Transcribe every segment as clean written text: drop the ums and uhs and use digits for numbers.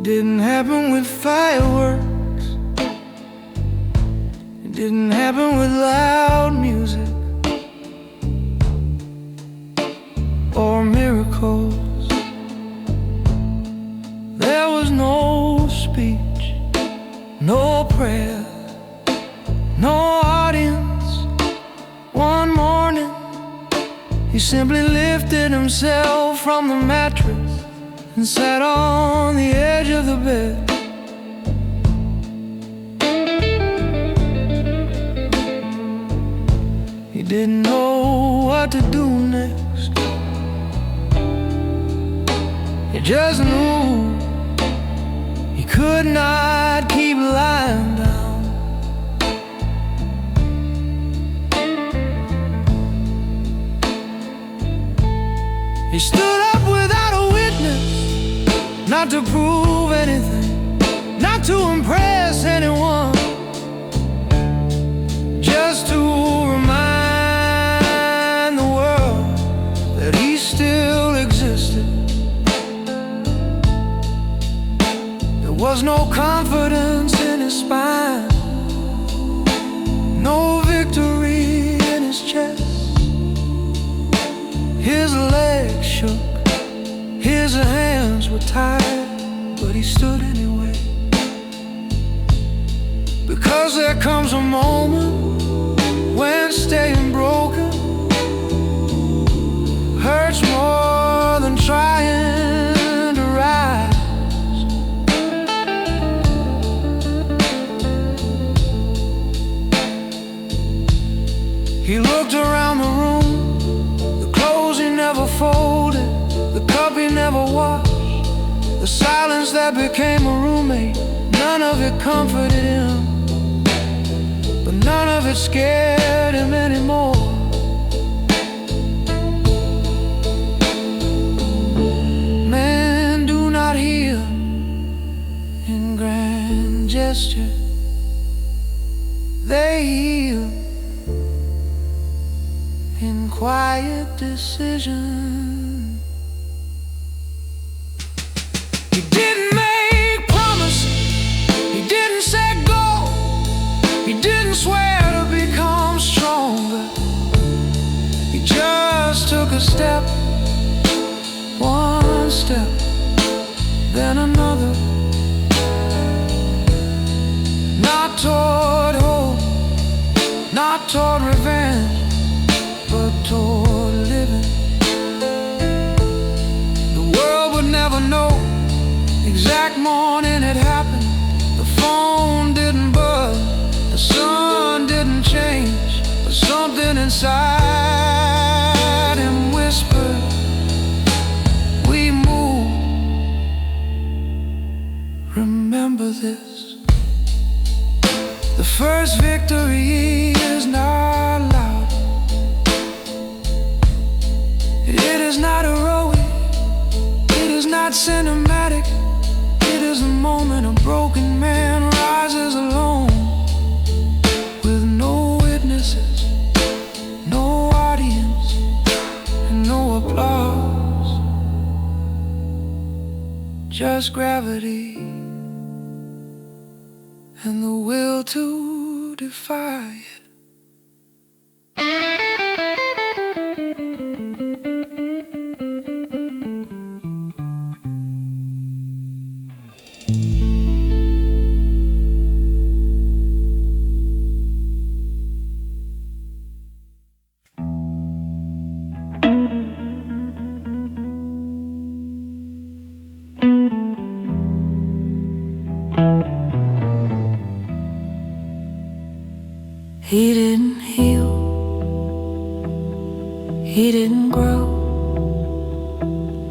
didn't happen with fireworks. It didn't happen with loud music or miracles. There was no speech, no prayer, no audience. One morning he simply lifted himself from the mattress and sat on the edge of the bed. He didn't know what to do next. He just knew he could not keep lying down. He stood up without a witness, not to prove anything, not to impress anyone, just to remind the world that he still existed. There was no confidence in his spine, no victory in his chest. His legs shook, his hands were tired, but he stood anyway. Because there comes a moment when staying broken hurts more than trying to rise. He looked around the room, the clothes he never folded, the cup he never washed, the silence that became a roommate. None of it comforted him, but none of it scared him anymore. Men do not heal in grand gesture, they heal in quiet decision. He didn't make promises, he didn't set goals, he didn't swear to become stronger. He just took a step, one step, then another. Not toward hope, not toward revenge, but toward living. The world would never know the exact morning it happened. The phone didn't buzz, the sun didn't change, but something inside him whispered, we move. Remember this, the first victory is not loud. It is not heroic, it is not cinematic. It is the moment a broken man rises alone, with no witnesses, no audience, and no applause. Just gravity and the will to defy it. He didn't heal, he didn't grow,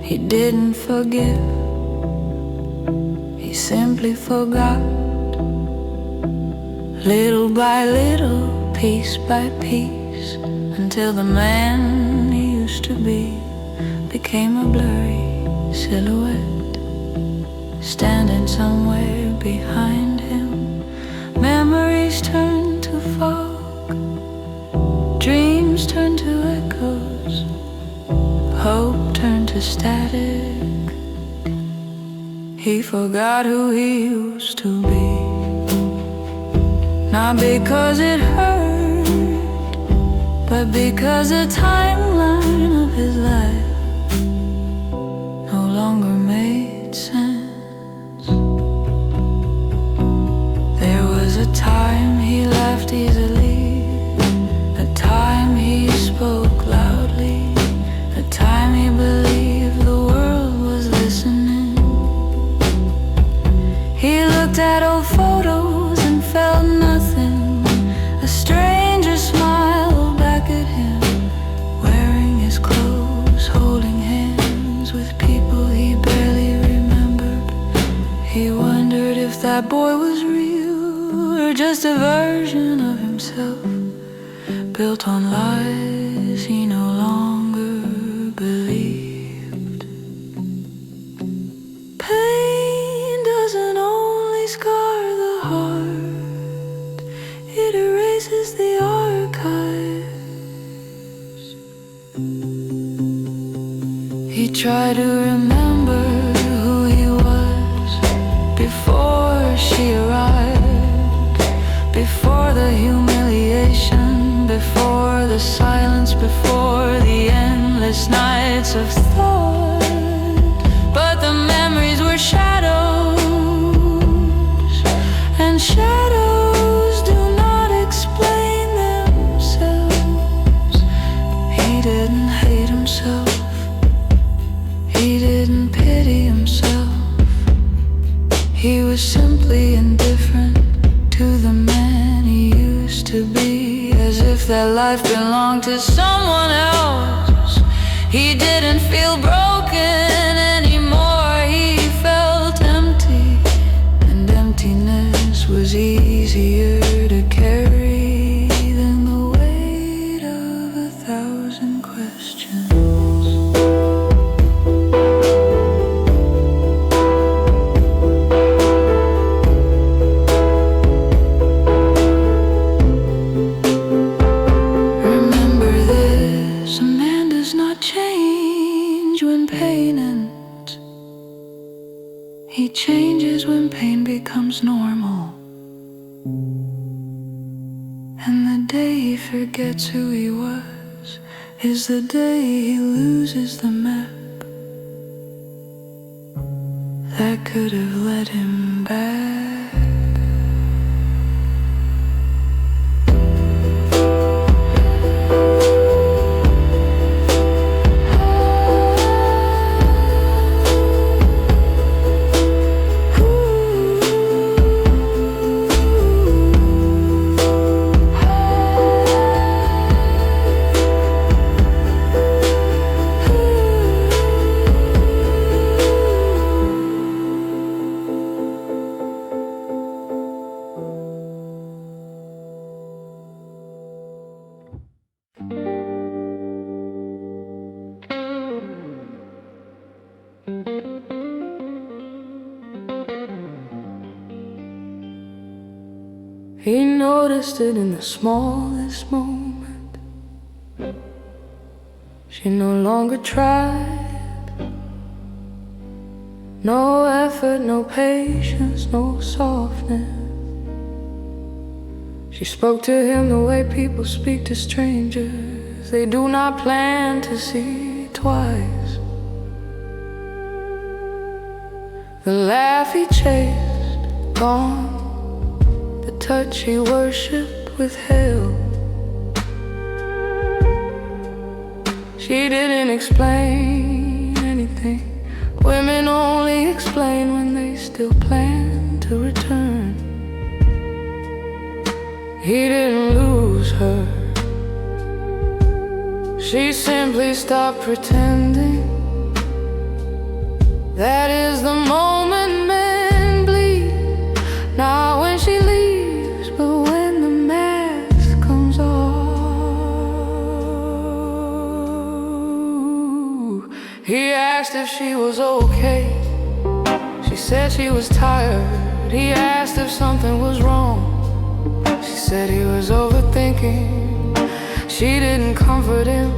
he didn't forgive, he simply forgot. Little by little, piece by piece, until the man he used to be became a blurry silhouette, standing somewhere behind him. Memories turned to fog, dreams turned to echoes, hope turned to static. He forgot who he used to be. Not because it hurt, but because the timeline of his life no longer made sense. There was a time he laughed easily, a time he spoke loudly, a time he believed the world was listening. He looked at old photos and felt nothing. A stranger smiled back at him, wearing his clothes, holding hands with people he barely remembered. He wondered if that boy was real or just a version of himself, built on lies he no longer believed. Pain doesn't only scar the heart, it erases the archives. He tried to remember who he was before she arrived, before the humiliation, before the silence, before the endless nights of thought. But the memories were shadows, and shadows do not explain themselves. He didn't hate himself, he didn't pity himself. He was simply indifferent to the man he used to be, as if that life belonged to someone else. He didn't feel broken anymore, he felt empty, and emptiness was easier to carry than the weight of 1,000 questions. He changes when pain becomes normal, and the day he forgets who he was is the day he loses the map that could have led him back. He noticed it in the smallest moment. She no longer tried. No effort, no patience, no softness. She spoke to him the way people speak to strangers they do not plan to see twice. The laugh he chased, gone. The touch he worshipped withheld. She didn't explain anything. Women only explain when they still plan to return. He didn't lose her. She simply stopped pretending. That is the moment men bleed. Not when she leaves, but when the mask comes off. He asked if she was okay. She said she was tired. He asked if something was wrong. She said he was overthinking. She didn't comfort him,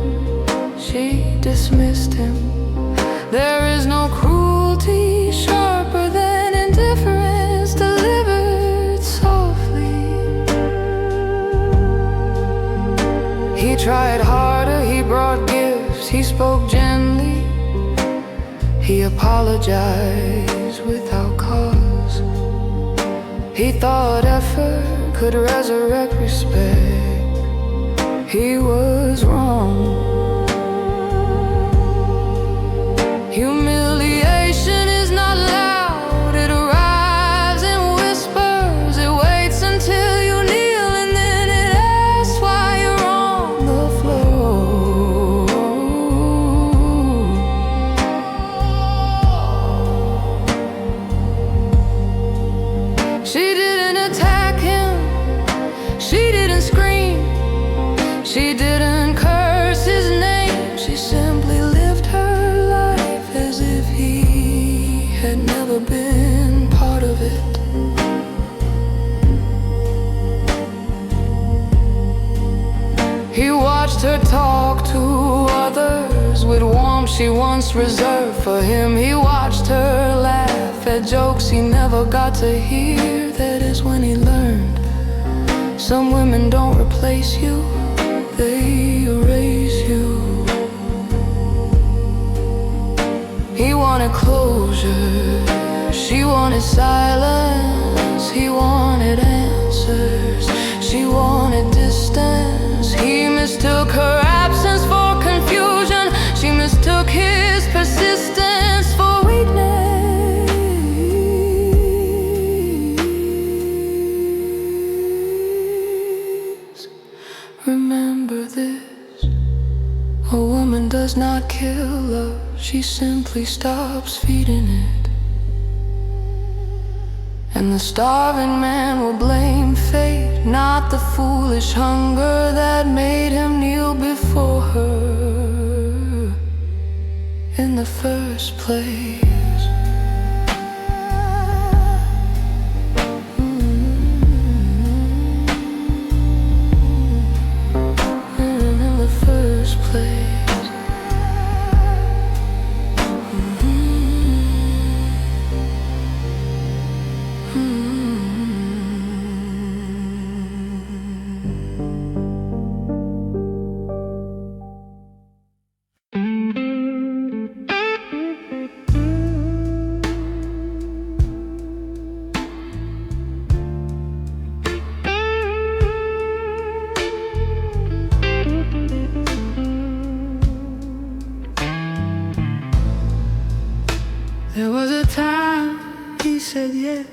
she dismissed him. There is no cruelty sharper than tried harder, he brought gifts, he spoke gently, he apologized without cause. He thought effort could resurrect respect. He was wrong. Humiliation is not loud, it arrives in whispers. It waits until you kneel and then it asks why you're on the floor. She didn't attack him, she didn't scream, she didn't curse his name. She simply lived her life as if he had never been part of it. He watched her talk to others with warmth she once reserved for him. He watched her laugh at jokes he never got to hear. That is when he learned some women don't replace you, they erase you. He wanted closure, she wanted silence. He wanted answers, she wanted distance. He mistook her absence for confusion, she mistook his persistence for weakness. Remember this, a woman does not kill love, she simply stops feeding it. And the starving man will blame fate, not the foolish hunger that made him kneel before her in the first place. In the first place. There was a time he said yes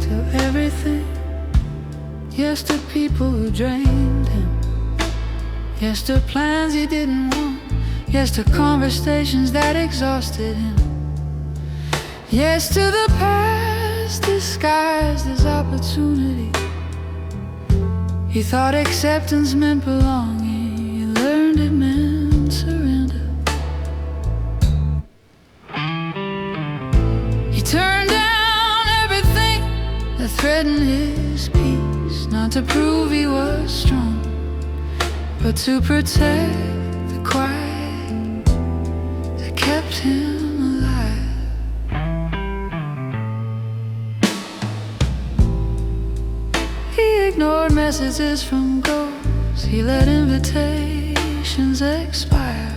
to everything. Yes to people who drained him. Yes to plans he didn't want. Yes to conversations that exhausted him. Yes to the past disguised as opportunity. He thought acceptance meant belonging. He learned it meant surrender. He turned down everything that threatened his peace, not to prove he was strong, but to protect the quiet that kept him alive. He ignored messages from ghosts, he let invitations expire.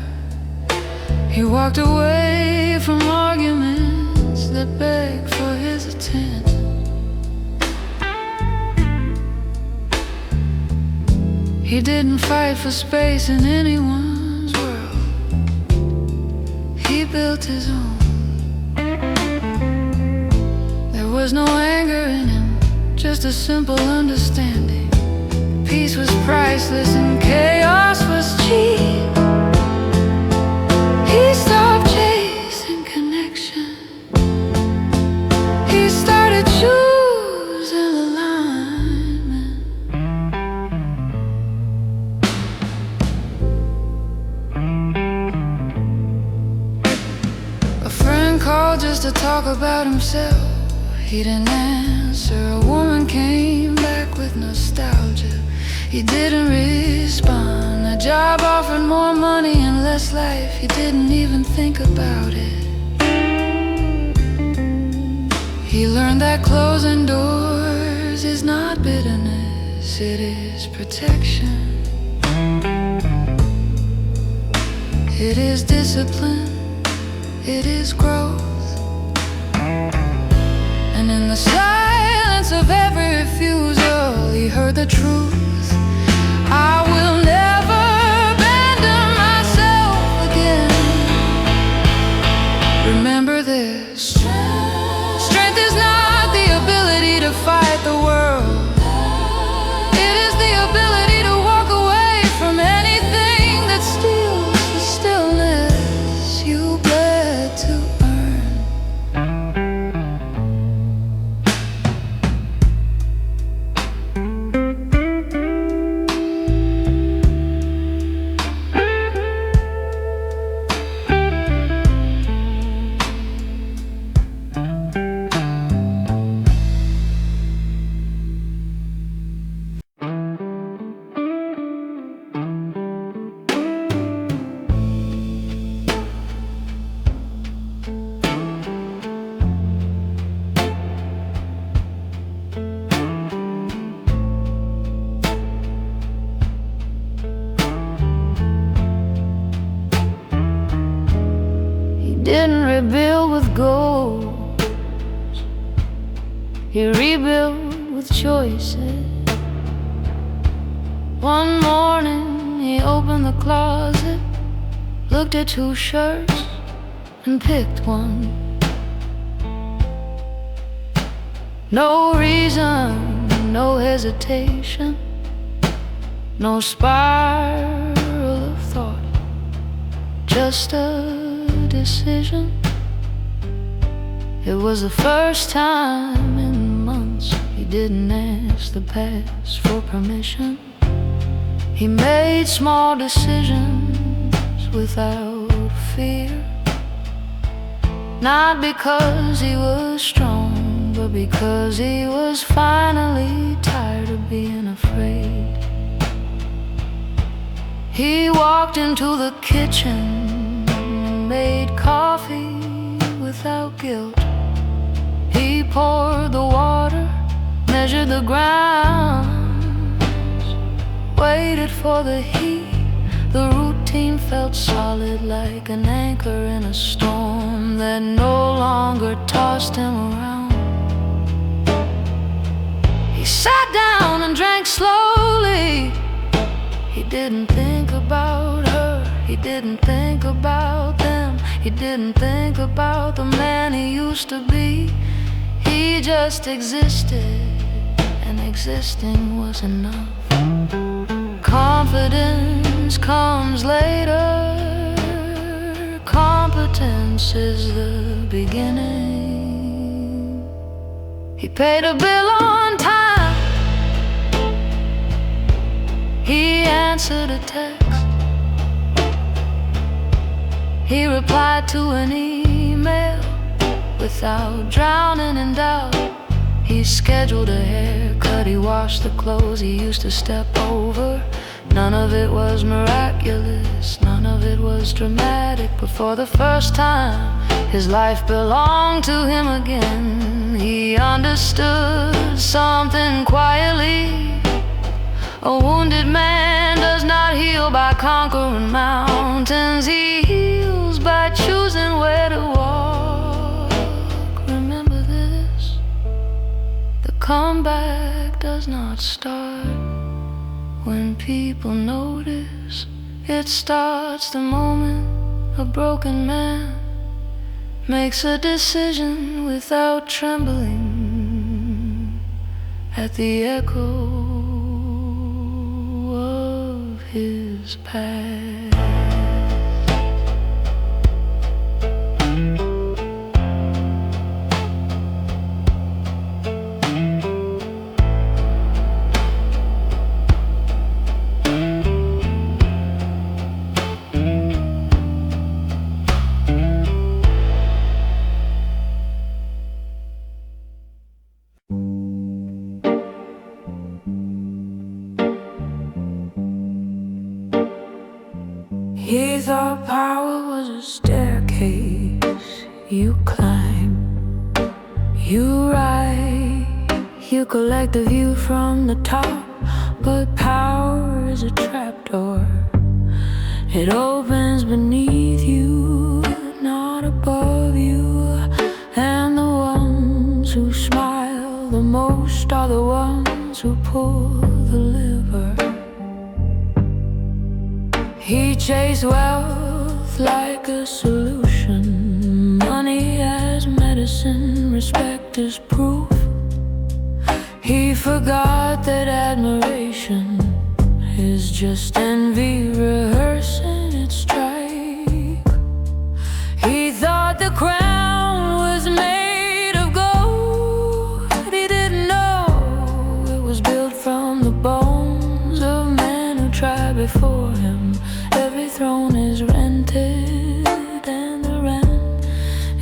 He walked away from arguments that begged for his attention. He didn't fight for space in anyone's world. He built his own. There was no anger in him, just a simple understanding. Peace was priceless and chaos was cheap. He stopped chasing connection. He started choosing alignment. A friend called just to talk about himself. He didn't answer. A woman came back with nostalgia. He didn't respond. A job offered more money and less life. He didn't even think about it. He learned that closing doors is not bitterness, it is protection. It is discipline, it is growth. And in the silence of every refusal, he heard the truth. I will never abandon myself again. Remember this: strength is not the ability to fight the world. It is the ability to walk away from anything that steals the stillness you bled to earn. Didn't rebuild with gold, he rebuilt with choices. One morning he opened the closet, looked at 2 shirts and picked one. No reason, no hesitation, no spiral of thought, just a decision. It was the first time in months he didn't ask the past for permission. He made small decisions without fear, not because he was strong, but because he was finally tired of being afraid. He walked into the kitchen, made coffee without guilt. He poured the water, measured the grounds, waited for the heat. The routine felt solid, like an anchor in a storm that no longer tossed him around. He sat down and drank slowly. He didn't think about her, he didn't think about them, he didn't think about the man he used to be. He just existed, and existing was enough. Confidence comes later, competence is the beginning. He paid a bill on time, he answered a text, he replied to an email without drowning in doubt. He scheduled a haircut, he washed the clothes he used to step over. None of it was miraculous, none of it was dramatic, but for the first time his life belonged to him again. He understood something quietly. A wounded man does not heal by conquering mountains, he heals by choosing where to walk. Remember this: the comeback does not start when people notice. It starts the moment a broken man makes a decision without trembling at the echo of his past. He thought power was a staircase you climb, you ride, you collect the view from the top. But power is a trapdoor, It opens beneath you, not above you. And the ones who smile the most are the ones who pull the liver. He chased wealth like a solution, money as medicine, respect as proof. He forgot that admiration is just envy rehearsing its strike. He thought the crown was made of gold. He didn't know it was built from the bones of men who tried before him. Every throne is rented, and the rent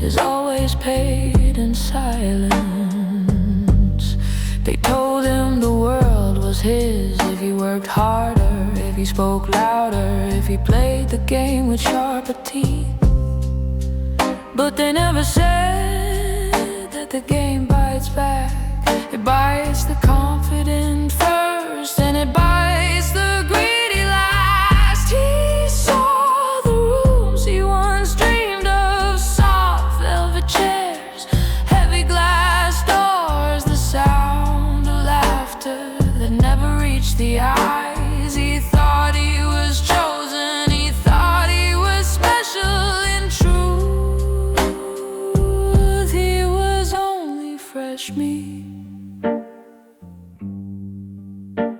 is always paid in silence. They told him the world was his if he worked harder, if he spoke louder, if he played the game with sharper teeth. But they never said that the game bites back. It bites the confident first, and it bites the greedy last. He saw the rooms he once dreamed of, soft velvet chairs, heavy glass doors, the sound of laughter that never reached the eyes. He thought he was chosen, he thought he was special. In truth, he was only fresh meat.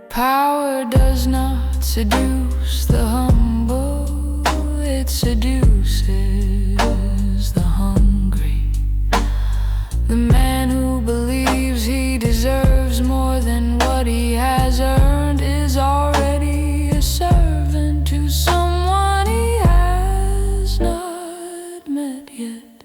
Power does not seduce the humble, it seduces the hungry. The man who believes he deserves more than what he has earned is already a servant to someone he has not met yet.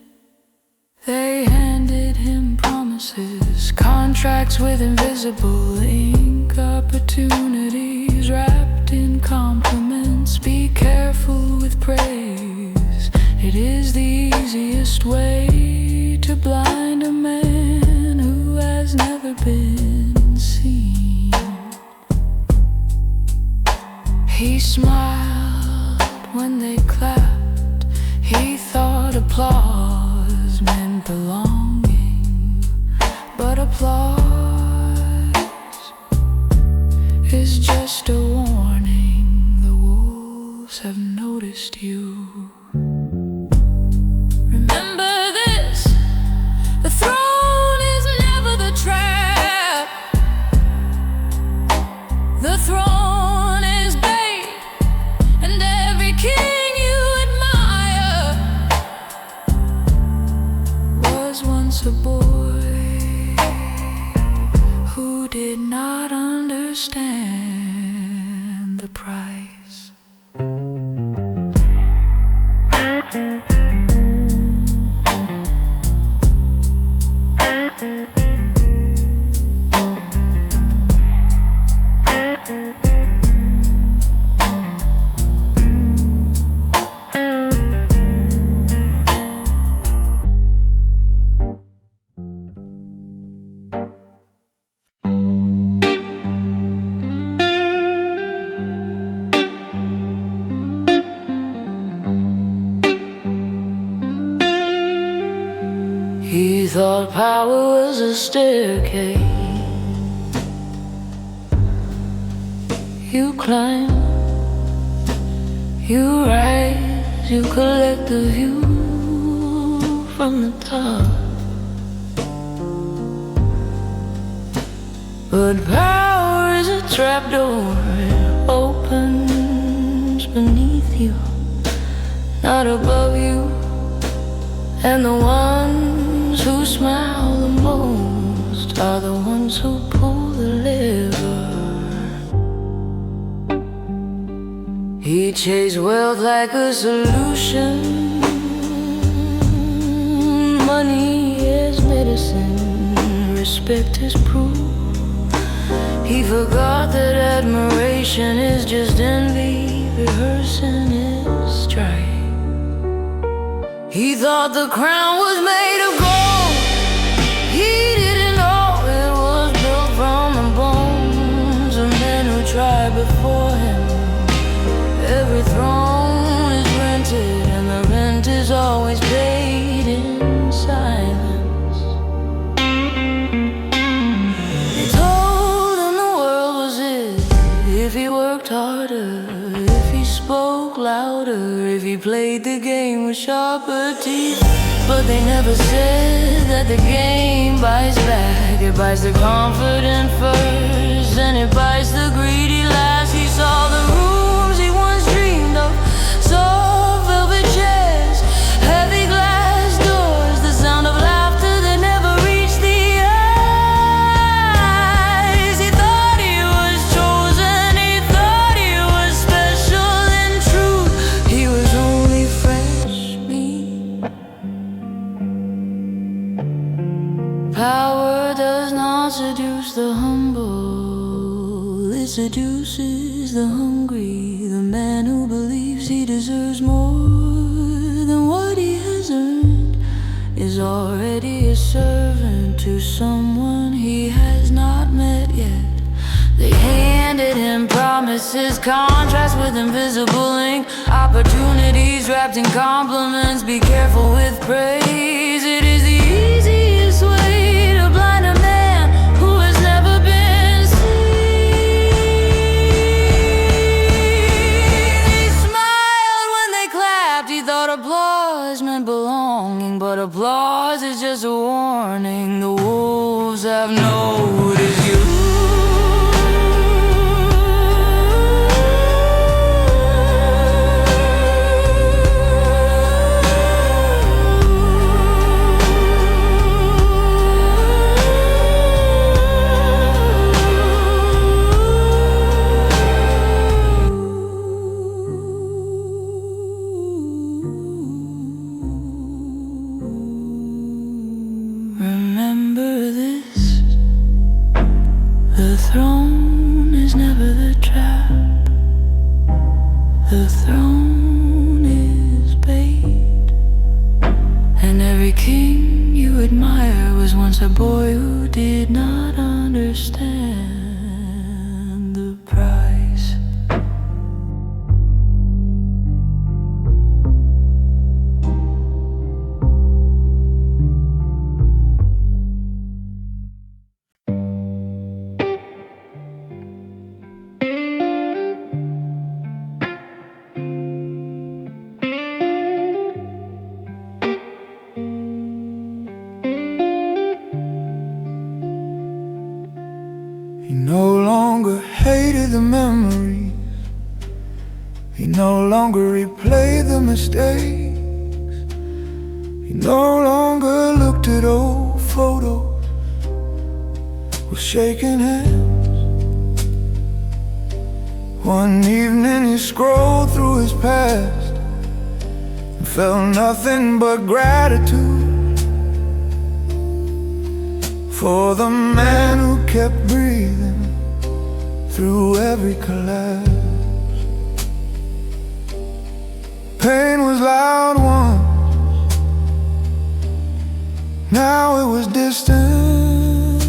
They handed him promises, contracts with invisible ink, opportunities wrapped in compliments. Be careful with praise, it is the easiest way to blind a man who has never been seen. He smiled when they clapped, he thought applause meant belonging. But applause is just a warning, the wolves have noticed you. Remember this, the throne is never the trap. The throne is bait, and every king you admire was once a boy who did not understand the price. He thought power was a staircase. You climb, you rise, you collect the view from the top. But power is a trapdoor, it opens beneath you, not above you. And the ones who smile the most are the ones who pull the lever. He chased wealth like a solution, money is medicine, respect is proof. He forgot that admiration is just envy, rehearsing his strike. He thought the crown was made of gold. He didn't know it was built from the bones of men who tried before him. Every throne better if he played the game with sharper teeth. But they never said that the game bites back. It bites the confident first, and it bites the greedy last. He saw the rooms he once dreamed of, soft velvet chairs, heavy glass doors, the sound of laughter that never reached the eyes. He thought he was chosen, he thought he was special. In truth, he was only fresh meat. Power does not seduce the humble, it seduces the hungry. The man who believes he deserves more than what he has earned is already a servant to someone he has not met yet. They handed him promises, contracts with invisible ink, opportunities wrapped in compliments. Be careful with praise, it is the easiest way to blind a man who has never been seen. He smiled when they clapped, he thought applause meant belonging, but applause is just a warning. The wolves have noticed you. Remember this, the throne is never the trap. The throne is bait, and every king you admire was once a boy who did not understand the price. He no longer hated the memories, he no longer replayed the mistakes, he no longer looked at old photos with shaking hands. One evening he scrolled through his past and felt nothing but gratitude for the man who kept breathing through every collapse. Pain was loud once, now it was distant.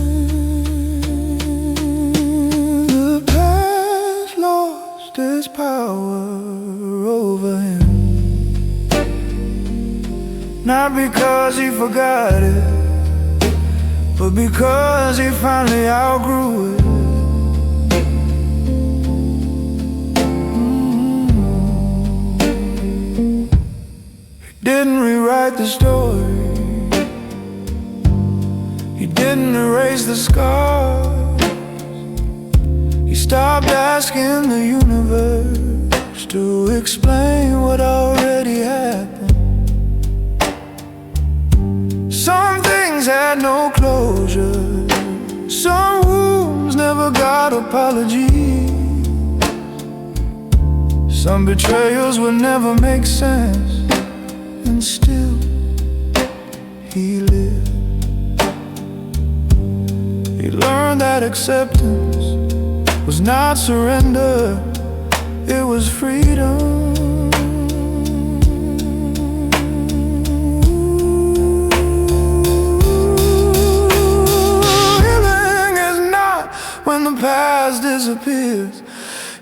The past lost its power over him, not because he forgot it, but because he finally outgrew it. He didn't rewrite the story, he didn't erase the scars. He stopped asking the universe to explain what already happened. Some things had no closure, some wounds never got apologies, some betrayals would never make sense, and still he lived. He learned that acceptance was not surrender, it was freedom. When the past disappears,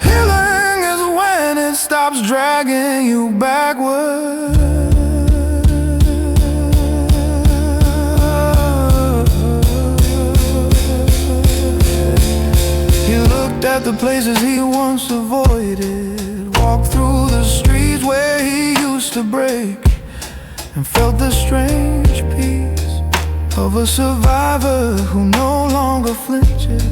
healing is when it stops dragging you backward. He looked at the places he once avoided, walked through the streets breathed where he used to break, and felt the strange peace of a survivor who no longer flinches.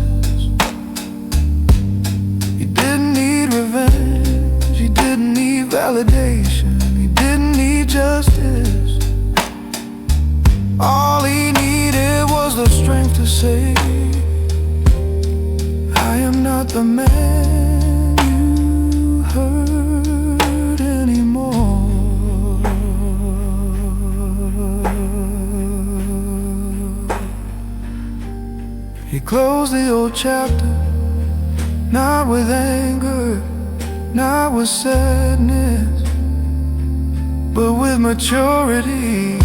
He didn't need revenge, he didn't need validation, he didn't need justice. All he needed was the strength to say, I am not the man you hurt anymore. He closed the old chapter, not with anger, not with sadness, but with maturity.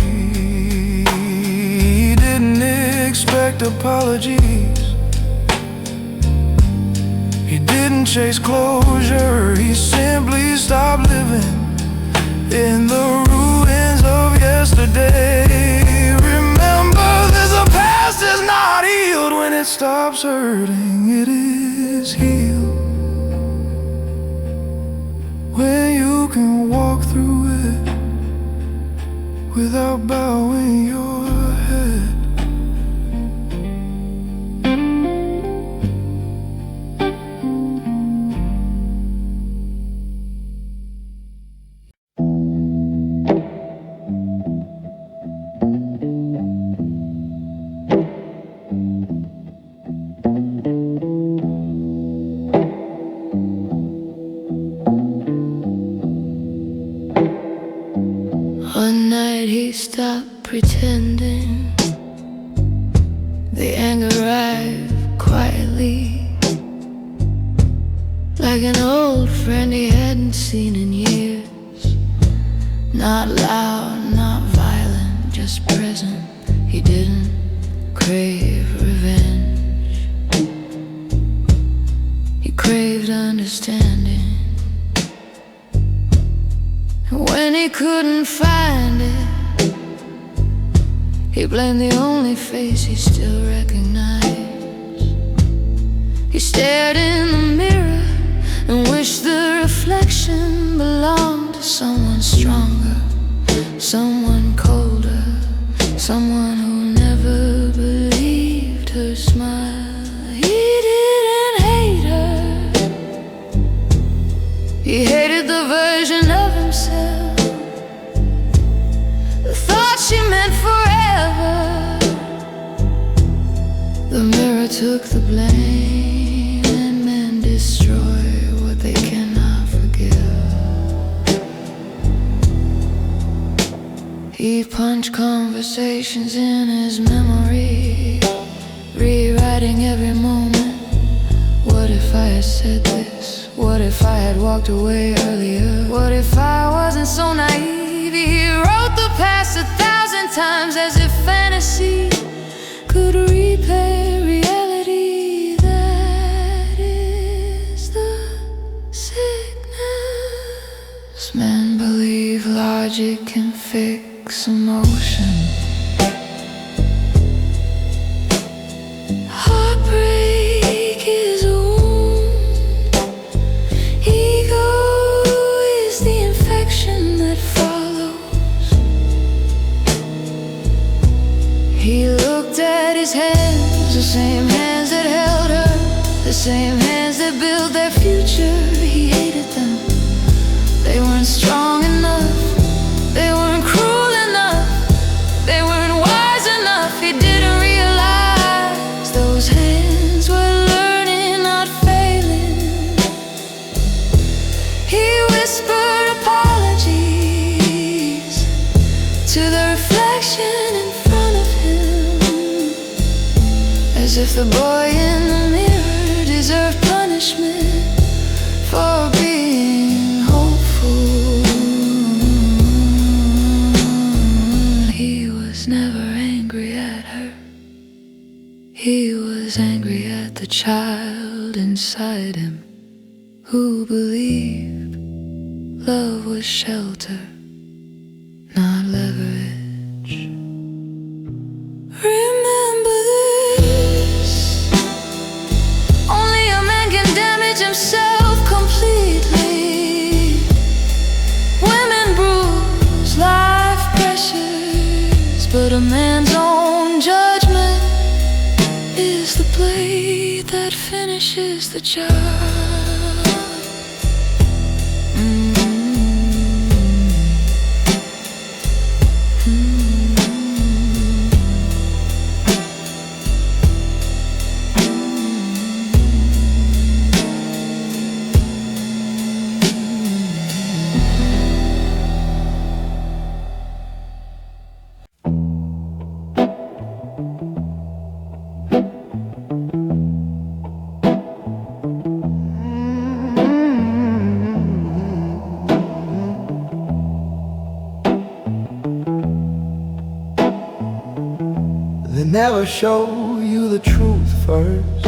He didn't expect apologies, he didn't chase closure, he simply stopped living in the ruins of yesterday. Remember, this a past is not healed. When it stops hurting, it is healed. When you can walk through it without bowing your head. One night he stopped pretending. The anger arrived quietly, like an old friend he hadn't seen in years. Not loud, not violent, just present. He didn't crave revenge, he craved understanding. When he couldn't find it, he blamed the only face he still recognized. He stared in the mirror and wished the reflection belonged to someone stronger, someone colder, someone who never believed her smile. He didn't hate her, he hated the version of himself, the thought she meant forever. The mirror took the blame, and men destroy what they cannot forgive. He punched conversations in his memory, rewriting every moment. What if I had said this? What if I had walked away earlier? What if I wasn't so naive? He wrote the past 1,000 times as if fantasy could replay reality. That is the sickness. Men believe logic can fix emotion. Heartbreak is a wound. Ego is the infection that follows. He looked at his hands, the same hands that held her, the same hands that built their future. He hated them. They weren't strong enough, they weren't cruel enough, they weren't wise enough. He didn't realize those hands were learning, not failing. He whispered apologies to the reflection in front of him, as if the boy in the mirror deserved punishment for being hopeful. He was never angry at her, he was angry at the child inside him who believed love was shelter, not leverage. Remember this, only a man can damage himself completely. But a man's own judgment is the blade that finishes the job. They never show you the truth first,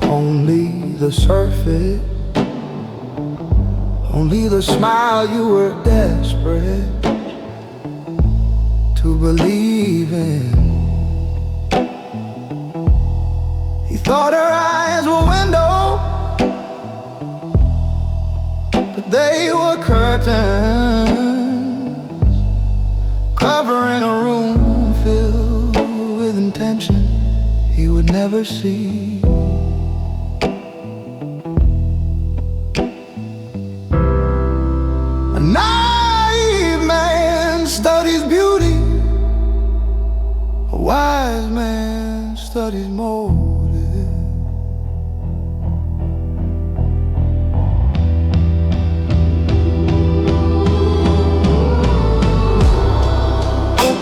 only the surface, only the smile you were desperate to believe in. He thought her eyes were windows, but they were curtains covering a room filled with intention he would never see. A naive man studies beauty, a wise man studies motive.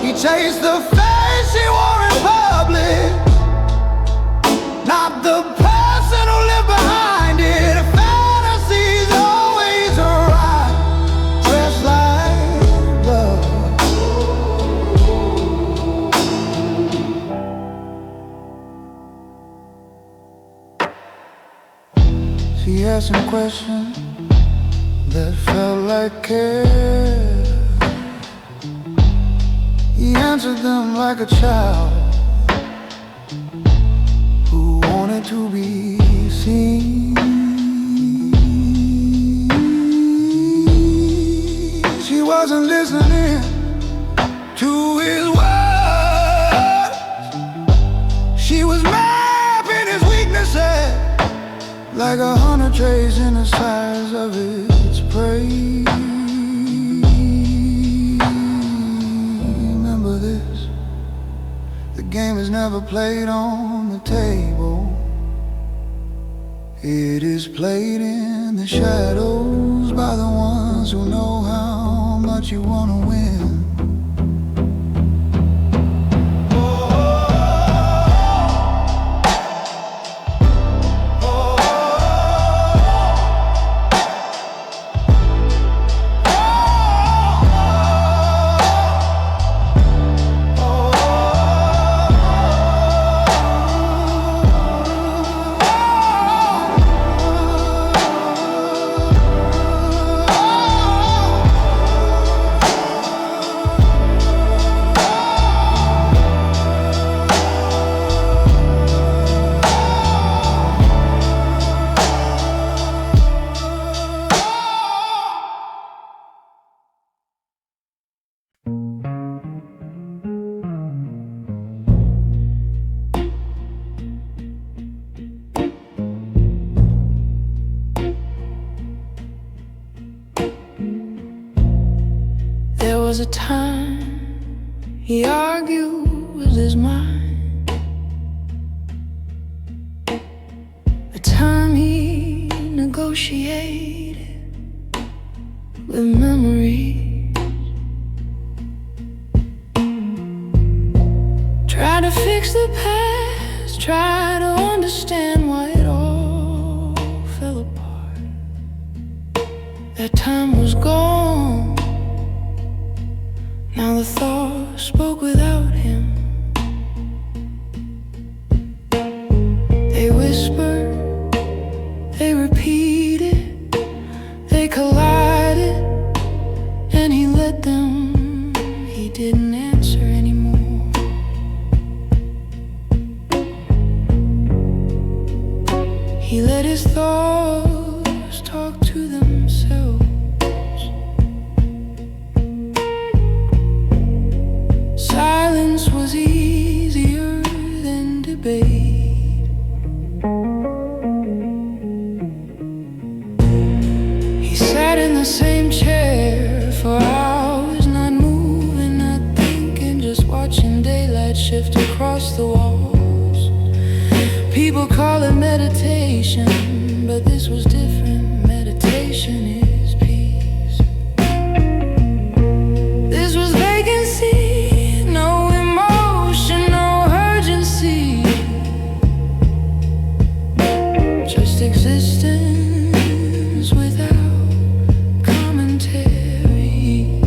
He chased the face she wore in public, not the person who lived behind it. A fantasy's always right, dressed like love. She asked him questions that felt like care. He answered them like a child who wanted to be seen. She wasn't listening to his words, she was mapping his weaknesses like a hunter tracing the size of its prey. The game is never played on the table, it is played in the shadows by the ones who know how much you want to win. There was a time he argued with his mind, a time he negotiated with memories, try to fix the past, try to understand why it all fell apart. That time was gone, now the thought spoke without him. They whispered, they repeated, they collided, and he let them. He didn't answer anymore. He let his thoughts talk to themselves. against the walls. People call it meditation, but this was different. Meditation is peace. This was vacancy, no emotion, no urgency, just existence without commentary.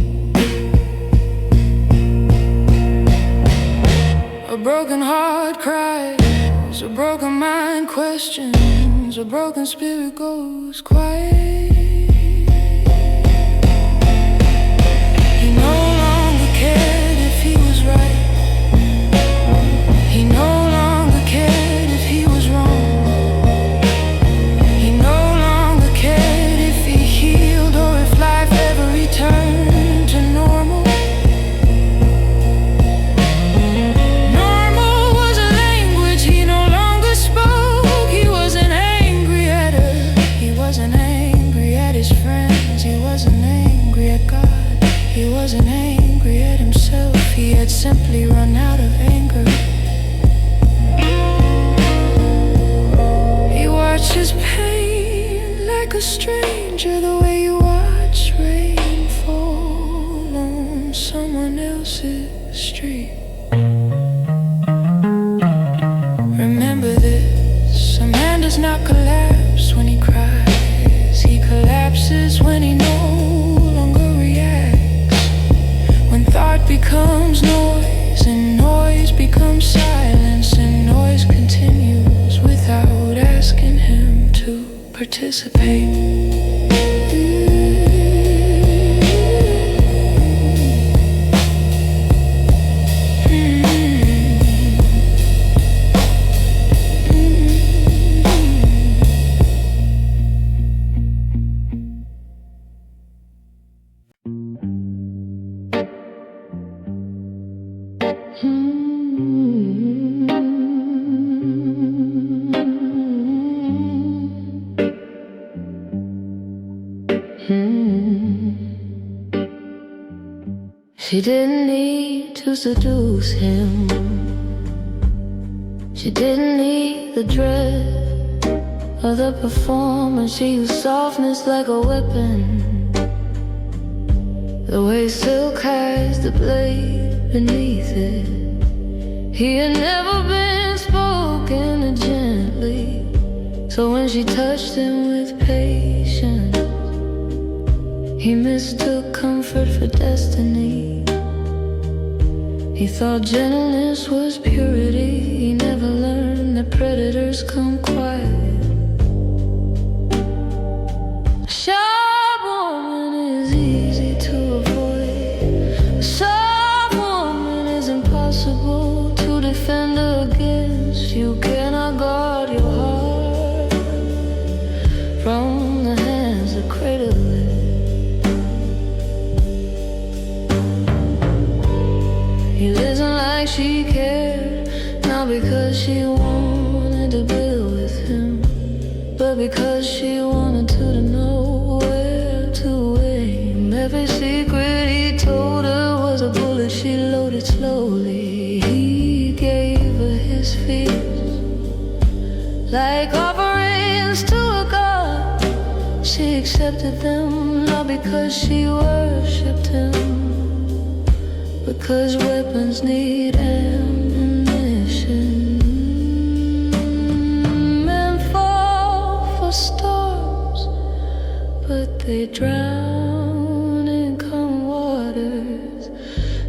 A broken heart cries, a broken mind questions, a broken spirit goes quiet. He no longer cared if he was right. He no longer cared if he was wrong. He no longer cared if he healed or if life ever returned to normal. Normal was a language he no longer spoke. He wasn't angry at her, he wasn't angry at his friends, he wasn't angry at God, he wasn't angry at himself. He had simply run out of anger. He watched his pain like a stranger, the way you watch rain fall on someone else's street. Remember this, a man does not collapse when he cries. He collapses when he no longer reacts. When thought becomes noise and noise becomes silence, and noise continues without asking him to participate. She didn't need to seduce him. She didn't need the dread of the performance. She used softness like a weapon, the way silk has the blade beneath it. He had never been spoken to gently, so when she touched him with patience, he mistook comfort for destiny. He thought gentleness was purity. He never learned that predators come quiet. A sharp woman is easy to avoid. A soft woman is impossible to defend against. You cannot guard your heart from the hands that cradle it. He listened like she cared, not because she wanted to build with him, but because she wanted to know where to aim. Every secret he told her was a bullet she loaded slowly. He gave her his fears like offerings to a god. She accepted them not because she worshipped him, because weapons need ammunition. Men fall for storms, but they drown in calm waters.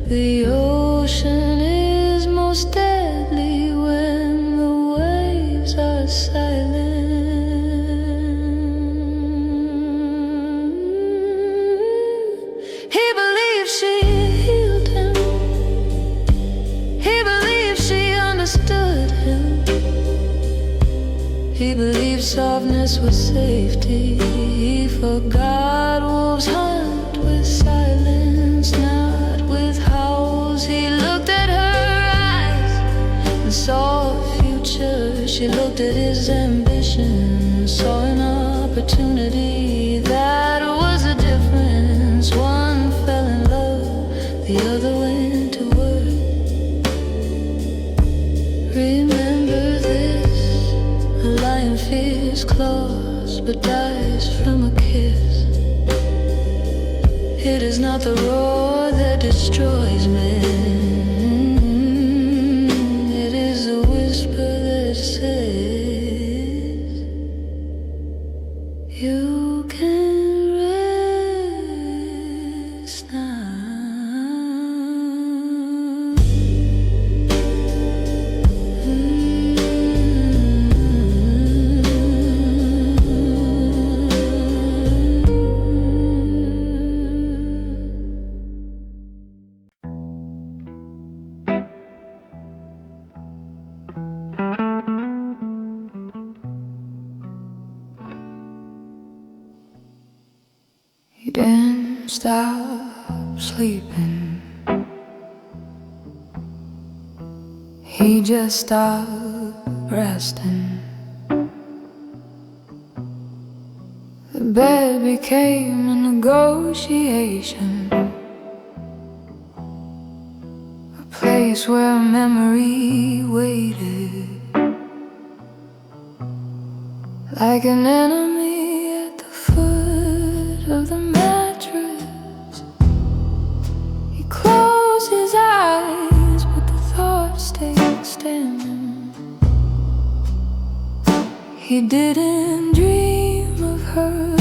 The ocean is most deadly when the waves are silent. He believed she healed him. He believed she understood him. He believed softness was safety. He forgot wolves hunt with silence, not with howls. He looked at her eyes and saw a future. She looked at his ambition, saw an opportunity. That was the difference. One fell in love, the other went to work. applause but dies from a kiss. It is not the roar that destroys men. It is a whisper that says, you can rest now. He didn't stop sleeping. He just stopped resting. The bed became a negotiation, a place where memory waited, like an enemy at the foot of the mattress. He closed his eyes, but the thoughts stayed standing. He didn't dream of her,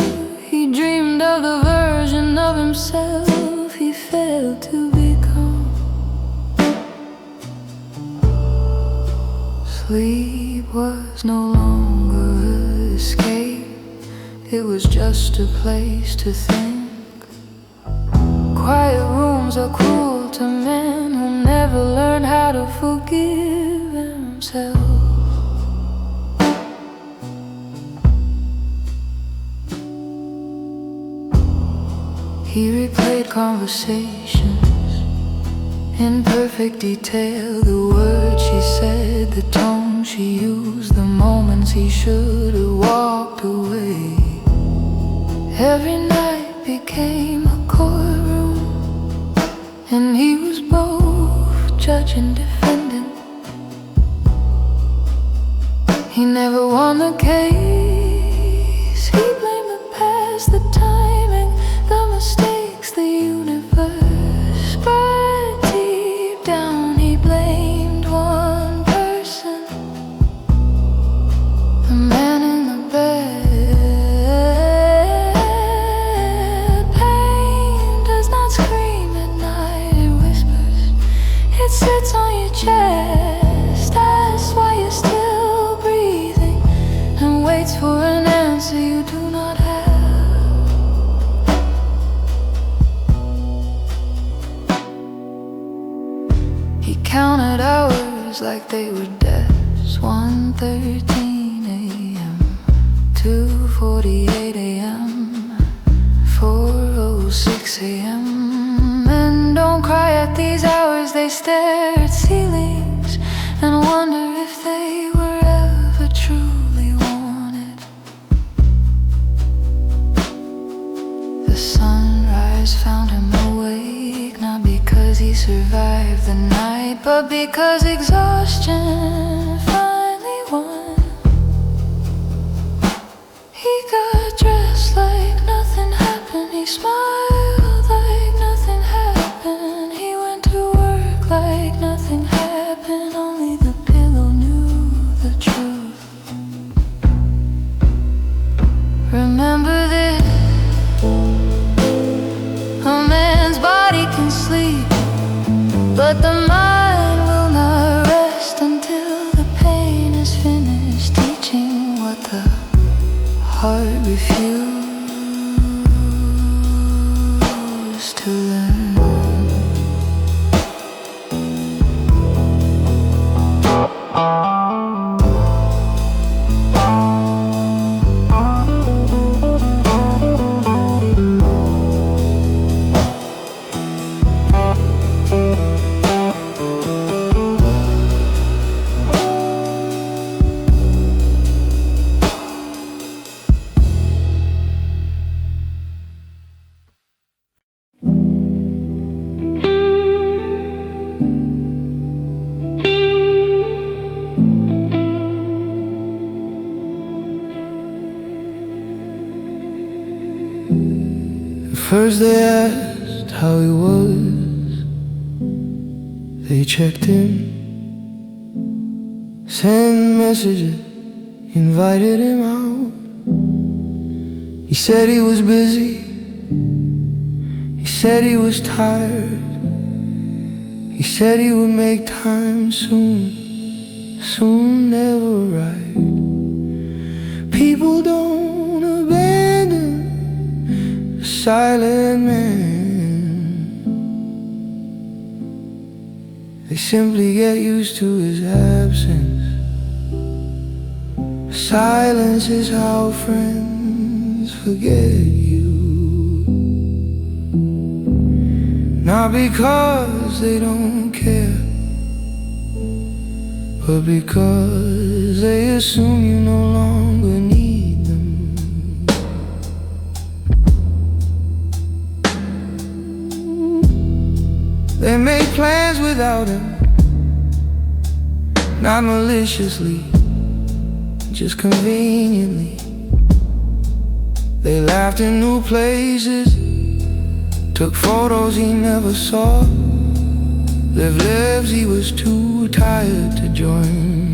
he dreamed of the version of himself he failed to become. Sleep was no longer an escape, it was just a place to think. Quiet rooms are cruel to men who never learned how to forgive themselves. He replayed conversations in perfect detail, the words she said, the tone she used, the moments he should have walked away. Every night became a courtroom, and he was both judge and defendant. He never won the case, he blamed the past, the timing, the mistakes, the universe. But deep down he blamed one person, the man in the bed. Pain does not scream at night, it whispers, it sits on your chest. That's why you're still breathing and waits for an answer you do not have. He counted hours like they were deaths. 1:13 a.m., 2:48 a.m., 4:06 a.m. Men don't cry at these hours, they stare at ceilings and wonder if they were ever truly wanted. The sunrise found him awake, not because he survived the night, but because exhaustion finally won. He got dressed like nothing happened, he smiled like nothing happened, he went to work like nothing happened. Only the pillow knew the truth. Remember this, a man's body can sleep, but the mind will not rest until the pain is finished teaching what the heart refused to learn. First they asked how he was, they checked in, sent messages, invited him out. He said he was busy, he said he was tired, he said he would make time soon, soon never right. People don't abandon a silent man, they simply get used to his absence. Silence is how friends forget you. Not because they don't care, but because they assume you no longer need them. They made plans without him, not maliciously, just conveniently. They laughed in new places, took photos he never saw, lived lives he was too tired to join.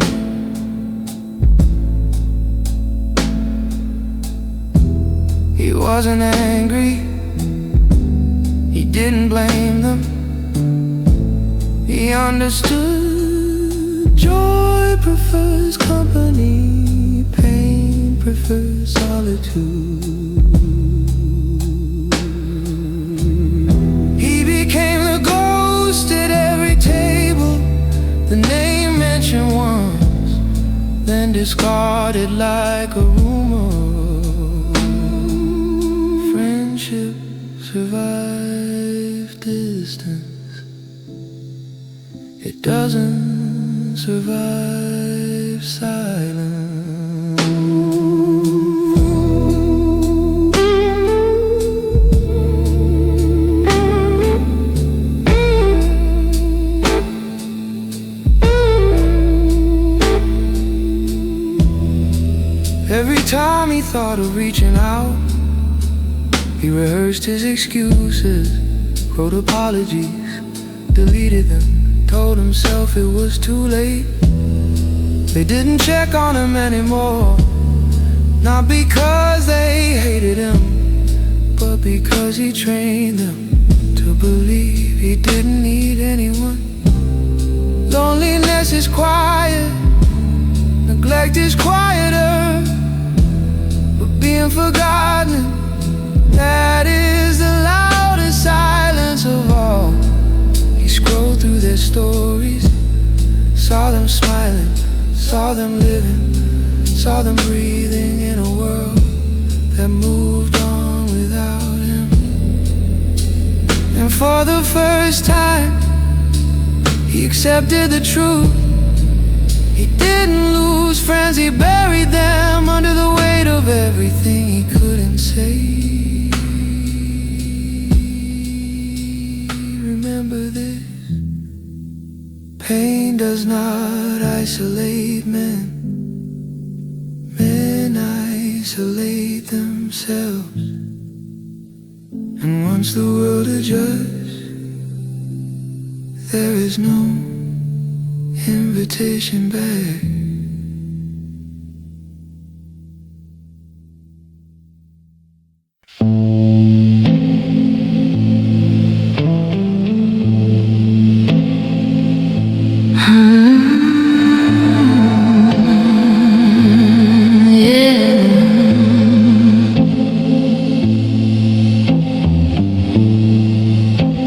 He wasn't angry, he didn't blame them, he understood. Joy prefers company, pain prefers solitude. He became the ghost at every table, the name mentioned once, then discarded like a rumor. Friendship survives distance, it doesn't survive silence. Every time he thought of reaching out, he rehearsed his excuses, wrote apologies, deleted them, told himself it was too late. They didn't check on him anymore, not because they hated him, but because he trained them to believe he didn't need anyone. Loneliness is quiet, neglect is quieter, but being forgotten, that is the loudest silence of all. He scrolled through their stories, saw them smiling, saw them living, saw them breathing in a world that moved on without him. And for the first time, he accepted the truth. He didn't lose friends, he buried them under the weight of everything he couldn't say. Remember this, pain does not isolate men. Men isolate themselves. And once the world adjusts, there is no invitation back.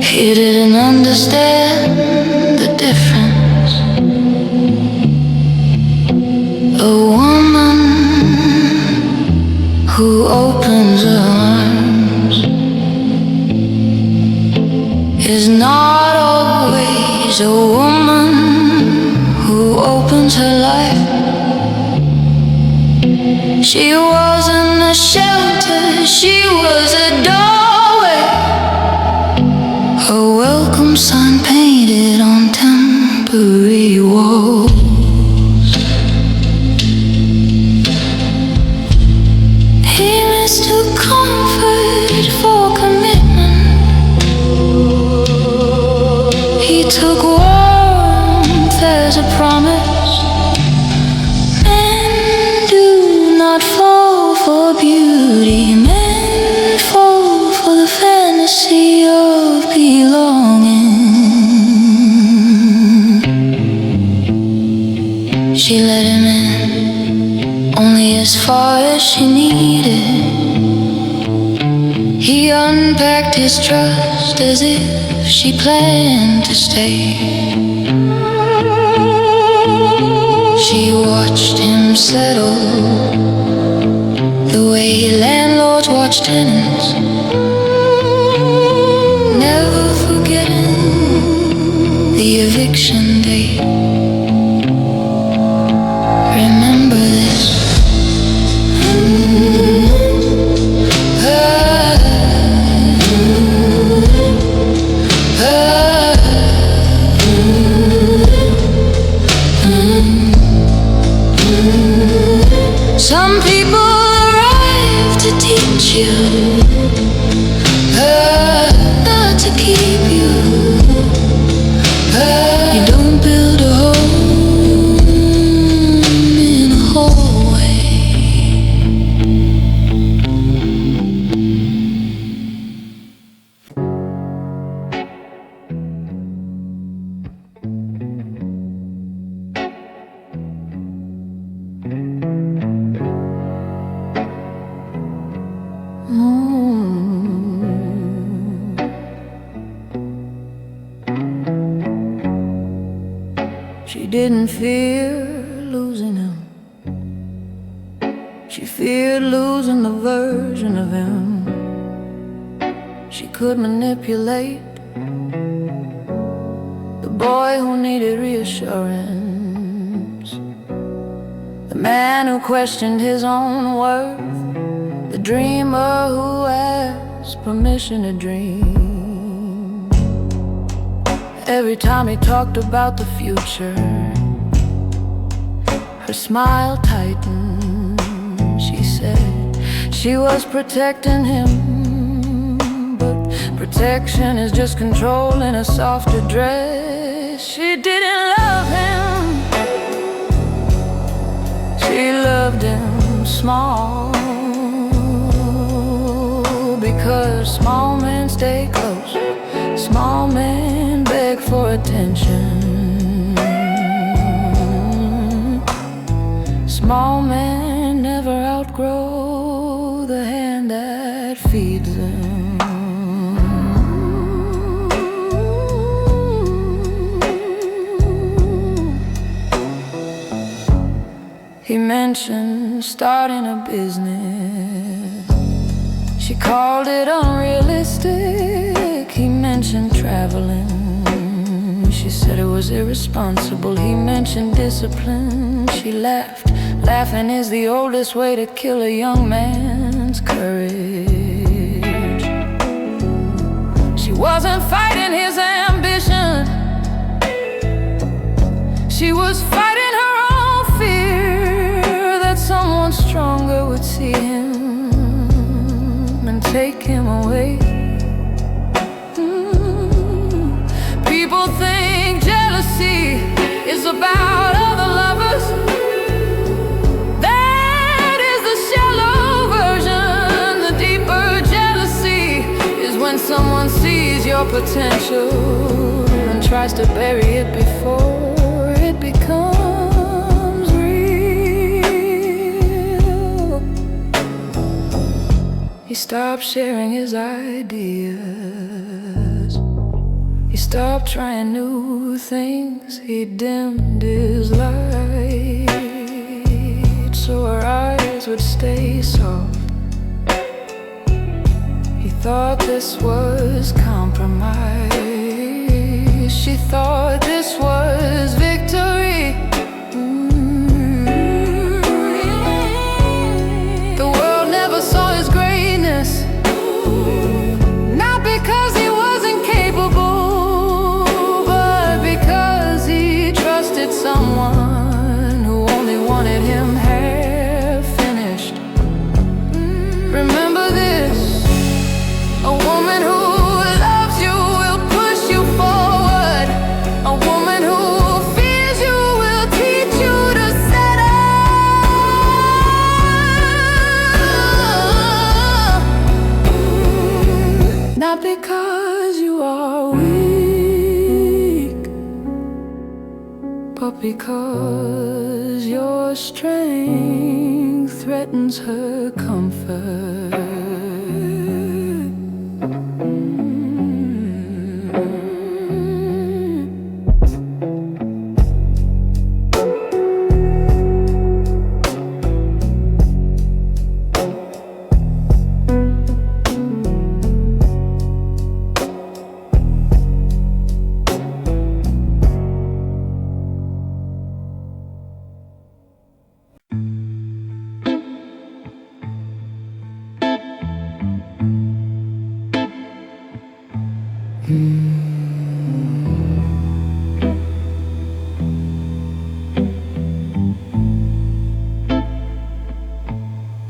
He didn't understand the difference. A woman who opens her arms is not always a woman who opens her life. She wasn't a shelter, she was a doorway, a welcome sign painted on temporary walls. He mistook comfort for commitment. took warmth as a promise. Men do not fall for beauty, men fall for the fantasy of belonging. She let him in only as far as she needed. He unpacked his trust as if she planned to stay. She watched him settle the way landlords watch tenants, never forgetting the eviction date. Remember this. Some people arrive to teach you, not to keep you. You don't build a home in a hallway. She didn't fear losing him. She feared losing the version of him she could manipulate. The boy who needed reassurance, the man who questioned his own worth, the dreamer who asked permission to dream. Every time he talked about the future, her smile tightened. She said she was protecting him, but protection is just control in a softer dress. She didn't love him, she loved him small, because small men stay close, small men beg for attention. Small men never outgrow the hand that feeds them. He mentioned starting a business. She called it unrealistic. He mentioned traveling. She said it was irresponsible. He mentioned discipline. She laughed. Laughing is the oldest way to kill a young man's courage. She wasn't fighting his ambition, she was fighting her own fear that someone stronger would see him and take him away. People think jealousy is about other lovers. That is the shallow version. The deeper jealousy is when someone sees your potential and tries to bury it before it becomes real. He stopped sharing his ideas. He stopped trying new things. He dimmed his light so her eyes would stay soft. He thought this was compromise. She thought this was victory. The world never saw his greatness, not because he wasn't capable, but because he trusted someone who only wanted him half finished. Remember this, a woman who loves you will push you forward because your strength threatens her comfort.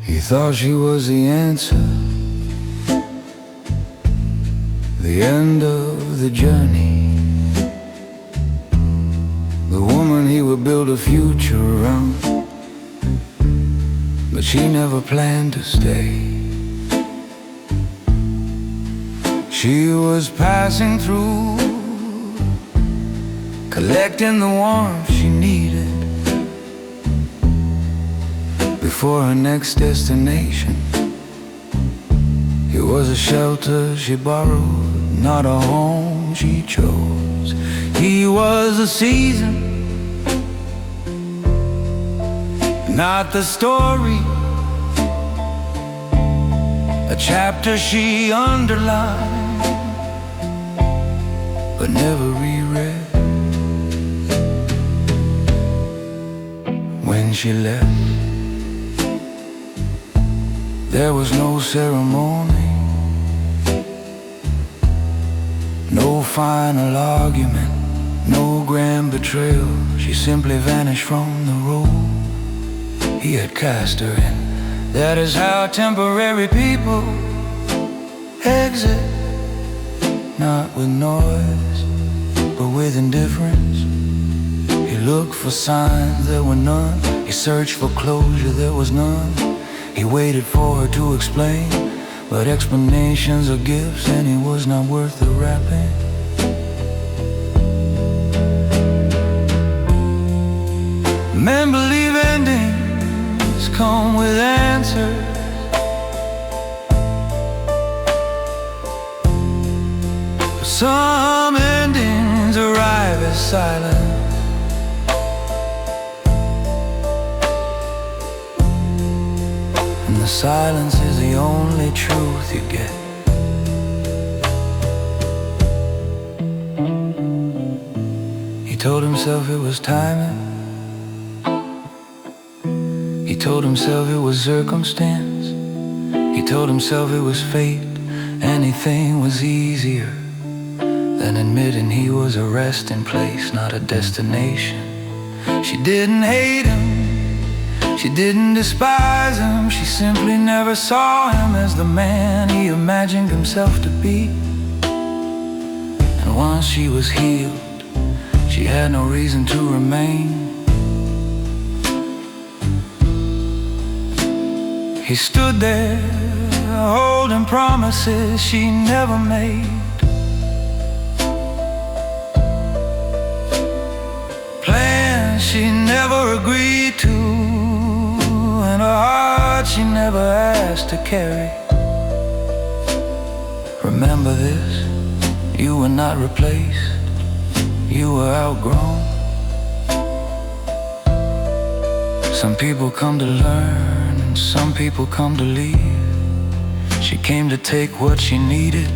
He thought she was the answer, the end of the journey, the woman he would build a future around. But she never planned to stay. She was passing through, collecting the warmth she needed before her next destination. It was a shelter she borrowed, not a home she chose. He was a season, not the story, a chapter she underlined but never reread. When she left, there was no ceremony, no final argument, no grand betrayal. She simply vanished from the role he had cast her in. That is how temporary people exit, not with noise, but with indifference. He looked for signs, there were none. He searched for closure, there was none. He waited for her to explain, but explanations are gifts, and he was not worth the wrapping. Men believe endings come with answers, but some endings arrive as silence. Silence is the only truth you get. He told himself it was timing. He told himself it was circumstance. He told himself it was fate. Anything was easier than admitting he was a resting place, not a destination. She didn't hate him, she didn't despise him, she simply never saw him as the man he imagined himself to be. And once she was healed, she had no reason to remain. He stood there, holding promises she never made, plans she never agreed to, and a heart she never asked to carry. Remember this, you were not replaced, you were outgrown. Some people come to learn, and some people come to leave. She came to take what she needed,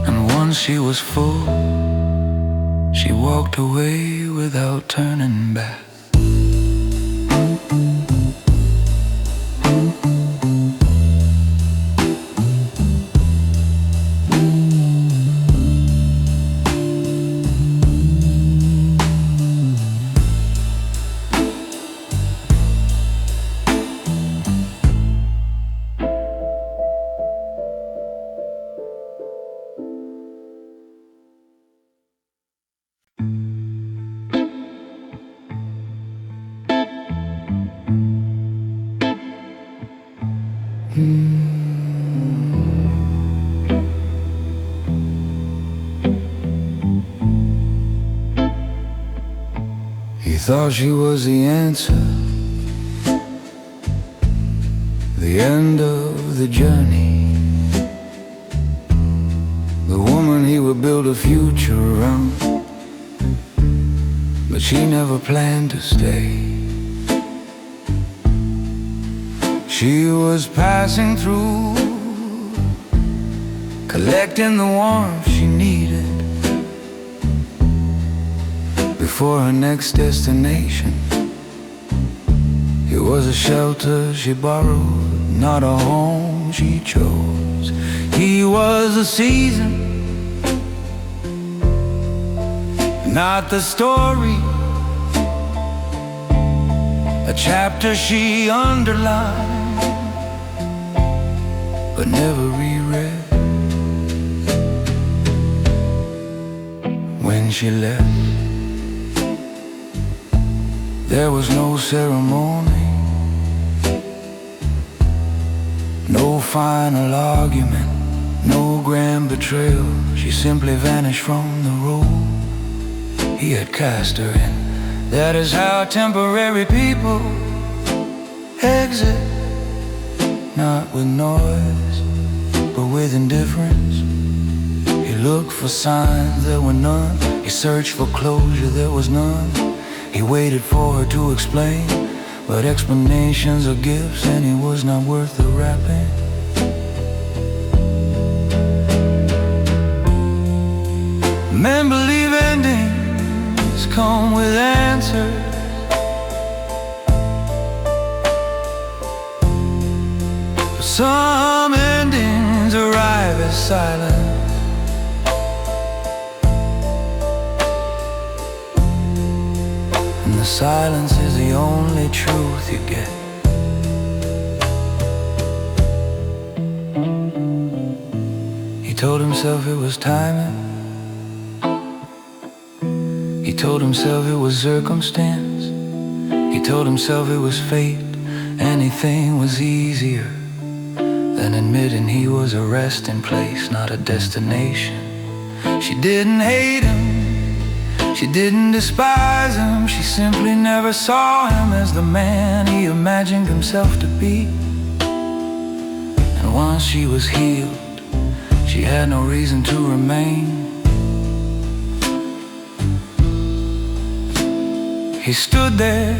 and once she was full, she walked away without turning back. thought she was the answer, the end of the journey, the woman he would build a future around. But she never planned to stay. She was passing through, collecting the warmth she needed before her next destination. It was a shelter she borrowed, not a home she chose. He was a season, not the story, a chapter she underlined but never reread. When she left, there was no ceremony, no final argument, no grand betrayal. She simply vanished from the role he had cast her in. That is how temporary people exit, not with noise, but with indifference. He looked for signs, there were none. He searched for closure, there was none. He waited for her to explain, but explanations are gifts, and he was not worth the wrapping. Men believe endings come with answers. But some endings arrive as silence. And the silence is the only truth you get. He told himself it was timing. He told himself it was circumstance. He told himself it was fate. Anything was easier than admitting he was a resting place, not a destination. She didn't hate him, she didn't despise him. She simply never saw him as the man he imagined himself to be. And once she was healed, she had no reason to remain. He stood there,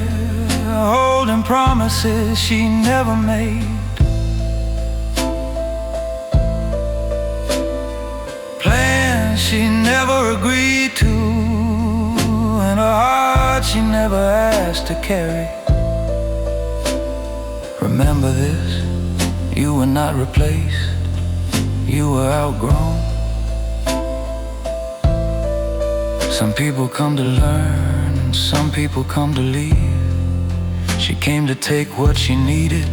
holding promises she never made, plans she never agreed to, and a heart she never asked to carry. Remember this, you were not replaced, you were outgrown. Some people come to learn, some people come to leave. She came to take what she needed,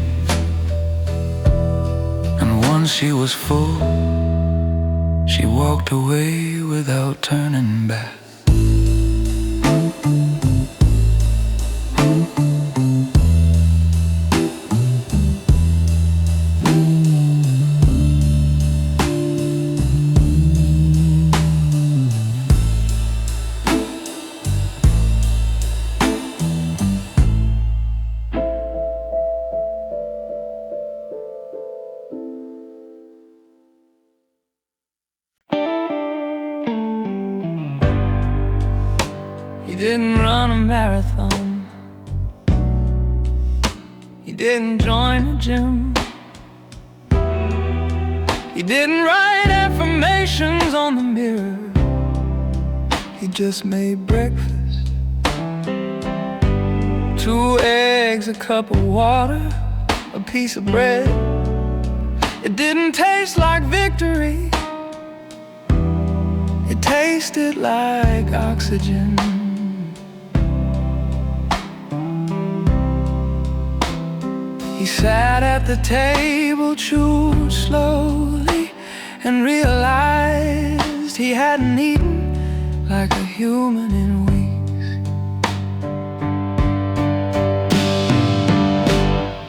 and once she was full, she walked away without turning back. He didn't run a marathon, he didn't join a gym, he didn't write affirmations on the mirror. He just made breakfast, 2 eggs, a cup of water, a piece of bread. It didn't taste like victory, it tasted like oxygen. He sat at the table, chewed slowly, and realized he hadn't eaten like a human in weeks.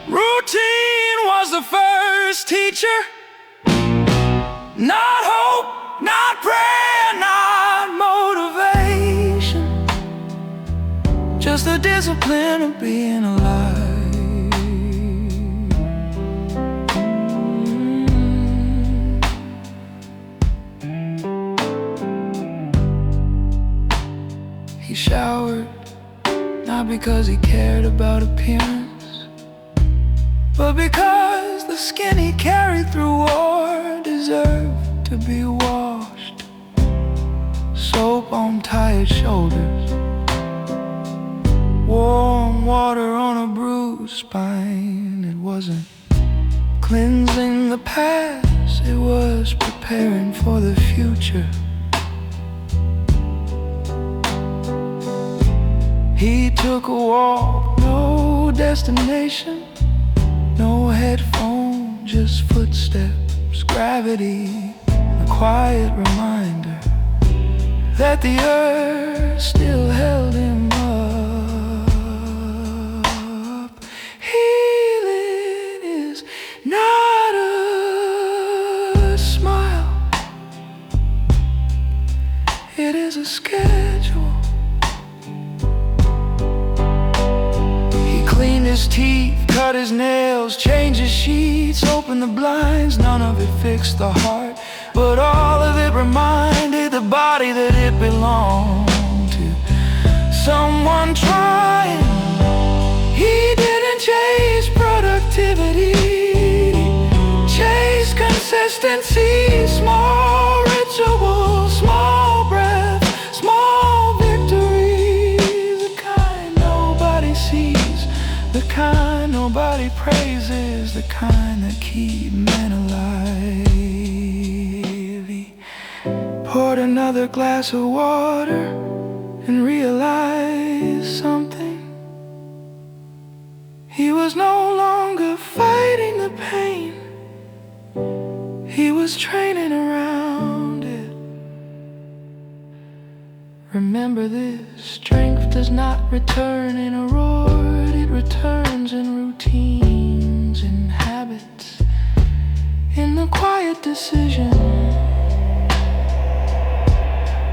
Routine was the first teacher, not hope, not prayer, not motivation, just just the discipline of being alive. He showered, not because he cared about appearance, but because the skin he carried through war deserved to be washed. Soap on tired shoulders, warm water on a bruised spine. It wasn't cleansing the past, it was preparing for the future. He took a walk, no destination, no headphone, just footsteps, gravity, a quiet reminder that the earth still held him up. Healing is not a smile, it is a schedule. He cleaned his teeth, cut his nails, changed his sheets, opened the blinds. None of it fixed the heart, but all of it reminded the body that it belonged to someone trying. He didn't chase productivity, chase consistency. Small rituals, small breath, small victories, the kind nobody sees, the kind nobody praises, the kind that keep men alive. He poured another glass of water and realized something. He was no longer fighting the pain, he was training around it. Remember this, strength does not return in a roar, it returns in routines, in habits, in the quiet decision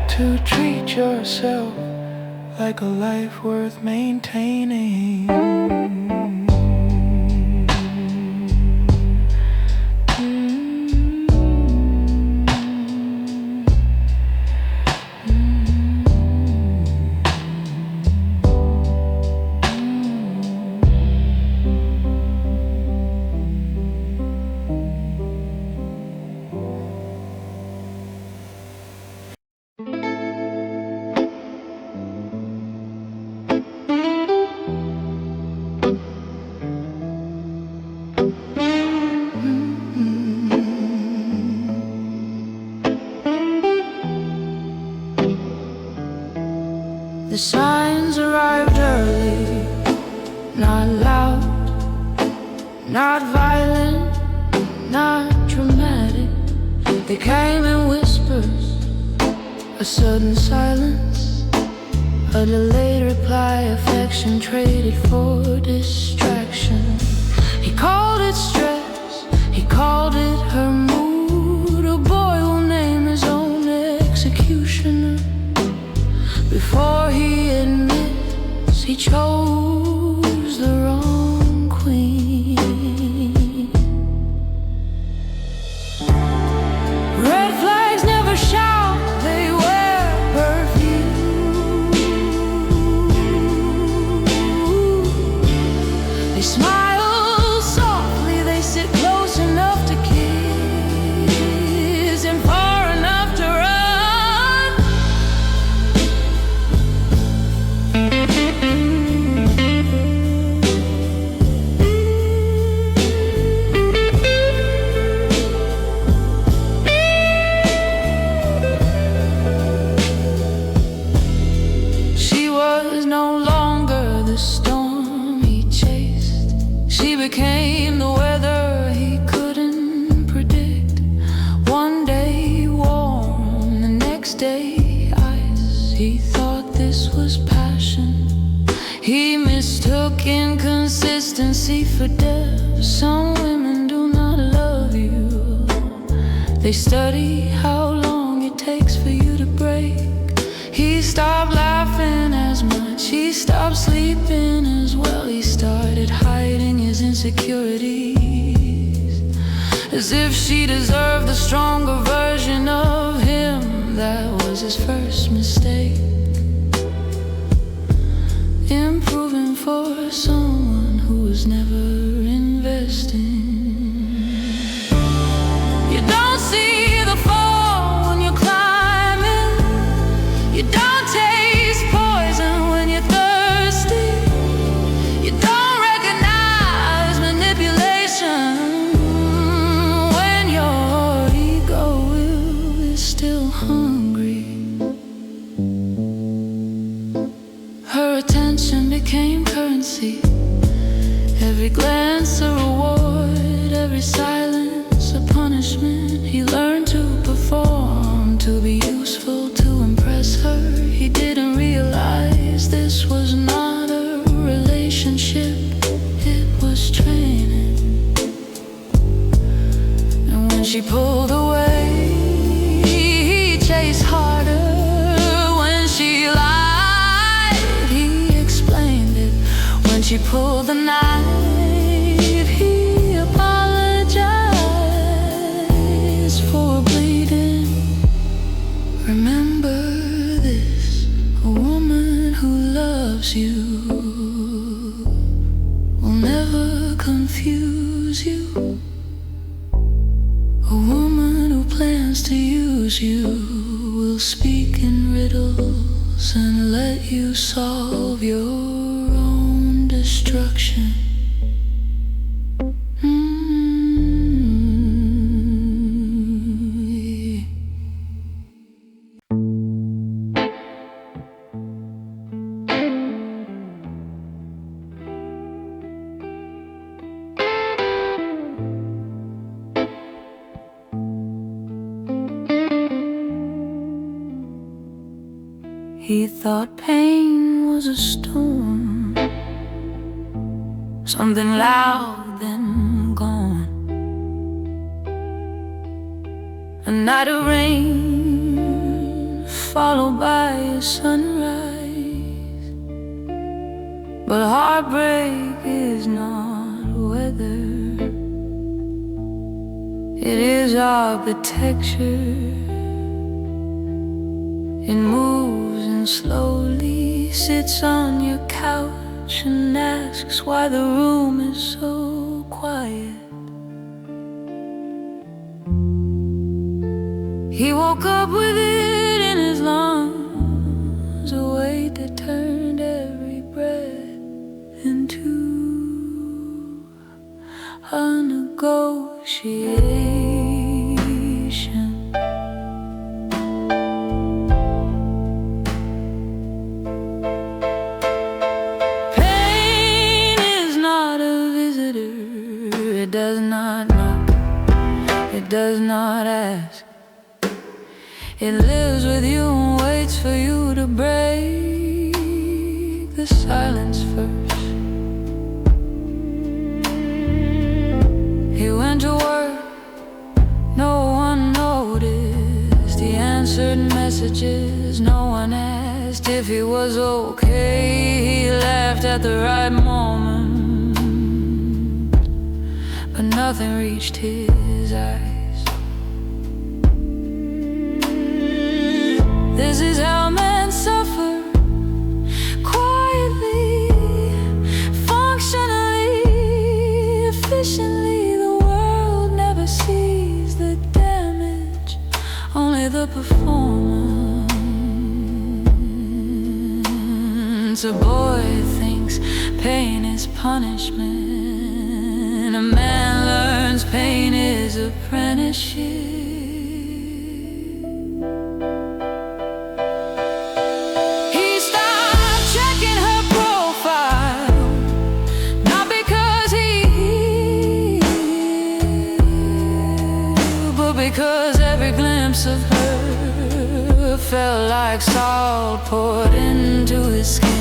to treat yourself like a life worth maintaining. The signs arrived early, not loud, not violent, not dramatic. They came in whispers, a sudden silence, a delayed reply, affection traded for distraction. He called it stress, he called it her mood. A boy will name his own executioner before he admits he chose the wrong queen. Red flags never shout, they wear perfume. They smile softly, they sit close enough to kiss and far enough to run. Became the weather he couldn't predict. One day warm, the next day ice. He thought this was passion, he mistook inconsistency for depth. Some women do not love you, they study how long it takes for you to break. He stopped laughing as much, he stopped sleeping. insecurities, as if she deserved a stronger version of him. That was his first mistake, improving for someone who was never investing. You don't see the fall when you're climbing. You don't taste poison when you're thirsty. You don't recognize manipulation when your ego is still hungry. Her attention became currency. Every glance a reward, every silence a punishment. He learned to perform, to be useful, to impress her. He didn't realize this was not a relationship, it was training. And when she pulled away, he chased harder. When she lied, he explained it. When she pulled the knife, he apologized for bleeding. Remember this, a woman who loves you will never confuse you. A woman who plans to use you will speak in riddles and let you solve your own destruction. He thought pain was a storm, something loud then gone. A night of rain followed by a sunrise. But heartbreak is not weather, it is architecture. It moves and slowly sits on your couch and asks why the room is so quiet. He woke up with it in his lungs, a weight that turned every breath into a negotiation. It does not knock, it does not ask. It lives with you and waits for you to break the silence first. He went to work, no one noticed. He answered messages, no one asked if he was okay. He laughed at the right moment, but nothing reached his eyes. This is how men suffer, quietly, functionally, efficiently. The world never sees the damage, only the performance. A boy thinks pain is punishment. A man learns pain is apprenticeship. He stopped checking her profile, not because he, but because every glimpse of her felt like salt poured into his skin.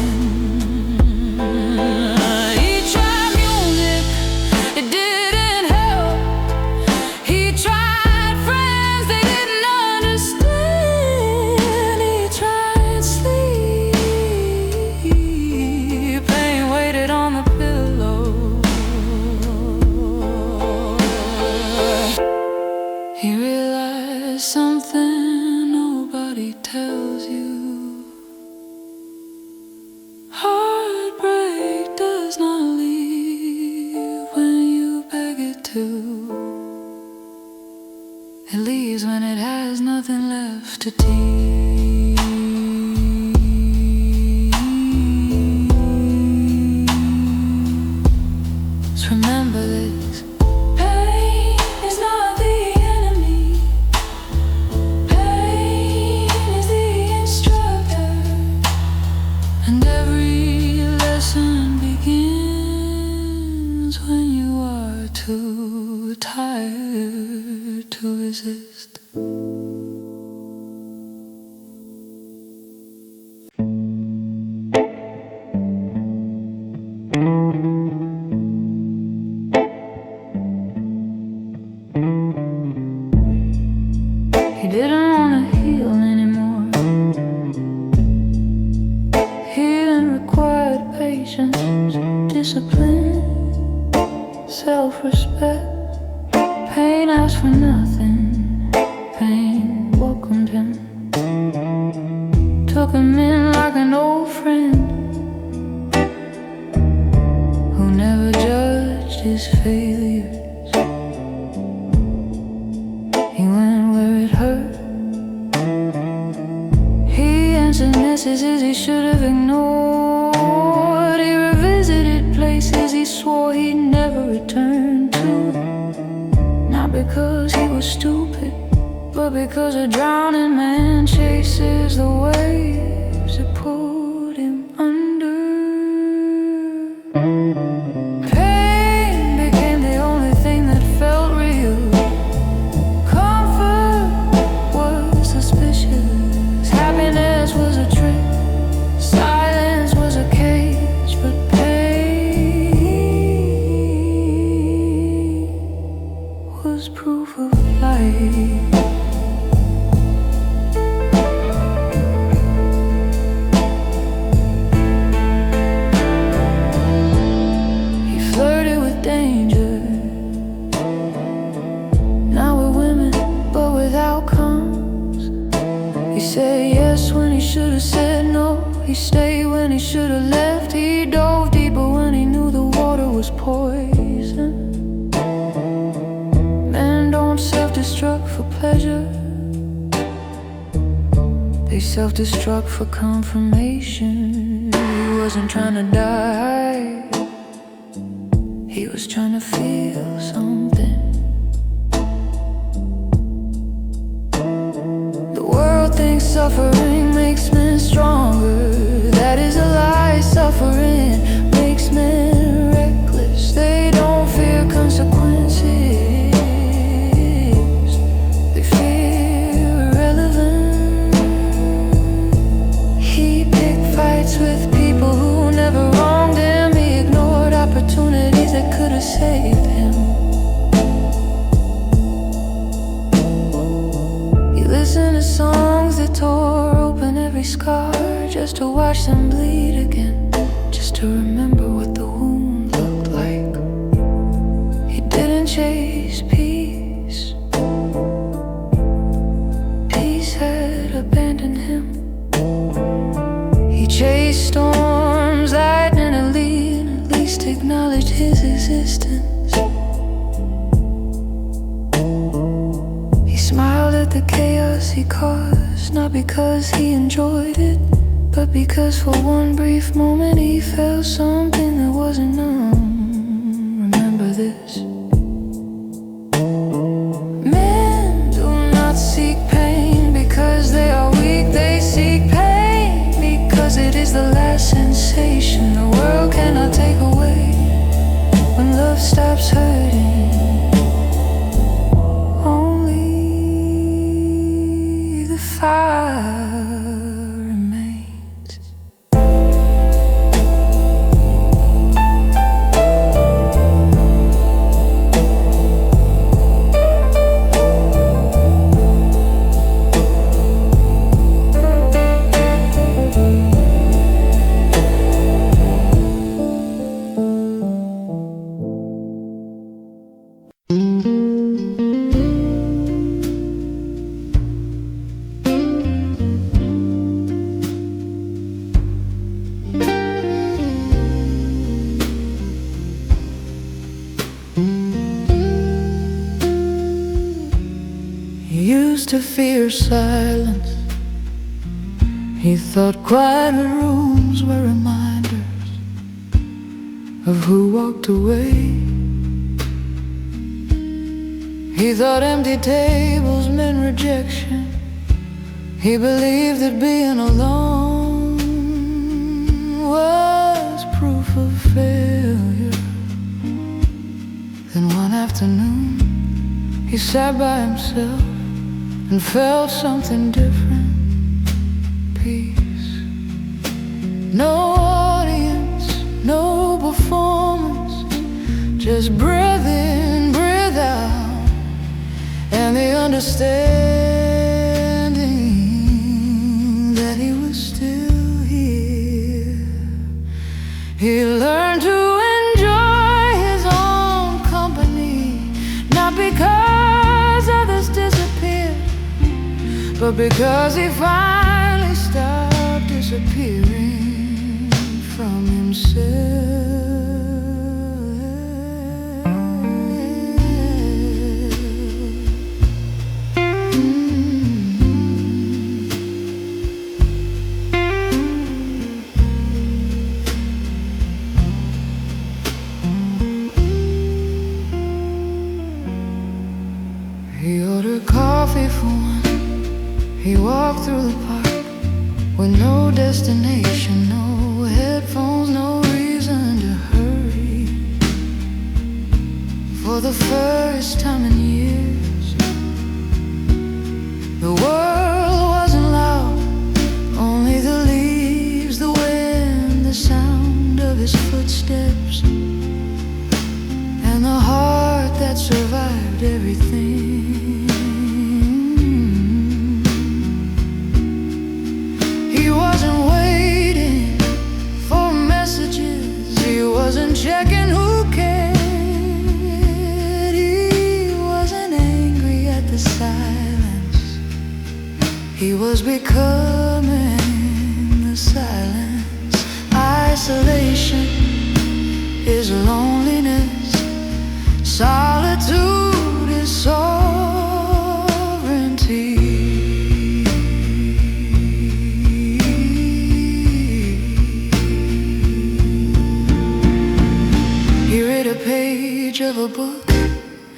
resist. He didn't want to heal anymore. Healing required patience, discipline, self-respect. Pain asked for nothing. Pain welcomed him, took him in like an old friend who never judged his failures. He went where it hurt. He answered messages he should have ignored. He revisited places he swore he'd never return to. Not because he was stupid, but because a drowning man chases the waves that pulled him under. Pain became the only thing that felt real. Comfort was suspicious. Happiness was a trick. Silence was a cage, but pain was proof of life. He flirted with danger. Now we're women, but with outcomes. He said yes when he should have said no. He stayed when he should have left. He dove deeper when he knew the water was poison. Men don't self-destruct for pleasure. They self-destruct for confirmation. He wasn't trying to die. He was trying to feel something. The world thinks suffering makes men stronger. That is a lie. Suffering makes men reckless. They don't fear consequences. They fear irrelevance. He picked fights with people who never wronged him. He ignored opportunities that could have saved him. He listened to songs that tore open every scar, just to watch them bleed again, just to remember what the wound looked like. He didn't chase peace. Peace had abandoned him. He chased storms, lightning, and at least acknowledged his existence. He smiled at the chaos he caused, not because he enjoyed it, but because for one brief moment he felt something that wasn't numb. Remember this. Men do not seek pain because they are weak. They seek pain because it is the last sensation the world cannot take away. When love stops hurting, only the fire remains. He used to fear silence. He thought quieter rooms were reminders of who walked away. He thought empty tables meant rejection. He believed that being alone was proof of failure. Then one afternoon, He sat by himself and felt something different. Peace. No audience, no performance, just breathe in, breathe out, and the understanding that he was still here. He learned to enjoy his own company, not because others disappeared, but because he finally stopped disappearing from himself. He ordered coffee for one. He walked through the park with no destination, no headphones, no reason to hurry. For the first time in years, the world wasn't loud, only the leaves, the wind, the sound of his footsteps, and the heart that survived everything. He wasn't waiting for messages, he wasn't checking who cared, he wasn't angry at the silence, he was becoming the silence. Isolation is loneliness, solitude is sovereignty. He read a page of a book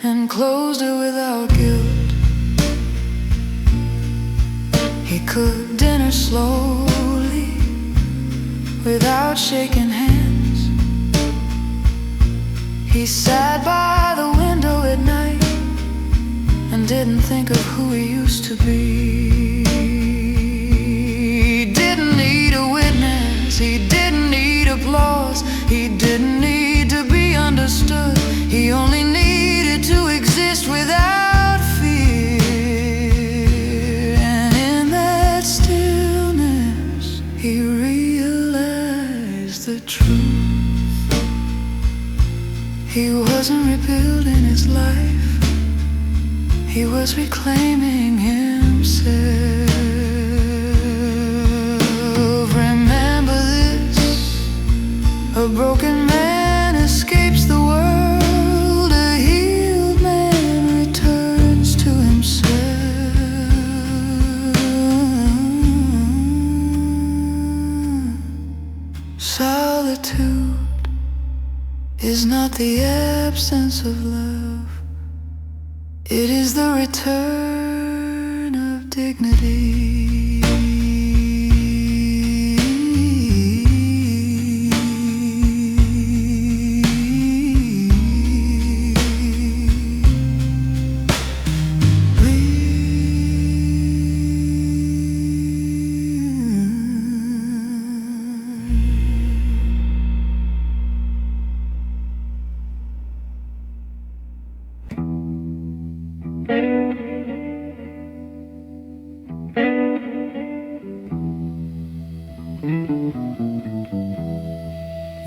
and closed it without guilt. He cooked dinner slowly without shaking hands. He sat by the window at night and didn't think of who he used to be. He didn't need a witness, he didn't need applause, he didn't need to be understood, he only needed to exist without fear. And in that stillness, he realized the truth. He wasn't rebuilding his life, he was reclaiming himself. Remember this, a broken man escapes the world, a healed man returns to himself. Solitude is not the absence of love, it is the return of dignity.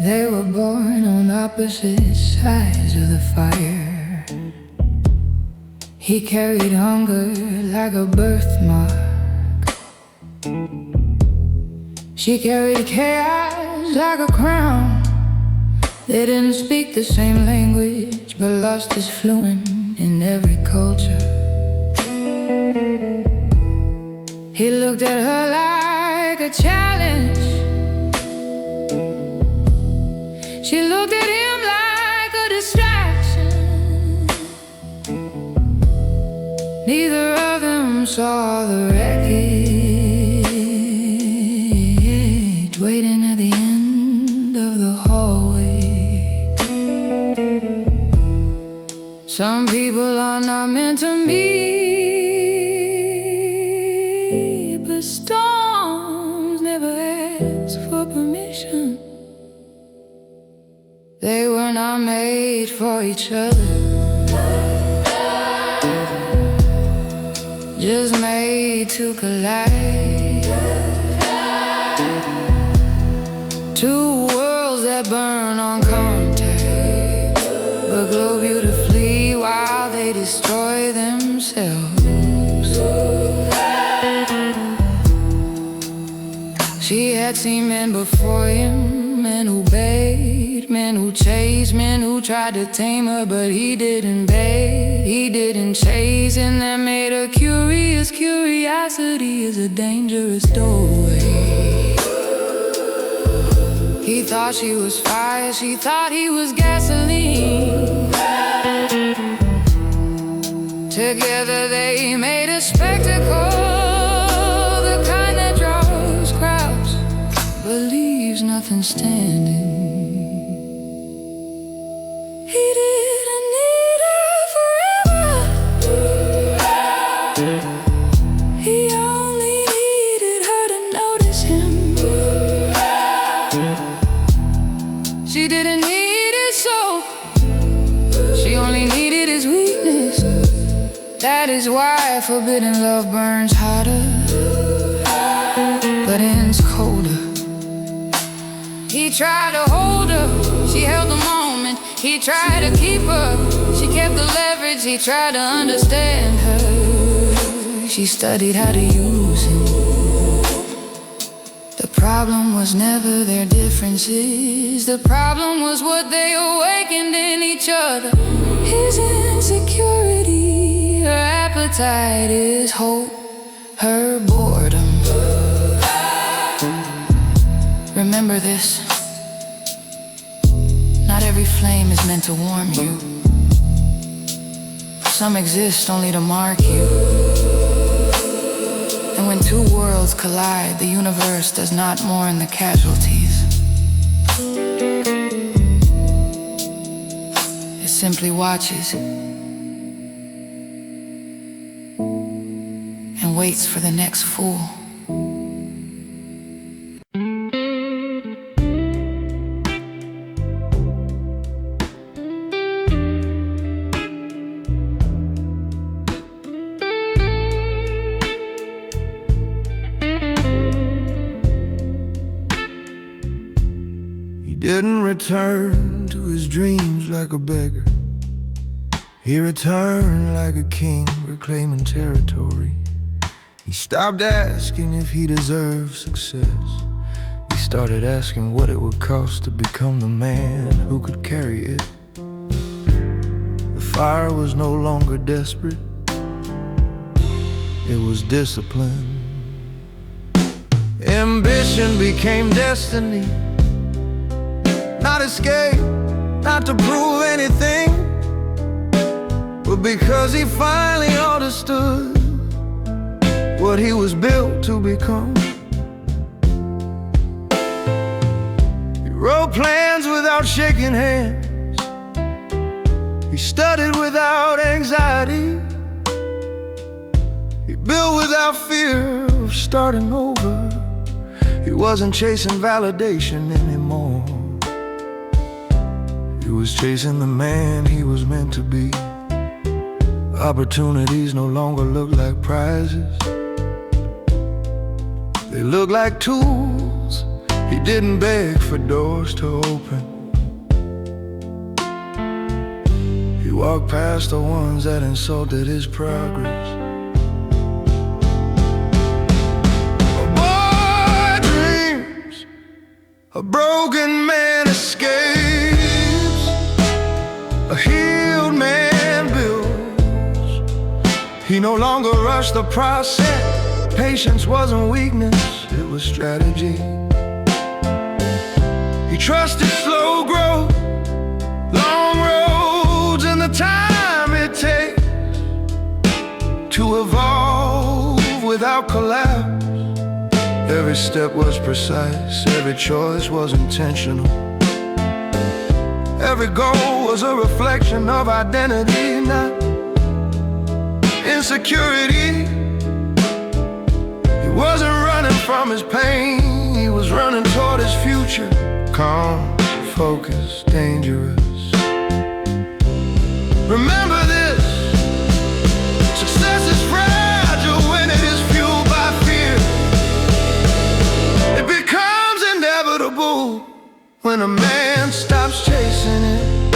They were born on opposite sides of the fire. He carried hunger like a birthmark. She carried chaos like a crown. They didn't speak the same language, but lost is fluent in every culture. He looked at her like a challenge. She looked at him like a distraction. Neither of them saw the wreckage waiting at the end of the hallway. Some people are not meant to meet, but storms never ask for permission. They were not made for each other, just made to collide. Two worlds that burn on contact, but glow beautifully while they destroy themselves. She had seen men before him, men who begged, men who chased, men who tried to tame her, but he didn't beg, he didn't chase, and that made her curious. Curiosity is a dangerous doorway. He thought she was fire, she thought he was gasoline. Together they made a spectacle, the kind that draws crowds, but leaves nothing standing. He didn't need her forever, he only needed her to notice him. She didn't need his soul, she only needed his weakness. That is why forbidden love burns hotter, but ends colder. He tried to hold her, she held the moment. He tried to keep her, she kept the leverage. He tried to understand her, she studied how to use him. The problem was never their differences, the problem was what they awakened in each other. His insecurity, her appetite, his hope, her boredom. Remember this, not every flame is meant to warm you. Some exist only to mark you. And when two worlds collide, the universe does not mourn the casualties. It simply watches and waits for the next fool. He didn't return to his dreams like a beggar. He returned like a king reclaiming territory. He stopped asking if he deserved success. He started asking what it would cost to become the man who could carry it. The fire was no longer desperate, it was discipline. Ambition became destiny, not escape, not to prove anything, but because he finally understood what he was built to become. He wrote plans without shaking hands, he studied without anxiety, he built without fear of starting over. He wasn't chasing validation anymore, he was chasing the man he was meant to be. Opportunities no longer look like prizes, they look like tools. He didn't beg for doors to open, he walked past the ones that insulted his progress. A boy dreams, a broken man escapes, a healed man builds. He no longer rushed the process. Patience wasn't weakness, it was strategy. He trusted slow growth, long roads, and the time it takes to evolve without collapse. Every step was precise, every choice was intentional. Every goal was a reflection of identity, not insecurity. He wasn't running from his pain, he was running toward his future. Calm, focused, dangerous. Remember this: success is fragile when it is fueled by fear. It becomes inevitable when a man stops chasing it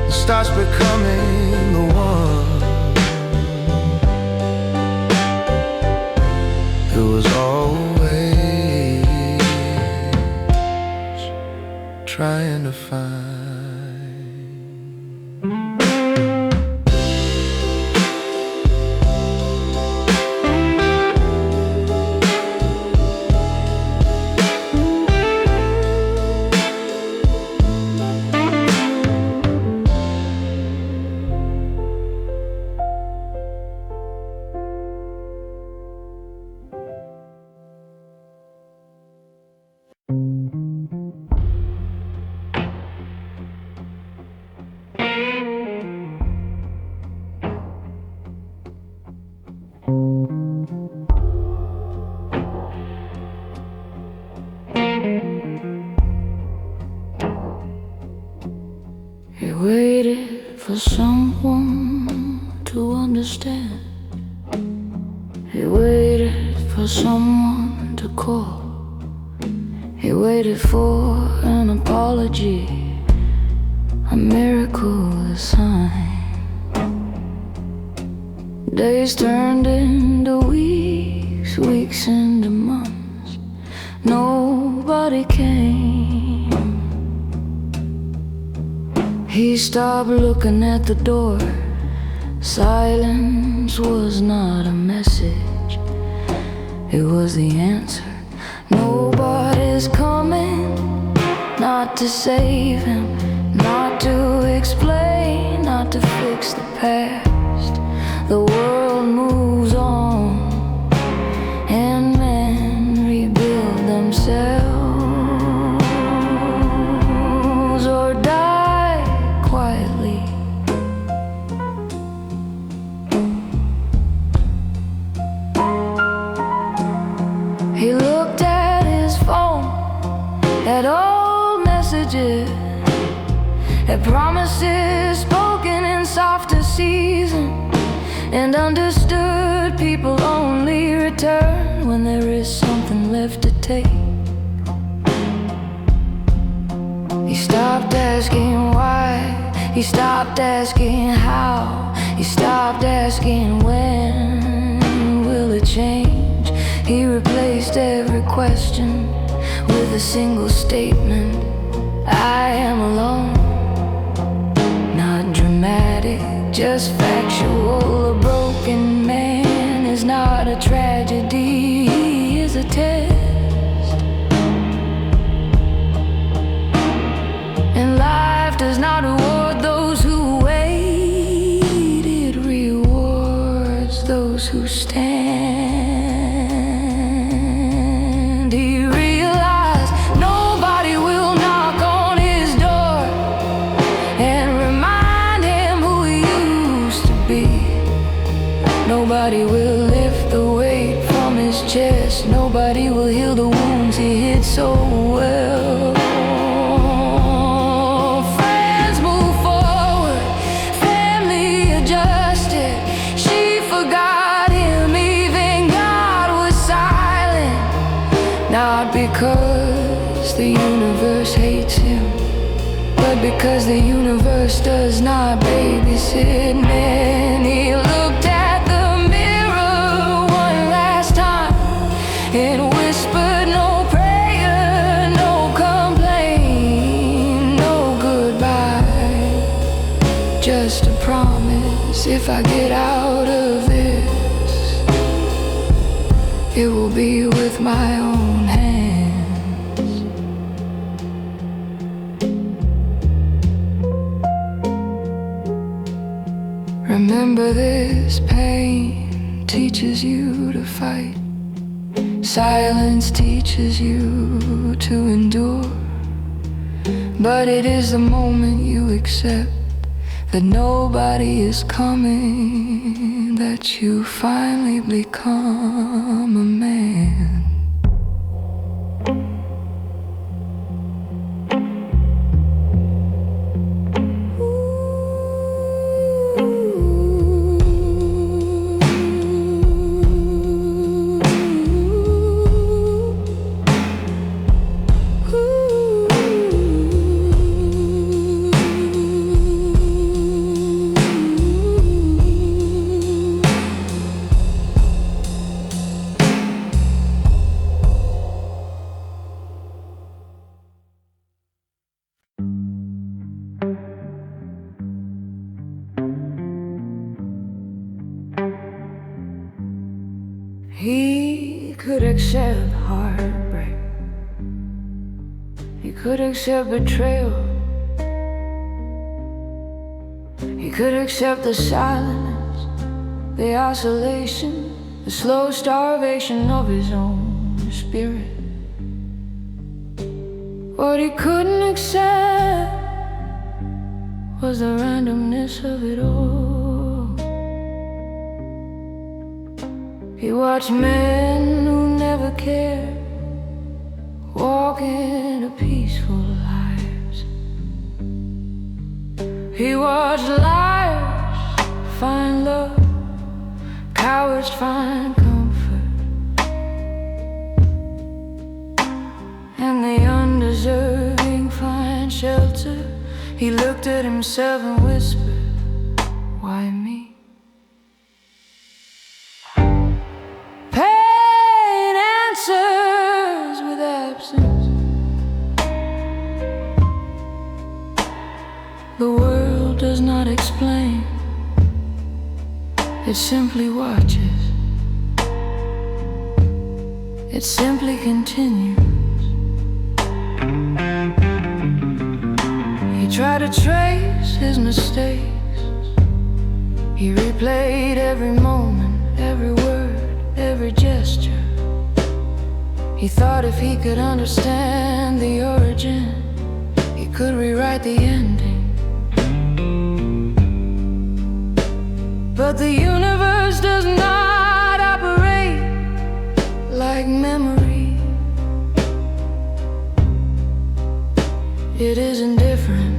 and starts becoming the one who was always trying to find. He waited for someone to understand. He waited for someone to call. He waited for an apology, a miracle, a sign. Days turned into weeks, weeks into months. Nobody came. He stopped looking at the door. Silence was not a message, it was the answer. Nobody's coming, not to save him, not to explain, not to fix the past. The world moves on, and men rebuild themselves or die quietly. He looked at his phone, at old messages, at promises spoken in softer season, and understood people only return when there is something left to take. He stopped asking why, he stopped asking how, he stopped asking when will it change. He replaced every question with a single statement: I am alone. Not dramatic, just factual. A broken man is not a tragedy, he is a test. And life does not reward those who wait, it rewards those who stand. He realized nobody will knock on his door and remind him who he used to be. Nobody will lift the weight from his chest. Nobody will heal the wounds he hid so well. Friends moved forward, family adjusted. She forgot him, even God was silent. Not because the universe hates him, but because the universe does not babysit men. He looked at the mirror one last time and whispered, no prayer, no complaint, no goodbye, just a promise. If I get out of this, it will be with my own hands. Remember this: pain teaches you to fight, silence teaches you to endure, But it is the moment you accept that nobody is coming, that you finally become a man. He could accept heartbreak. He could accept betrayal. He could accept the silence, the isolation, the slow starvation of his own spirit. What he couldn't accept was the randomness of it all. He watched men who never cared walk into peaceful lives. He watched liars find love, cowards find comfort, and the undeserving find shelter. He looked at himself and whispered, "Why me?" Pain answers with absence. The world does not explain, it simply watches. It simply continues. He tried to trace his mistakes. He replayed every moment, every word, every gesture. He thought if he could understand the origin, he could rewrite the ending. But the universe does not operate like memory. It is indifferent,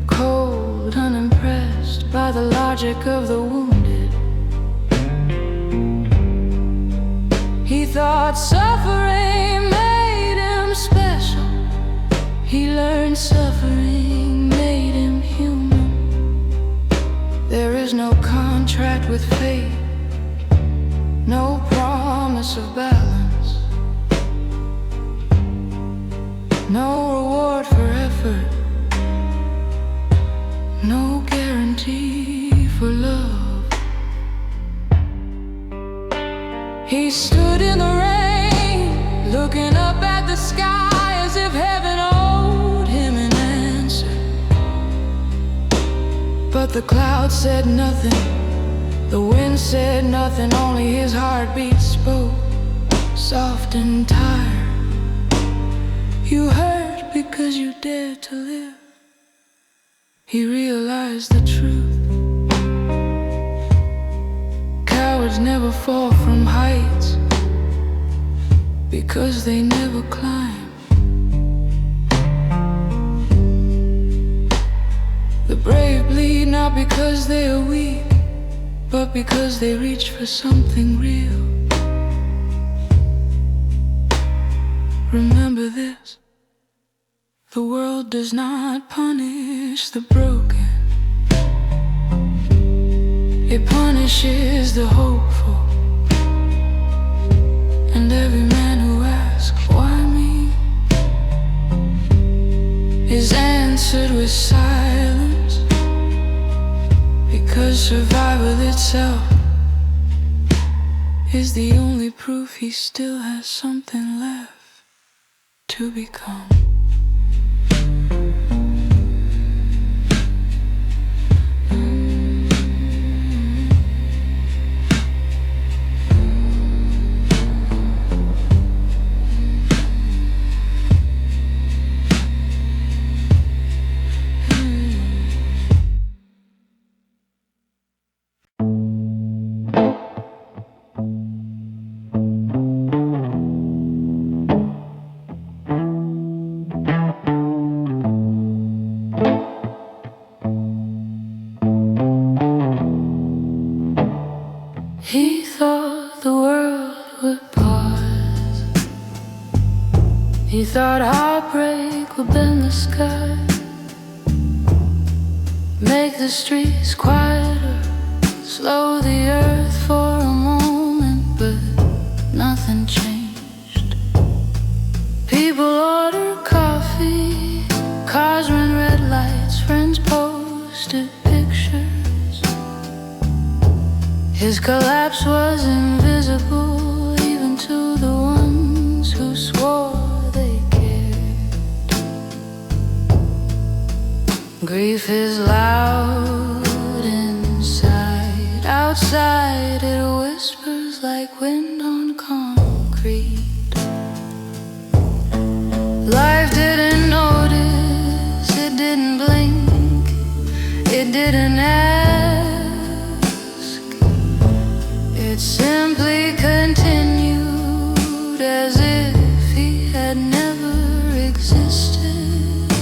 cold, unimpressed by the logic of the wounded. He thought suffering made him special. He learned suffering made him human. There is no contract with fate, no promise of balance, no reward for effort, no guarantee for love. He stood in the rain, looking up at the sky as if heaven owed him an answer. But the clouds said nothing, the wind said nothing, only his heartbeat spoke, soft and tired. You hurt because you dared to live. He realized the truth. Cowards never fall from heights because they never climb. The brave bleed not because they are weak, but because they reach for something real. Remember this: the world does not punish the broken. It punishes the hopeful. And every man who asks, "Why me?" is answered with silence. Because survival itself is the only proof he still has something left to become. He thought heartbreak would bend the sky, make the streets quieter, slow the earth for a moment, but nothing changed. People order coffee, cars run red lights, friends posted pictures. His collapse was invisible even to the ones who swore they cared. Grief is loud inside, outside it whispers like wind on concrete. Life didn't notice, it didn't blink, it didn't ask. It simply continued as if he had never existed.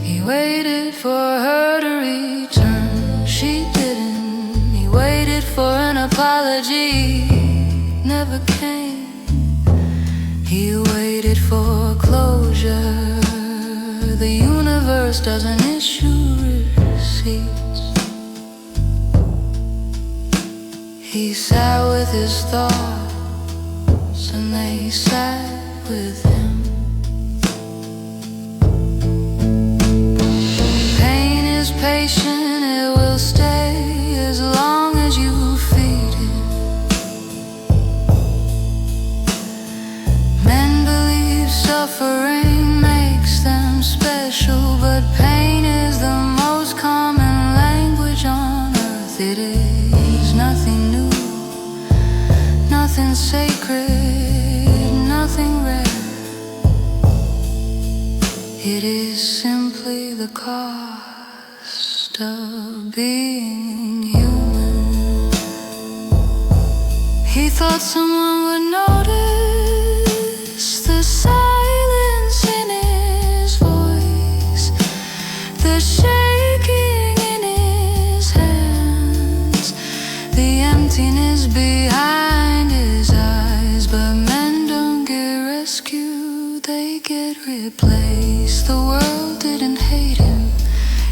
He waited for her to return, she didn't. He waited for an apology, never came. He waited for closure. The universe doesn't issue receipts. He sat with his thoughts and they sat with him. Pain is patient, it will stay as long as you feed it. Men believe suffering makes them special, but pain is the most common language on earth. It is nothing new, nothing sacred, nothing rare. It is simply the cost of being human. He thought someone would notice the silence in his voice, the shaking in his hands, the emptiness behind his eyes. But men don't get rescued, they get replaced. The world didn't hate him,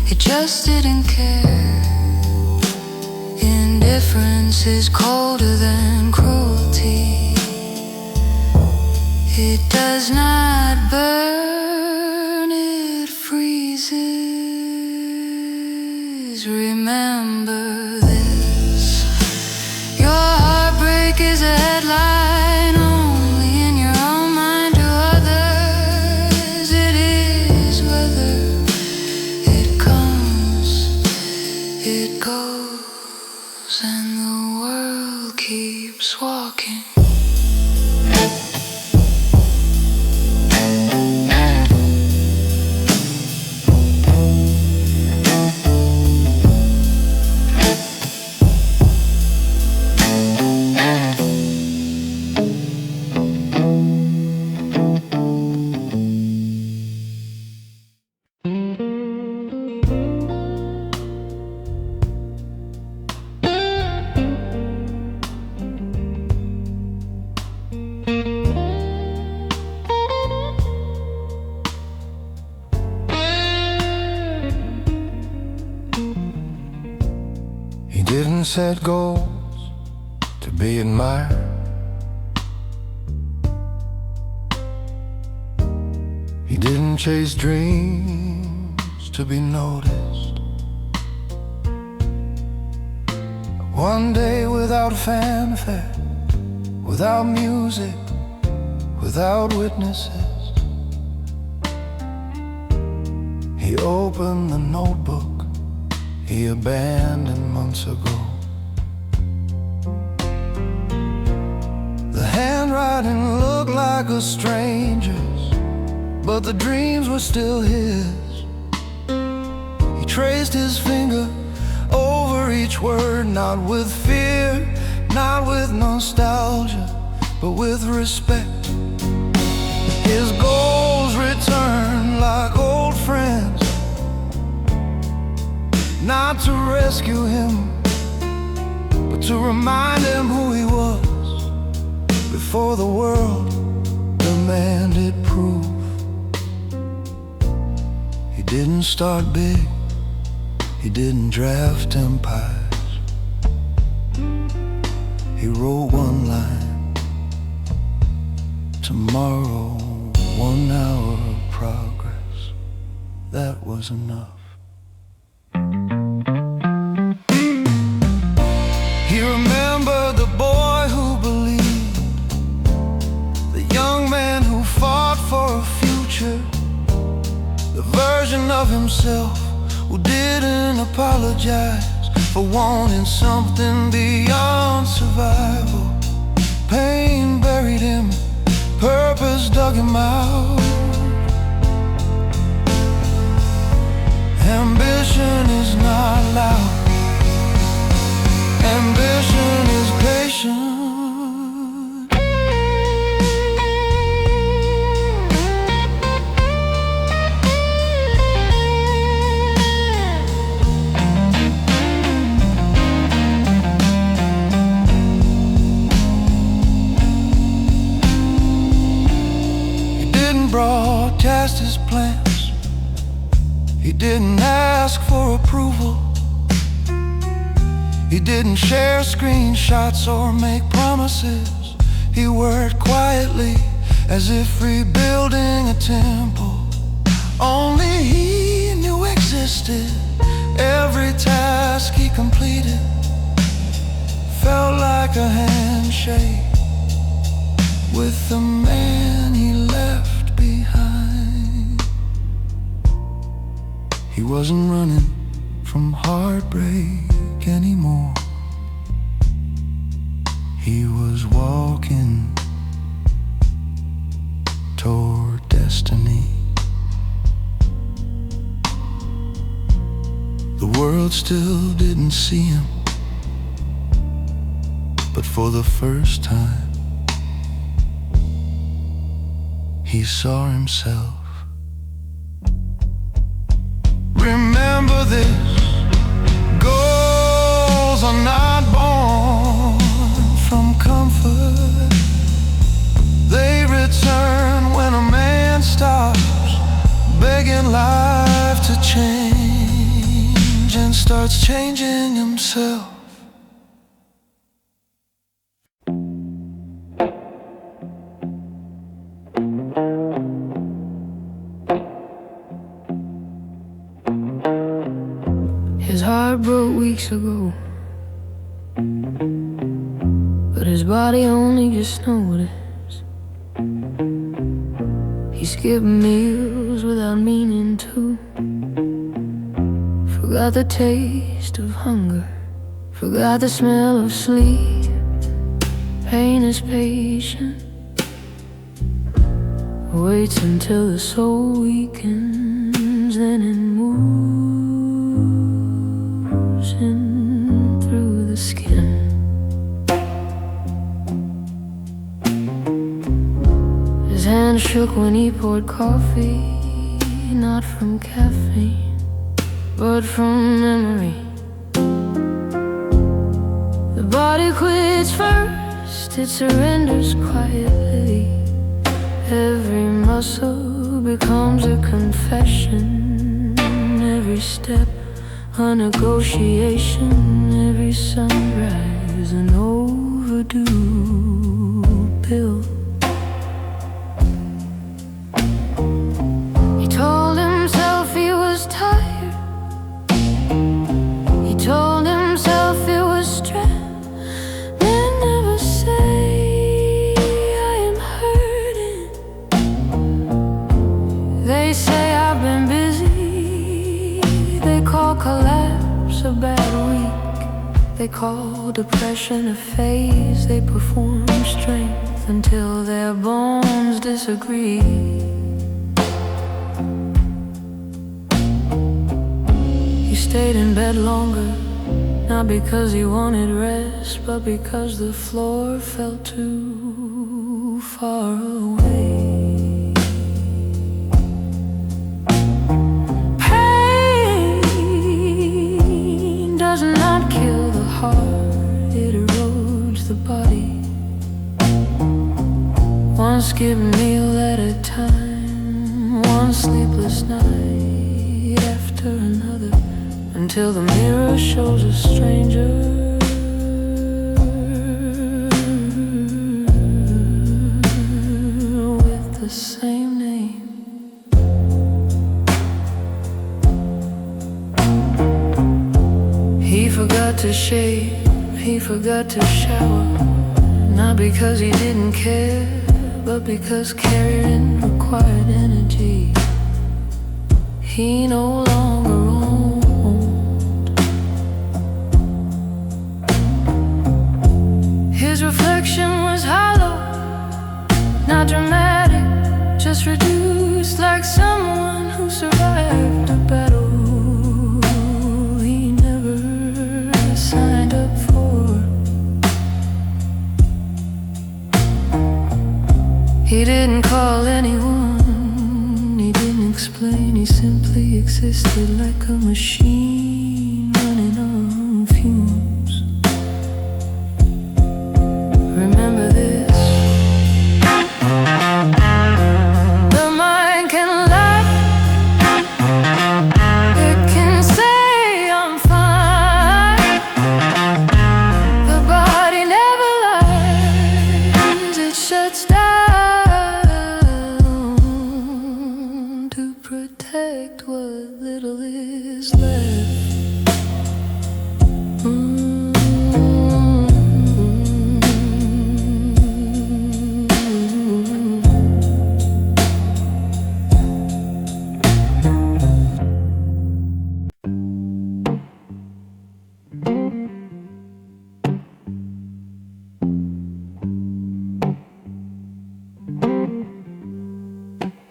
it just didn't care. Indifference is colder than cruelty. It does not burn, it freezes. Remember this, your heartbreak is a headline only in your own mind. To others it is weather. It comes, it goes, and the world keeps walking. He didn't set goals to be admired. He didn't chase dreams to be noticed. One day without fanfare, without music, without witnesses, he opened the notebook he abandoned months ago. The handwriting looked like a stranger's, but the dreams were still his. He traced his finger over each word, not with fear, not with nostalgia, but with respect. His goals returned like old friends, not to rescue him, but to remind him who he was before the world demanded proof. start big, he didn't draft empires. He wrote one line: tomorrow, 1 hour of progress. That was enough. He remembered the boy who believed, the young man who fought for a future, the version of himself who didn't apologize for wanting something beyond survival. Pain buried him, purpose dug him out. Ambition is not loud. Ambition is patient. He didn't broadcast his plans. He didn't ask for approval. He didn't share screenshots or make promises. He worked quietly, as if rebuilding a temple only he knew existed. Every task he completed felt like a handshake with the man he left behind. He wasn't running from heartbreak anymore. He was walking toward destiny. The world still didn't see him, but for the first time he saw himself. Remember this: goals are not born from comfort. They return when a man stops begging life to change and starts changing himself. His heart broke weeks ago, but his body only just noticed. He skipped meals without meaning to, forgot the taste of hunger, forgot the smell of sleep. Pain is patient, waits until the soul weakens, then it moves in through the skin. His hand shook when he poured coffee, not from caffeine, but from memory. The body quits first, it surrenders quietly. Every muscle becomes a confession, every step a negotiation, every sunrise an overdue bill. He told himself he was tired. He told himself it was stress. Men never say I am hurting. They say I've been busy. They call collapse a bad week. They call depression a phase. They perform strength until their bones disagree. He stayed in bed longer, not because he wanted rest, but because the floor felt too far away. Does not kill the heart, it erodes the body. One skipped meal at a time, one sleepless night after after another, until the mirror shows a stranger with the same name. He forgot to shave, he forgot to shower, not because he didn't care, but because caring required energy he no longer owned. His reflection was hollow, not dramatic, just reduced like someone who survived a battle he never signed up for. He didn't call anyone, he didn't explain, he simply existed like a machine running on fumes. Remember this: the mind can lie, it can say I'm fine. The body never lies, it shuts down to protect what little is left.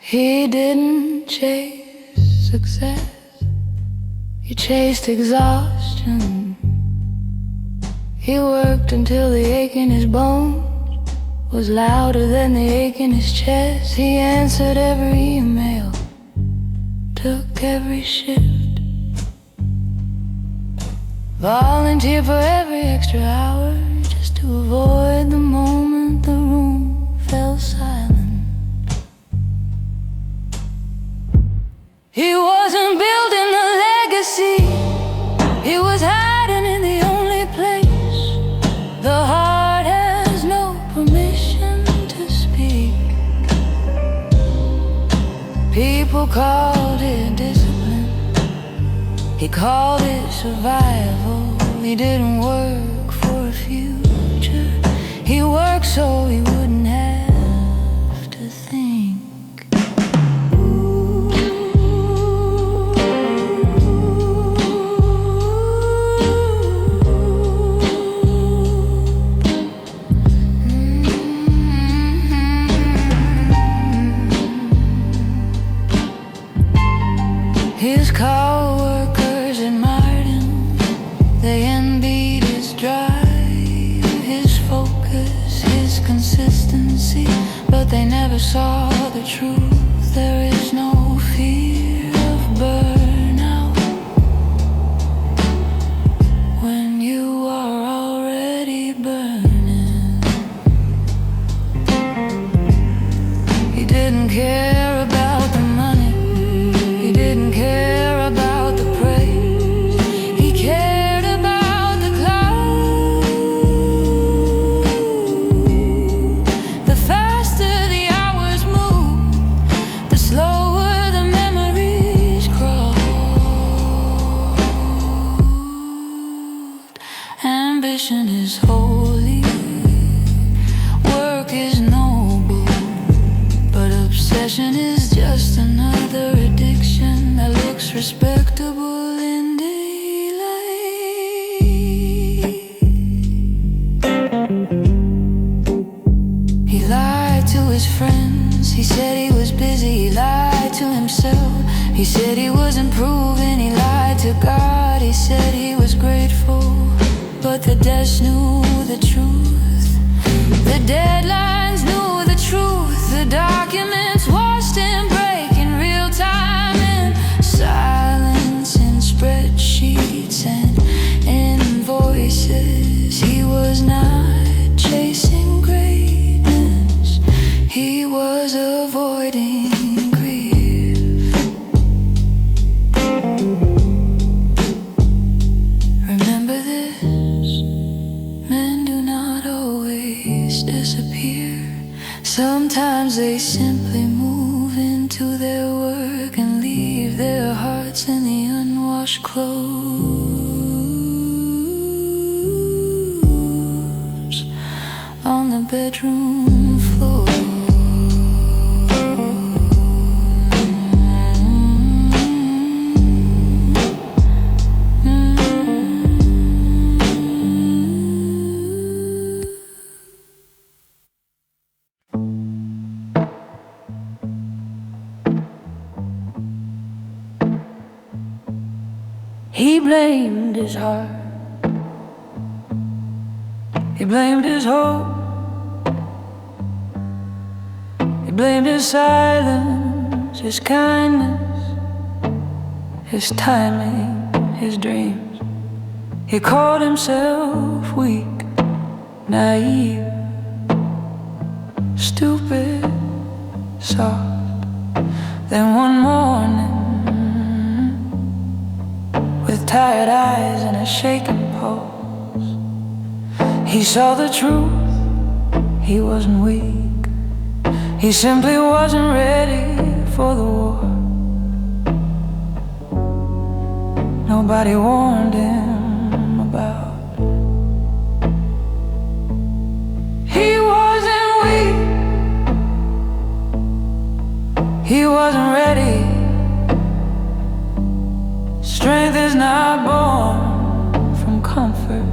He didn't chase success, he chased exhaustion. He worked until the ache in his bones was louder than the ache in his chest. He answered every email, took every shift, volunteered for every extra hour, just to avoid the moment the room fell silent. He wasn't building a legacy, he was hiding in the only place the heart has no permission to speak. People called it discipline, he called it survival. He didn't work for a future, he worked so he wouldn't have to think. His co-workers admired him, they envied his drive, his focus, his consistency, but they never saw the truth. There is no fear of burnout when you are already burning. He didn't care about the money, he didn't care about the praise, he cared about the cloud. The faster the hours move, the slower the memories crawl. Ambition is holy, work is noble, but obsession is just another addiction that looks respectable in daylight. He lied to his friends, he said he was busy, he lied to himself. He said he was improving, he lied to God. He said he was grateful, but the desk knew the truth. The deadlines knew the truth. The documents watched him break in real time, in silence, in spreadsheets and invoices. He was not chasing greatness, he was avoiding grief. cigarettes in the unwashed clothes on the bedroom floor. He blamed his heart, he blamed his hope, he blamed his silence, his kindness, his timing, his dreams. He called himself weak, naive, stupid, soft. Then one morning, with tired eyes and a shaking pulse, he saw the truth. He wasn't weak, he simply wasn't ready for the war. Nobody warned him about it. He wasn't weak, he wasn't ready. Strength is not born from comfort,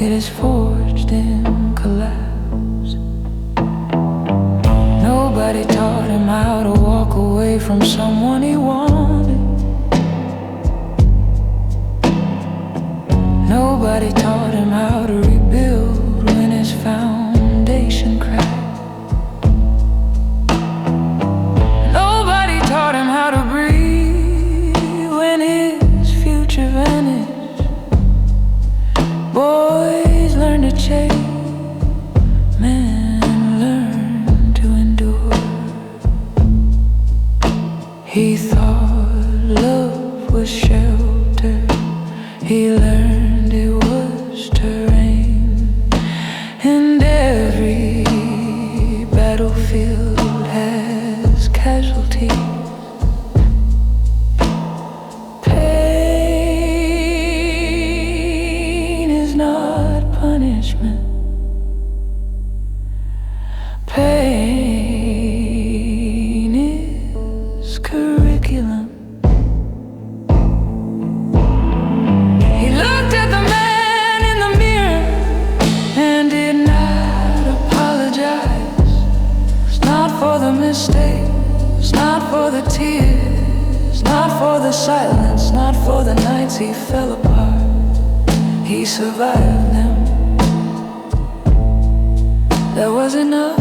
it is forged in collapse. Nobody taught him how to walk away from someone he wanted. Nobody taught him how to rebuild when his foundation cracked. Nobody taught him how to breathe when his future vanished. Boys learn to chase, men learn to endure. He thought love was shelter, he learned it was terrain. And every battlefield has casualties. Pain is not punishment. Pain is curriculum. He looked at the man in the mirror and did not apologize. It's not for the mistakes, not for the tears, not for the silence, not for the nights he fell apart. He survived them. That was enough.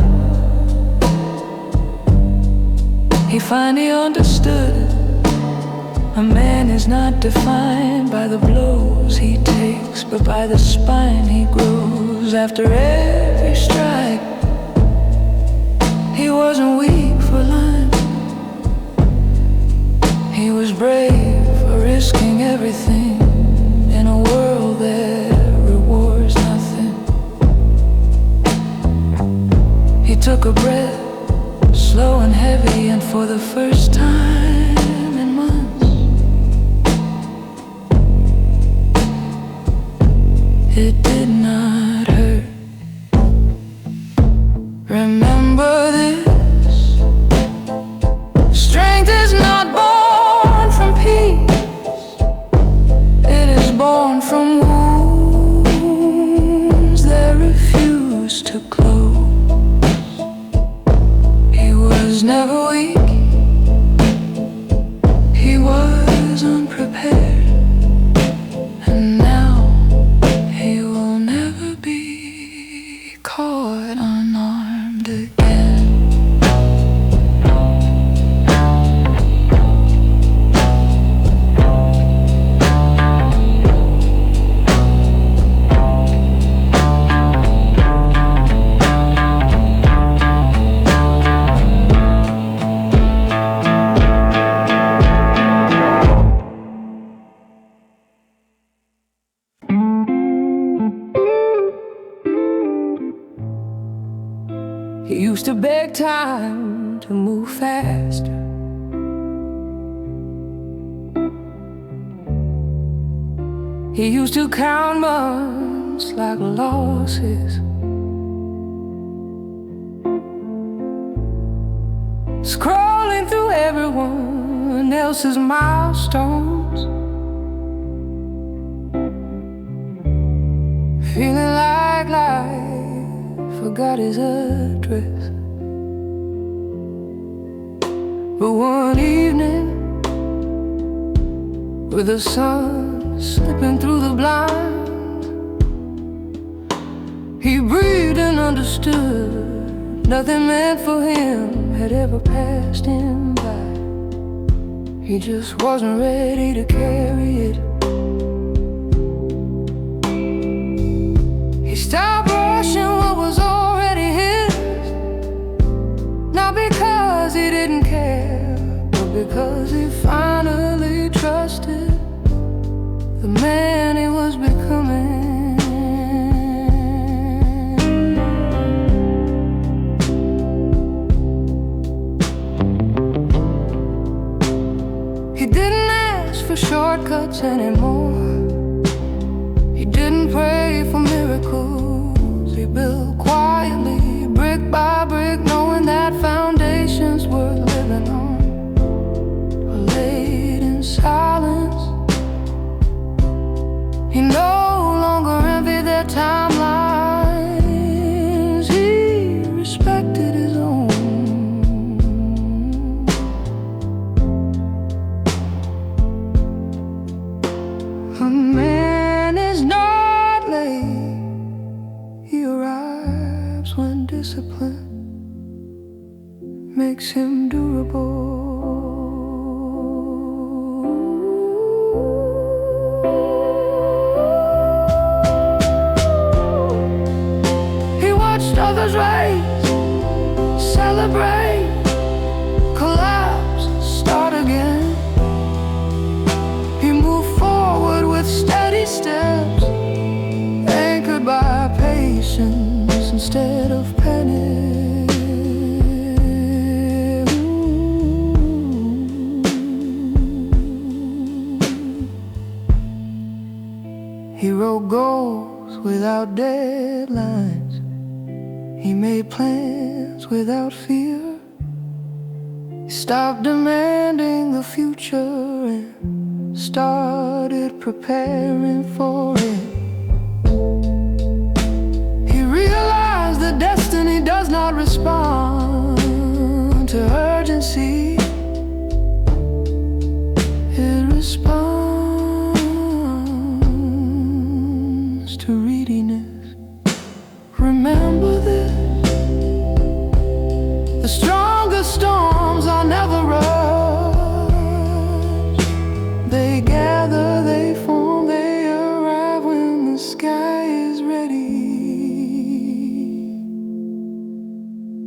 He finally understood. A man is not defined by the blows he takes, but by the spine he grows after every strike. He wasn't weak for lying, he was brave for risking everything in a world that rewards nothing. He took a breath, slow and heavy, and for the first time in months, it did not hurt. Remember this: strength is not born from peace, it is born from wounds that refuse to close. He was never weak, he was unprepared, and now he will never be caught unarmed again. He used to beg time to move faster. He used to count months like losses, scrolling through everyone else's milestones, feeling like life forgot his address. But one evening, with the sun slipping through the blinds, he breathed and understood nothing meant for him had ever passed him by. He just wasn't ready to carry it. He stopped rushing what was already his, not because he didn't care, but because he finally trusted the man he was becoming. He didn't ask for shortcuts anymore. He didn't pray for miracles. He built quietly, brick by brick, knowing that foundations worth living on were laid in silence. He no longer envied their timelines. He respected his own. A man is not late. He arrives when discipline makes him durable. Others race, celebrate, collapse, start again. He moved forward with steady steps, anchored by patience instead of panic. He wrote goals without deadlines. He made plans without fear. He stopped demanding the future and started preparing for it. He realized that destiny does not respond to urgency. It responds to readiness. Remember this: the strongest storms are never rushed. They gather, they form, they arrive when the sky is ready.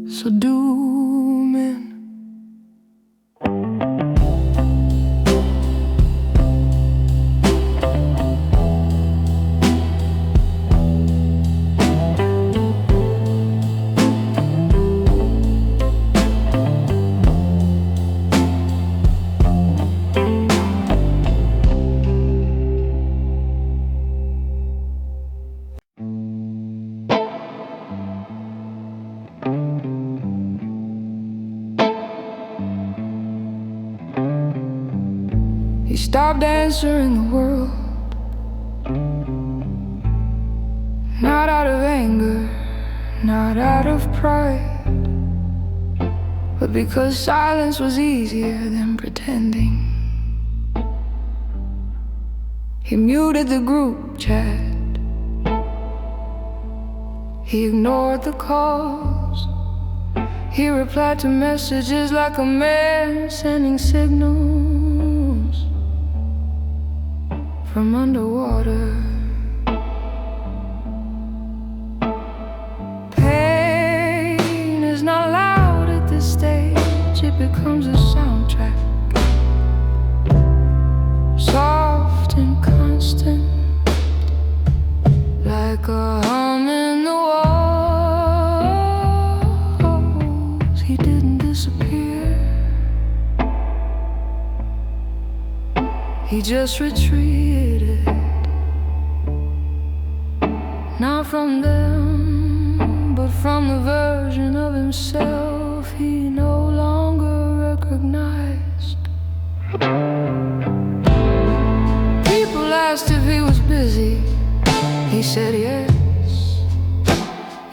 So do men. He stopped answering the world, not out of anger, not out of pride, but because silence was easier than pretending. He muted the group chat. He ignored the calls. He replied to messages like a man sending signals from underwater. Pain is not loud at this stage. It becomes a soundtrack, soft and constant, like a hum in the walls. He didn't disappear. He just retreated from them, but from the version of himself he no longer recognized. People asked if he was busy. He said yes.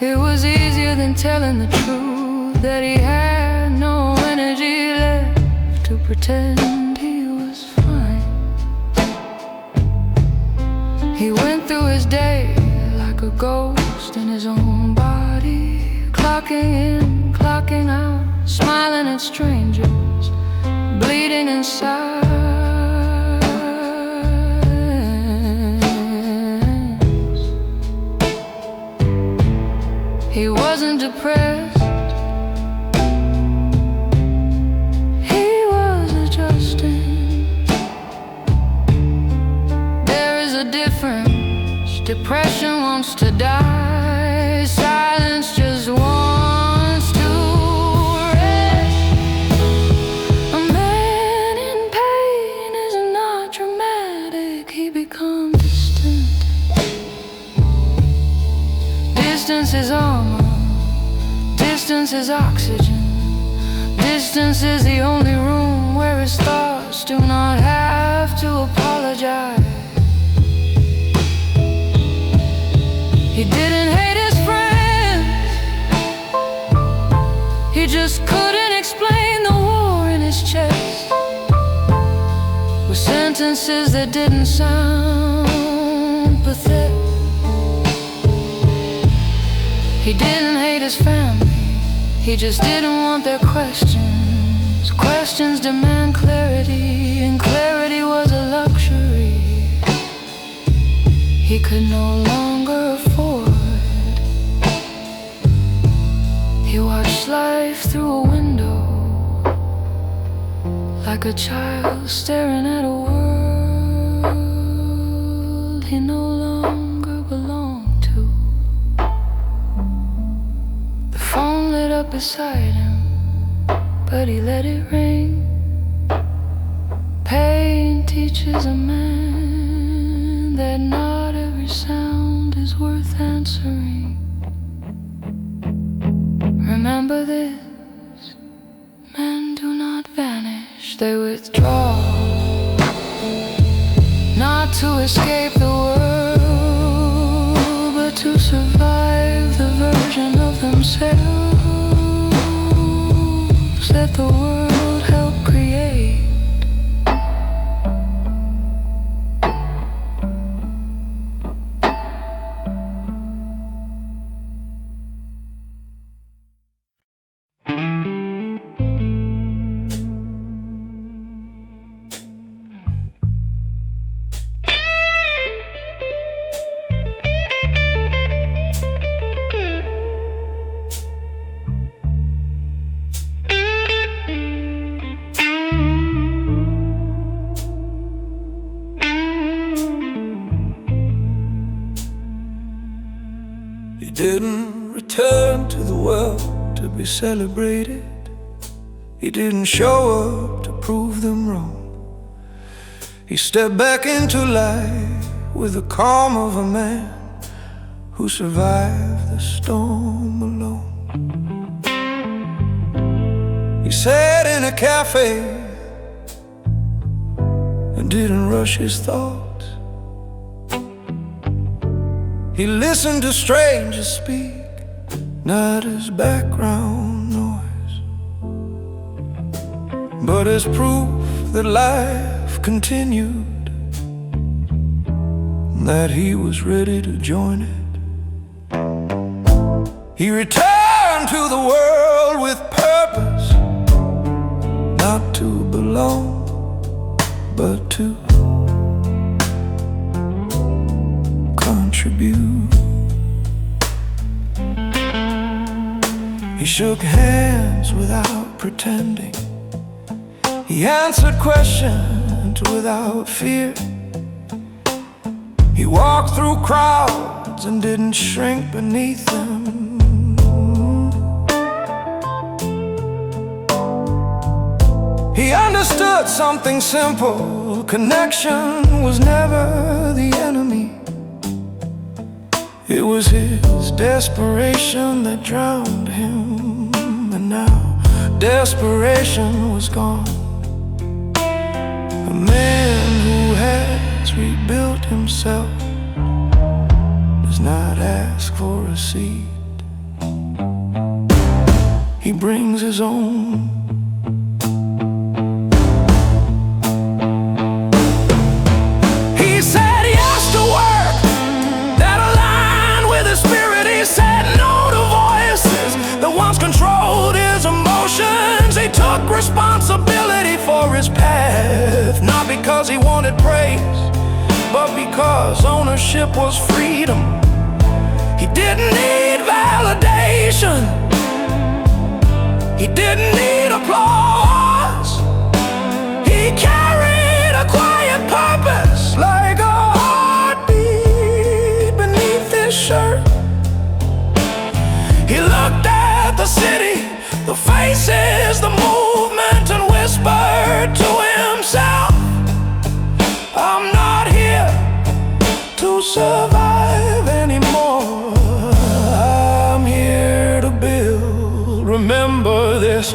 It was easier than telling the truth that he had no energy left to pretend he was fine. He went through his day like a ghost in his own body, clocking in, clocking out, smiling at strangers, bleeding inside. He wasn't depressed, he was adjusting. There is a difference. Depression wants to die, silence just wants to rest. A man in pain is not dramatic, he becomes distant. Distance is armor, distance is oxygen. Distance is the only room where his thoughts do not have to apologize. He didn't hate his friends, he just couldn't explain the war in his chest with sentences that didn't sound pathetic. He didn't hate his family, he just didn't want their questions. Questions demand clarity, and clarity was a luxury he could no longer afford. He watched life through a window, like a child staring at a world he no longer belonged to. The phone lit up beside him, but he let it ring. Pain teaches a man that not every sound is worth answering. Remember this, men do not vanish, they withdraw, not to escape the world, but to survive the version of themselves that the world helped create. He didn't return to the world to be celebrated. He didn't show up to prove them wrong. He stepped back into life with the calm of a man who survived the storm alone. He sat in a cafe and didn't rush his thoughts. He listened to strangers speak, not as background noise, but as proof that life continued, that he was ready to join it. He returned to the world with purpose, not to belong, but to contribute. He shook hands without pretending. He answered questions without fear. He walked through crowds and didn't shrink beneath them. He understood something simple: connection was never the enemy. It was his desperation that drowned him, and now desperation was gone. A man who has rebuilt himself does not ask for a seat. He brings his own. He said yes to work that aligned with his spirit. He said no to voices that once controlled his emotions. He took responsibility for his path, not because he wanted praise, but because ownership was freedom. He didn't need validation. He didn't need applause. He carried a quiet purpose, like a heartbeat beneath his shirt. He looked at the city, the faces, the movement, and whispered to himself, I'm not here to survive anymore. I'm here to build. Remember this: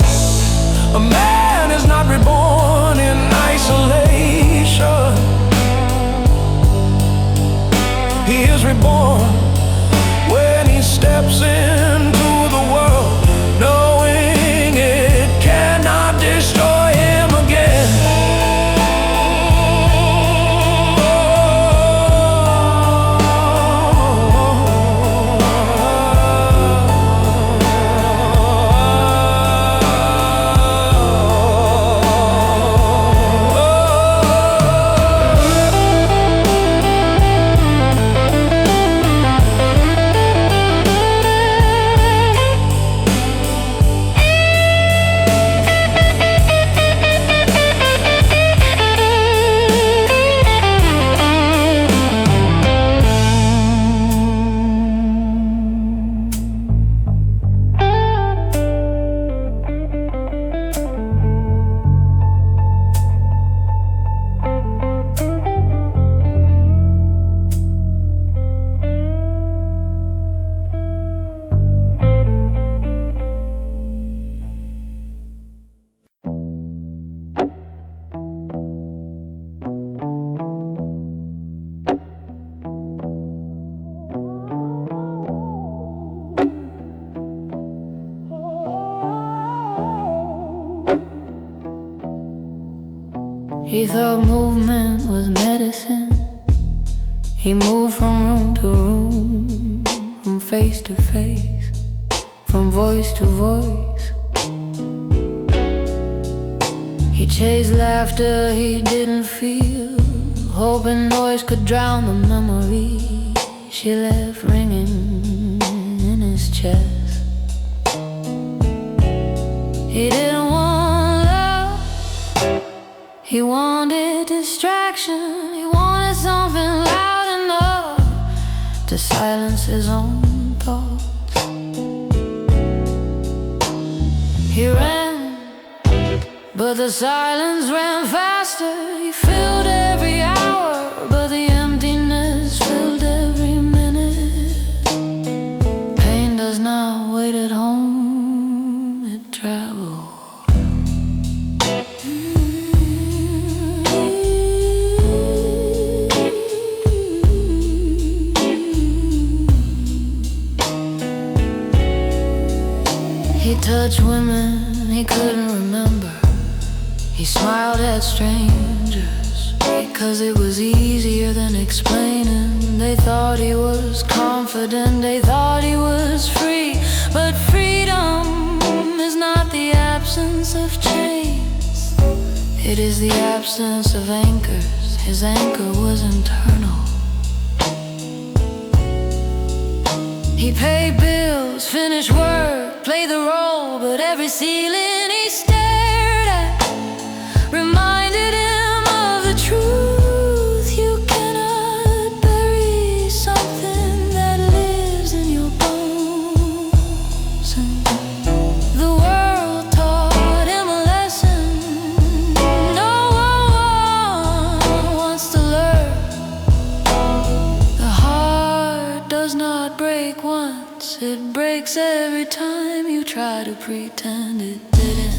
a man is not reborn in isolation. He is reborn when he steps into the world, knowing it cannot destroy him again. He thought movement was medicine. He moved from room to room, from face to face, from voice to voice. He chased laughter he didn't feel, hoping noise could drown the memory she left ringing in his chest. He didn't want love, he wanted distraction. He wanted something loud enough to silence his own thoughts. He ran, but the silence ran faster. He filled every hour, but the emptiness filled every minute. Pain does not wait at home, it travels. He touched women he couldn't remember. He smiled at strangers because it was easier than explaining. They thought he was confident, they thought he was free. But freedom is not the absence of chains, it is the absence of anchors. His anchor was internal. He paid bills, finished work, played the role, but every ceiling he stared at reminded him of the truth. You cannot bury something that lives in your bones. And the world taught him a lesson no one wants to learn. The heart does not voice, it breaks every time you try to pretend it didn't.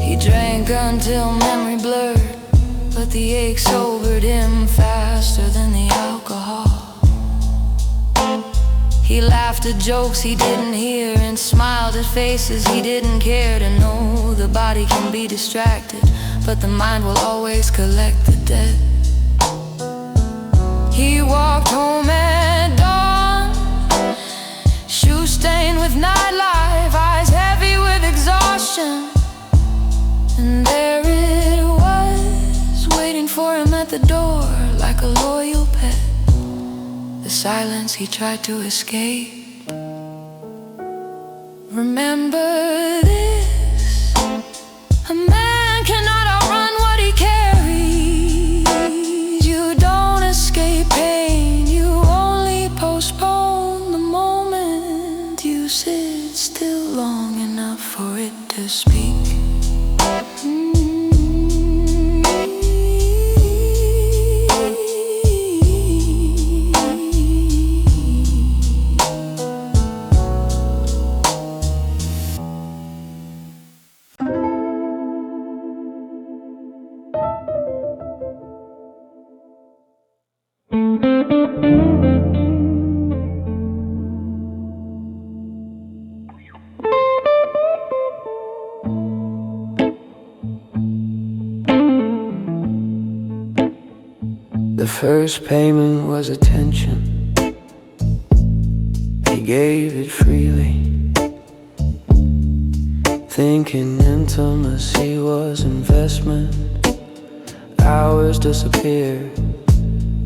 He drank until memory blurred, but the ache sobered him faster than the alcohol. He laughed at jokes he didn't hear and smiled at faces he didn't care to know. The body can be distracted, but the mind will always collect the debt. He walked home at dawn, shoes stained with nightlife, eyes heavy with exhaustion. And there it was, waiting for him at the door like a loyal pet. The silence he tried to escape. Remember this: a man cannot outrun what he carries. You don't escape pain, you only postpone the moment. You sit still long enough for it to speak. The first payment was attention. He gave it freely, thinking intimacy was investment. Hours disappeared,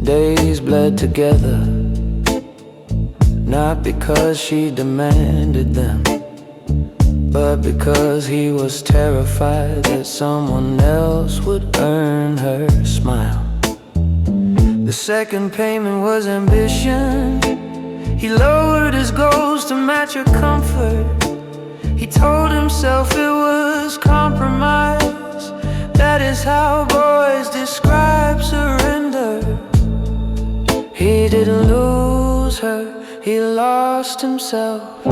days bled together. Not because she demanded them, but because he was terrified that someone else would earn her smile. The second payment was ambition. He lowered his goals to match her comfort. He told himself it was compromise. That is how boys describe surrender. He didn't lose her, he lost himself.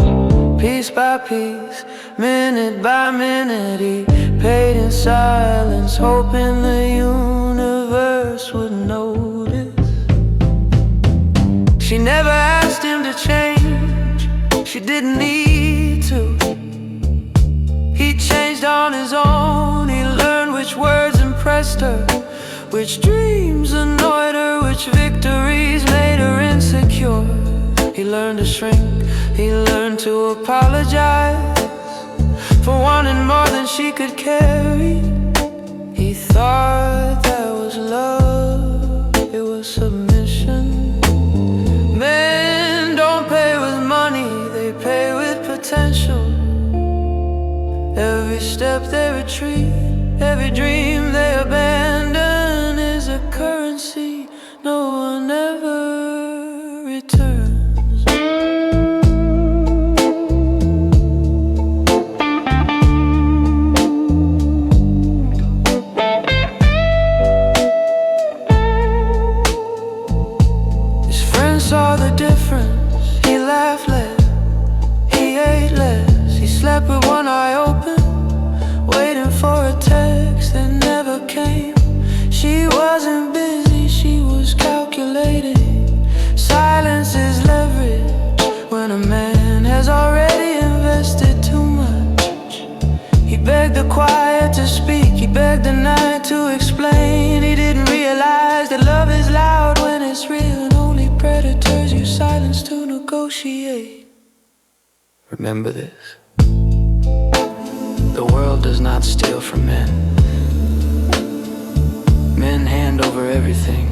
Piece by piece, minute by minute, he paid in silence, hoping the universe would notice. She never asked him to change, she didn't need to. He changed on his own, he learned which words impressed her, which dreams annoyed her, which victories made her insecure. He learned to shrink, he learned to apologize for wanting more than she could carry. He thought that was love, it was submission. Men don't pay with money, they pay with potential. Every step they retreat, every dream they abandon is a currency no one ever returns. Saw the difference, he laughed less, he ate less, he slept with one eye open, waiting for a text that never came. She wasn't busy, she was calculating. Silence is leverage when a man has already invested too much. He begged the quiet to speak, he begged the night to explain. He didn't realize that love is loud when it's real, and only predators use silence to negotiate. Remember this: the world does not steal from men. Men hand over everything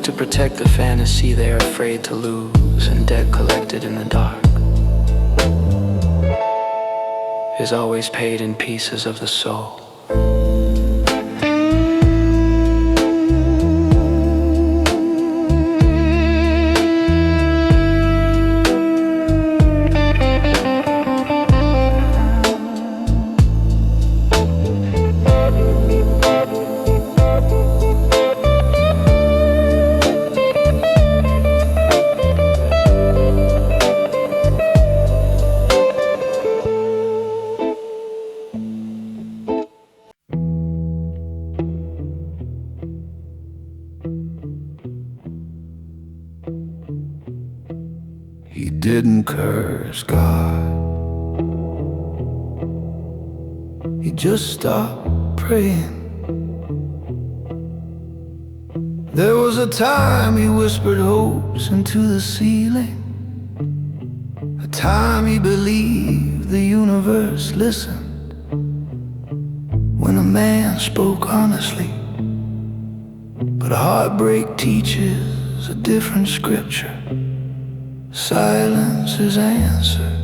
to protect the fantasy they are afraid to lose, and debt collected in the dark is always paid in pieces of the soul. He didn't curse God. He just stopped praying. There was a time he whispered hopes into the ceiling, a time he believed the universe listened when a man spoke honestly. But heartbreak teaches a different scripture. Silence is answered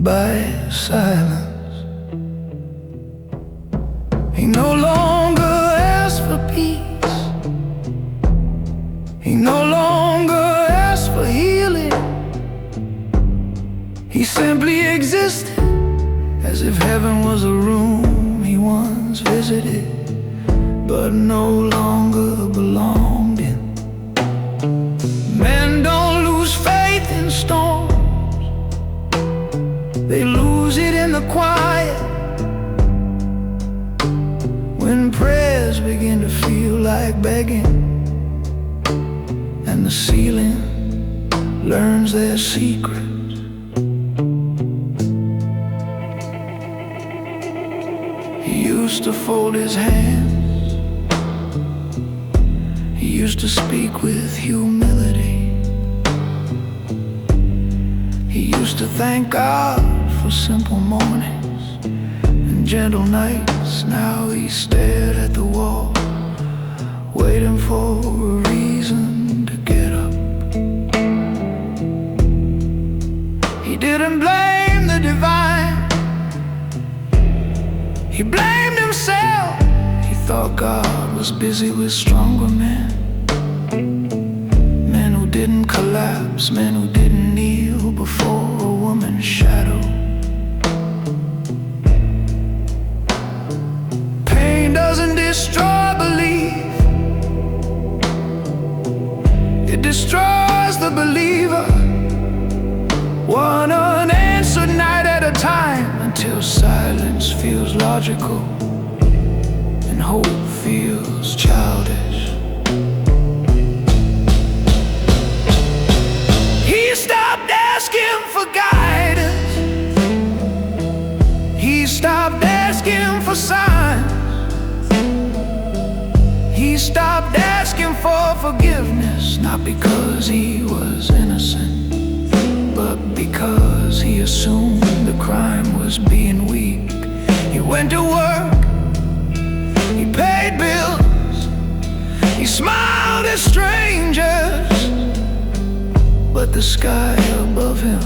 by silence. He no longer asked for peace. He no longer asked for healing. He simply existed as if heaven was a room he once visited but no longer belonged in. Men don't lose faith in storms, they lose it in the quiet. When prayers begin to feel like begging, and the ceiling learns their secrets. He used to fold his hands, he used to speak with humility. He used to thank God for simple mornings and gentle nights. Now he stared at the wall, waiting for a reason to get up. He didn't blame the divine, he blamed himself. He thought God was busy with stronger men, men who didn't collapse, men who didn't kneel before a woman's shadow. Pain doesn't destroy belief, it destroys the believer. One unanswered night at a time, until silence feels logical and hope feels childish. He stopped asking for guidance, he stopped asking for signs, he stopped asking for forgiveness, not because he was innocent, but because he assumed the crime was being weak. He went to work, he paid bills, he smiled at strangers, but the sky above him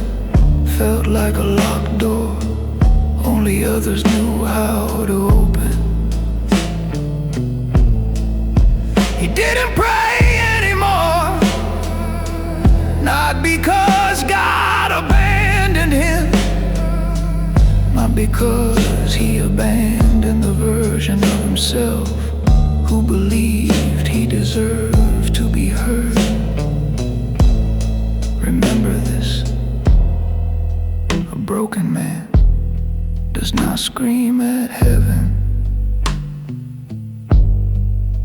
felt like a locked door only others knew how to open. He didn't pray anymore, not because God abandoned him, not because he abandoned the version of himself who believed he deserved to be heard. Remember this, a broken man does not scream at heaven,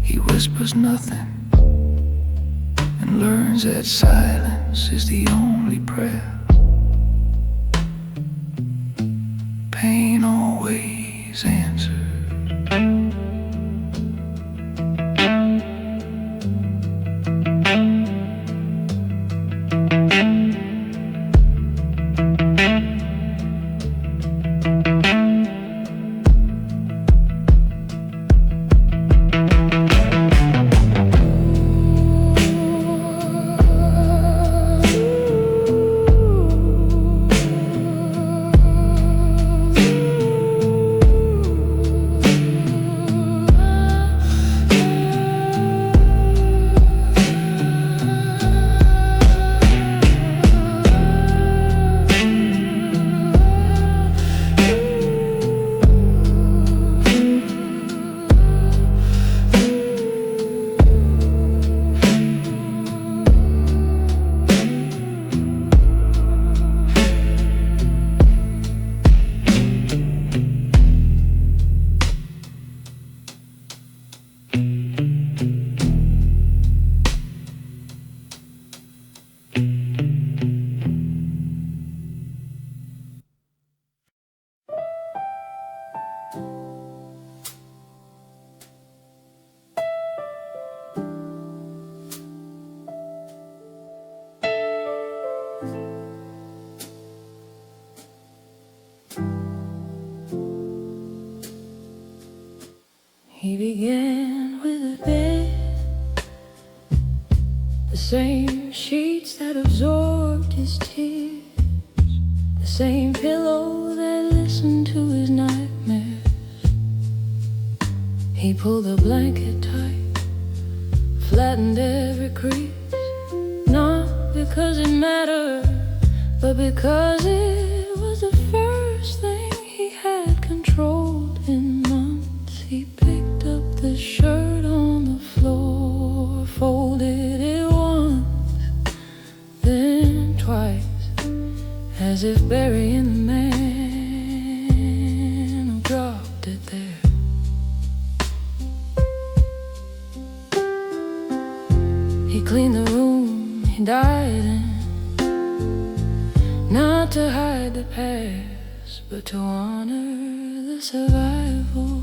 he whispers nothing and learns that silence is the only prayer. Pain always answered. began with a bed, the same sheets that absorbed his tears, the same pillow that listened to his nightmares. He pulled the blanket tight, flattened every crease, not because it mattered, but because it was the first thing he had controlled in months. He picked up the shirt on the floor, folded it once, then twice, as if burying the man who dropped it there. He cleaned the room he died in, not to hide the past, but to honor the survival.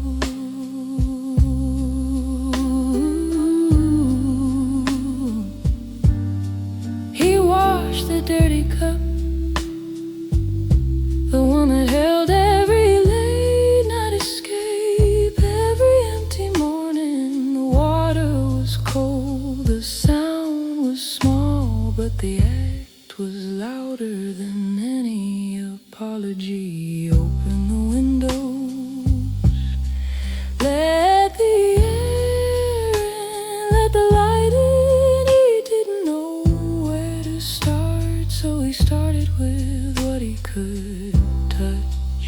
He washed the dirty cup, the one that held every late night escape. Every empty morning the water was cold, the sound was small, but the act was louder than any apology. Open the windows, let the air in, let the light in. He didn't know where to start, so he started with what he could touch.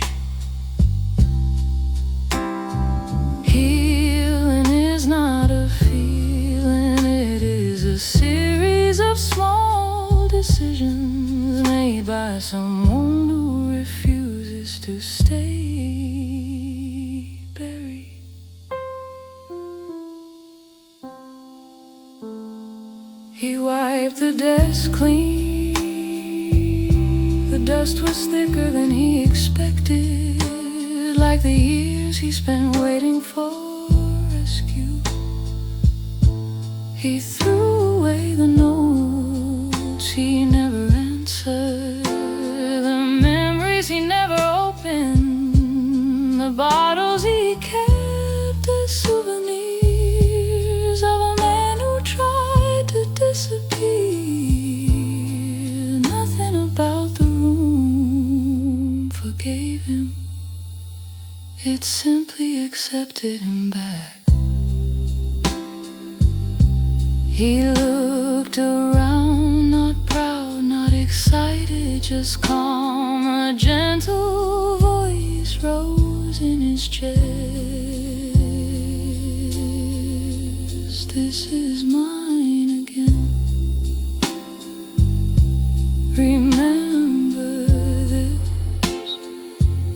Healing is not a feeling, it is a series of small decisions made by someone who refuses to stay buried. He wiped the desk clean, the dust was thicker than he expected, like the years he spent waiting for rescue. He threw away the notes he never answered, the memories he never opened, the bottles he kept as souvenirs of a man who tried to disappear. Nothing about the room forgave him, it simply accepted him back. He looked around, not proud, not excited, just calm. A gentle voice rose in his chest. This is mine again. Remember this.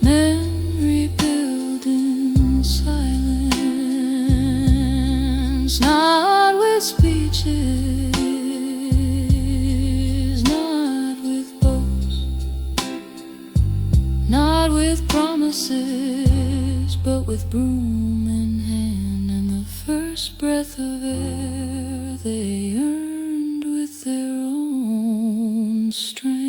Men rebuild in silence, not with speeches, not with boasts, not with promises, but with broom in hand and the first breath of air they earned with their own strength.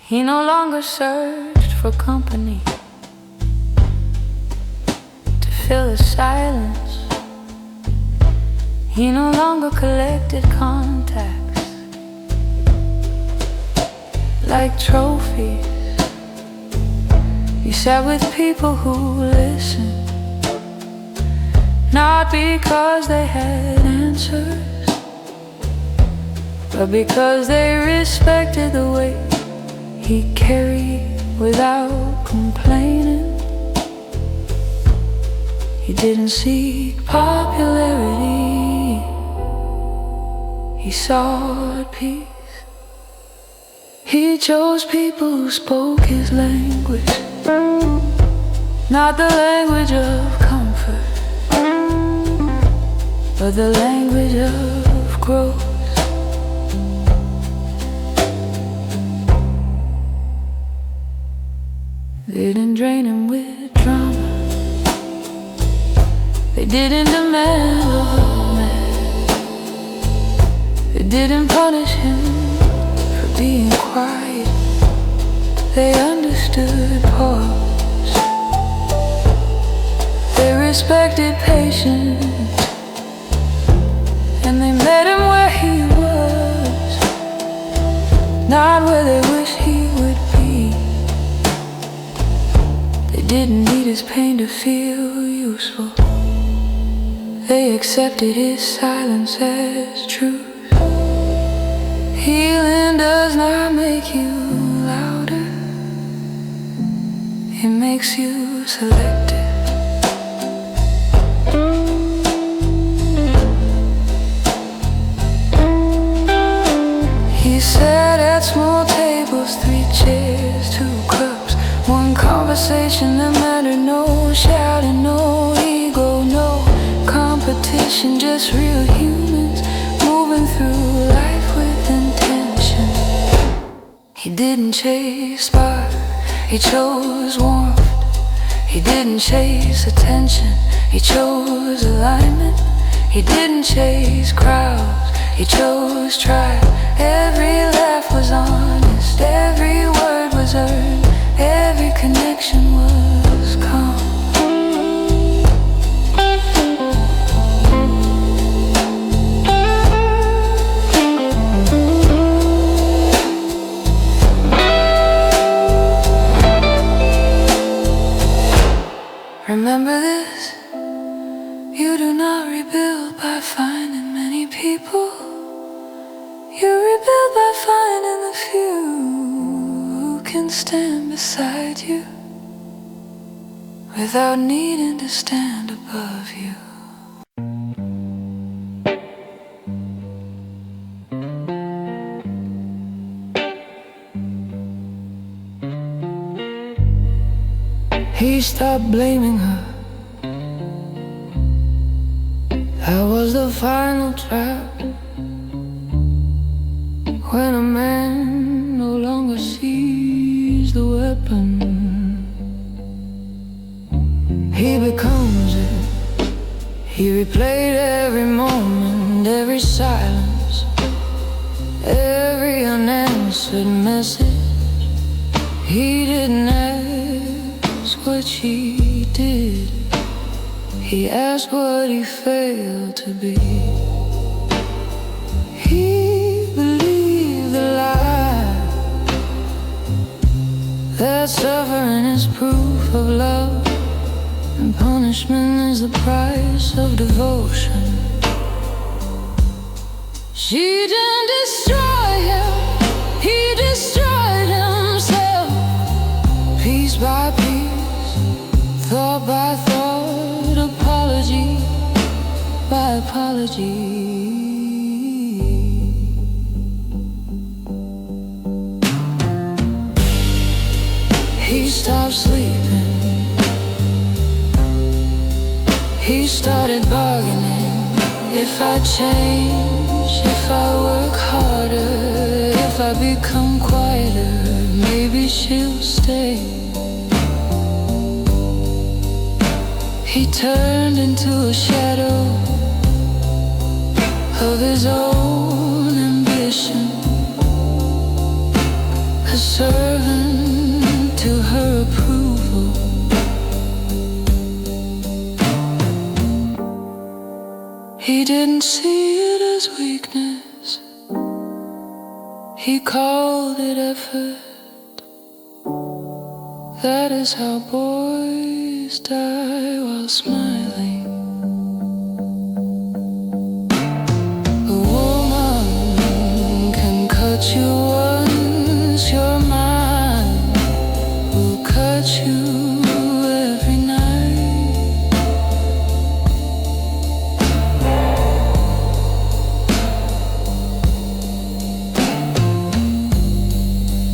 He no longer searched for company to fill the silence. He no longer collected contacts like trophies. He sat with people who listened, not because they had answers, but because they respected the way he carried without complaining. He didn't seek popularity, he sought peace. He chose people who spoke his language, not the language of comfort, but the language of growth. Didn't drain him with drama. They didn't demand a man. They didn't punish him for being quiet. They understood pause. They respected patience, and they met him where he was, not where they wish he would be. They didn't need his pain to feel useful. They accepted his silence as truth. Healing does not make you louder, it makes you selective. He sat at small tables, 3 chairs, 2 cups, 1 conversation that mattered. No shouting, no ego, no competition, just real humans moving through life with intention. He didn't chase spark, he chose warmth. He didn't chase attention, he chose alignment. He didn't chase crowds, he chose tribe. Every laugh was honest, every word was earned, every connection was calm. Remember this, you do not rebuild by finding many people. You rebuild by finding the few who can stand beside you without needing to stand above you. He stopped blaming her. That was the final trap. When a man no longer sees the weapon, he becomes it. He replayed every moment, every silence, every unanswered message. He didn't ask what she did, he asked what he failed to be. He believed the lie that suffering is proof of love, and punishment is the price of devotion. She didn't destroy him, he destroyed himself. Piece by piece, thought by thought, apology by apology. He stopped sleeping, he started bargaining. If I change, if I work harder, if I become quieter, maybe she'll stay. He turned into a shadow of his own ambition, a servant to her approval. He didn't see it as weakness, he called it effort. That is how boys die while smiling. A woman can cut you once, your mind will cut you every night.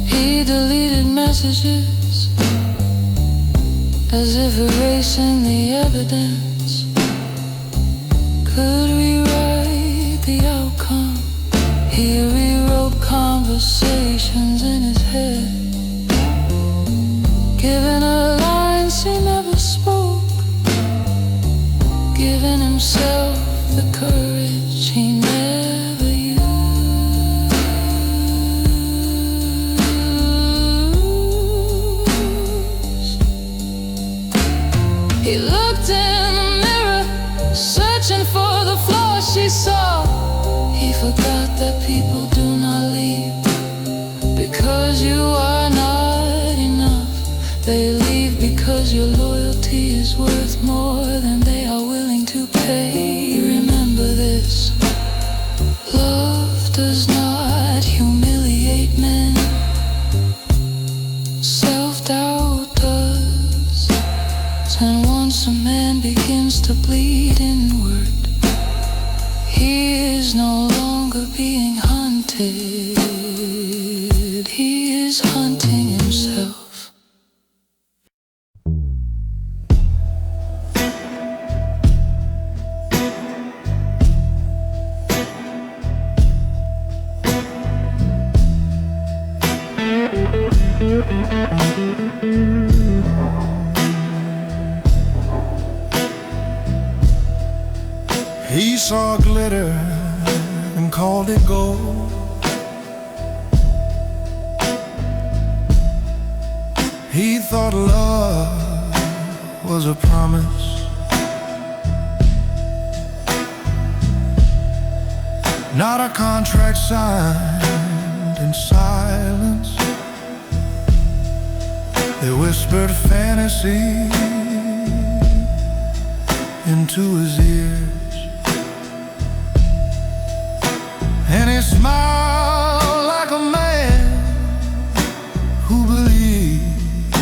He deleted messages as if erasing the evidence. Could we He rewrote conversations in his head, giving her lines he never spoke, giving himself the courage he never used. He looked in the mirror, searching for the flaws she saw. He forgot that people do not leave because you are not enough. They leave because your loyalty is worth more than they are willing to pay. Remember this: love does not humiliate men, self-doubt does. And once a man begins to bleed inward, he is no longer being hunted, he is hunting himself. He saw glitter and called it gold. He thought love was a promise, not a contract signed in silence. They whispered fantasy into his ears, and he smiled like a man who believed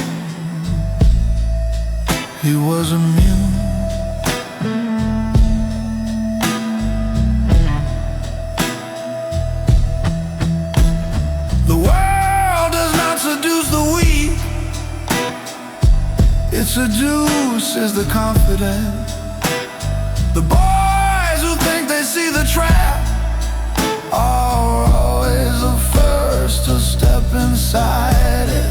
he was immune. The world does not seduce the weak, it seduces the confident. The boys who think they see the trap are always the first to step inside it.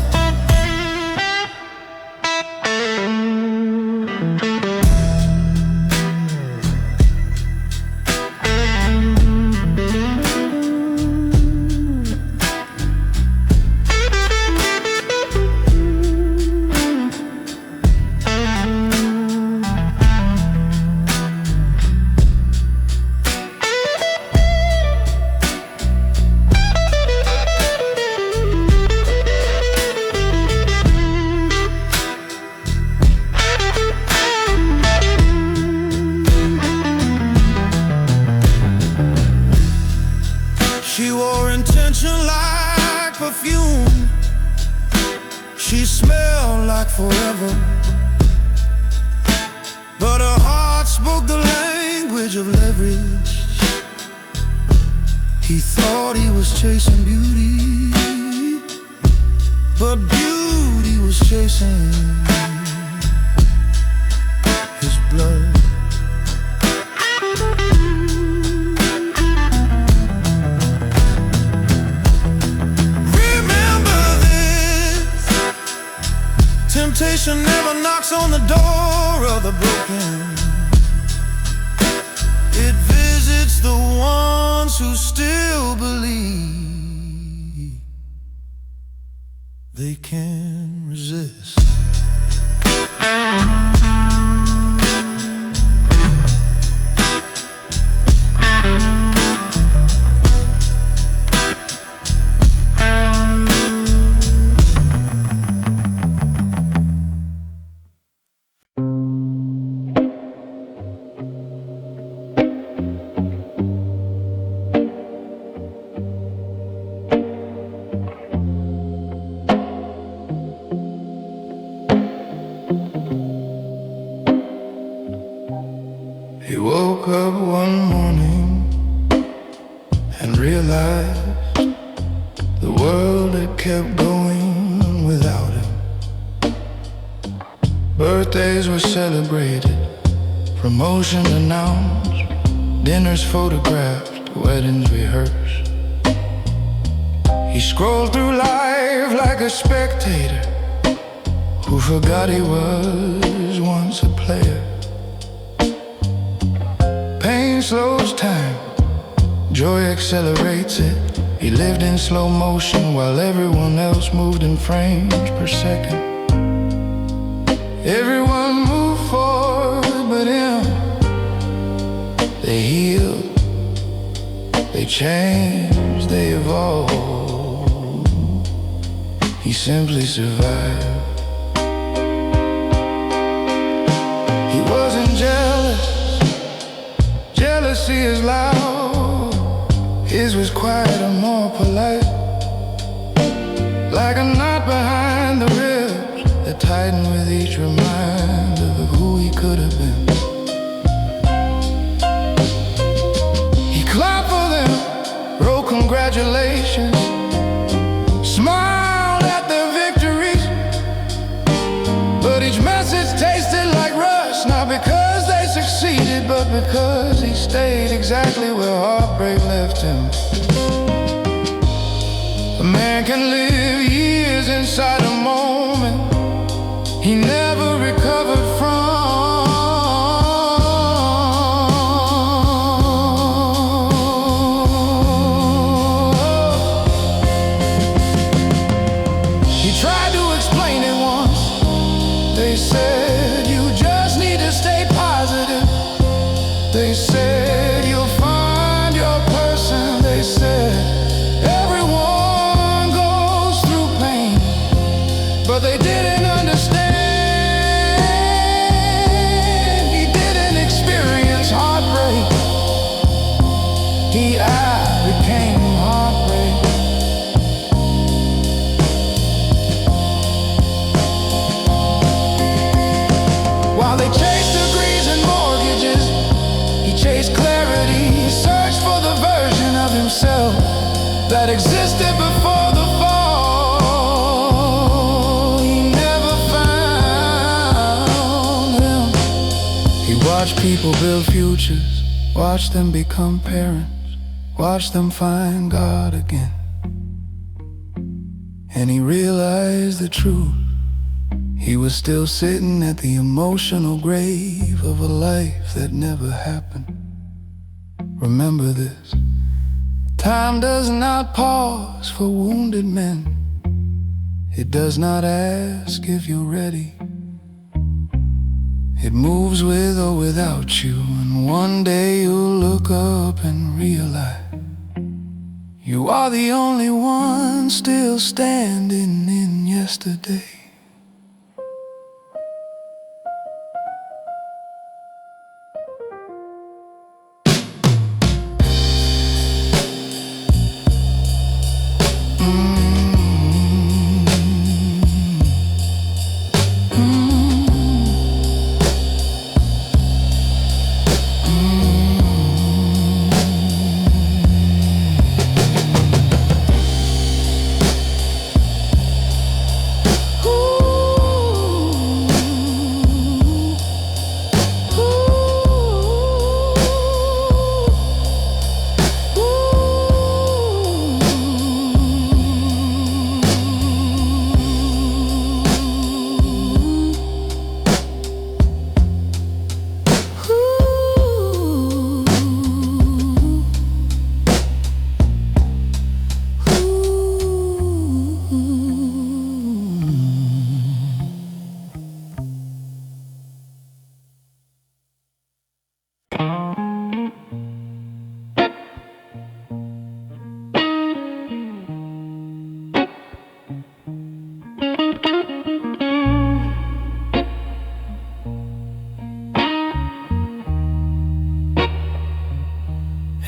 She wore intention like perfume, she smelled like forever, but her heart spoke the language of leverage. He thought he was chasing beauty, but beauty was chasing his blood. Temptation never knocks on the door of the broken. It visits the ones who still believe they can resist. He woke up one morning and realized the world had kept going without him. Birthdays were celebrated, promotions announced, dinners photographed, weddings rehearsed. He scrolled through life like a spectator who forgot he was once a player. Pain slows time, joy accelerates it. He lived in slow motion while everyone else moved in frames per second. Everyone moved forward but him. They healed, they changed, they evolved. He simply survived. He wasn't jealous. Jealousy is loud. His was quieter, more polite. Like a knot behind the ribs that tightened with each reminder of who he could have been. He clapped for them, wrote congratulations, smiled at their victories. But each message tasted like rust, not because they succeeded, but because he stayed exactly where heartbreak left him. A man can live years inside a moment he never recovered from. He tried to explain it once. They said, you just need to stay positive. They said, you'll find your person. They said, everyone goes through pain. But they didn't understand. He didn't experience heartbreak. I became heartbreak. While they chased degrees and mortgages, he chased clarity. He searched for the version of himself that existed before the fall. He never found him. He watched people build futures, watched them become parents, watched them find God again. And he realized the truth. He was still sitting at the emotional grave of a life that never happened. Remember this: time does not pause for wounded men. It does not ask if you're ready. It moves with or without you, and one day you'll look up and realize you are the only one still standing in yesterday.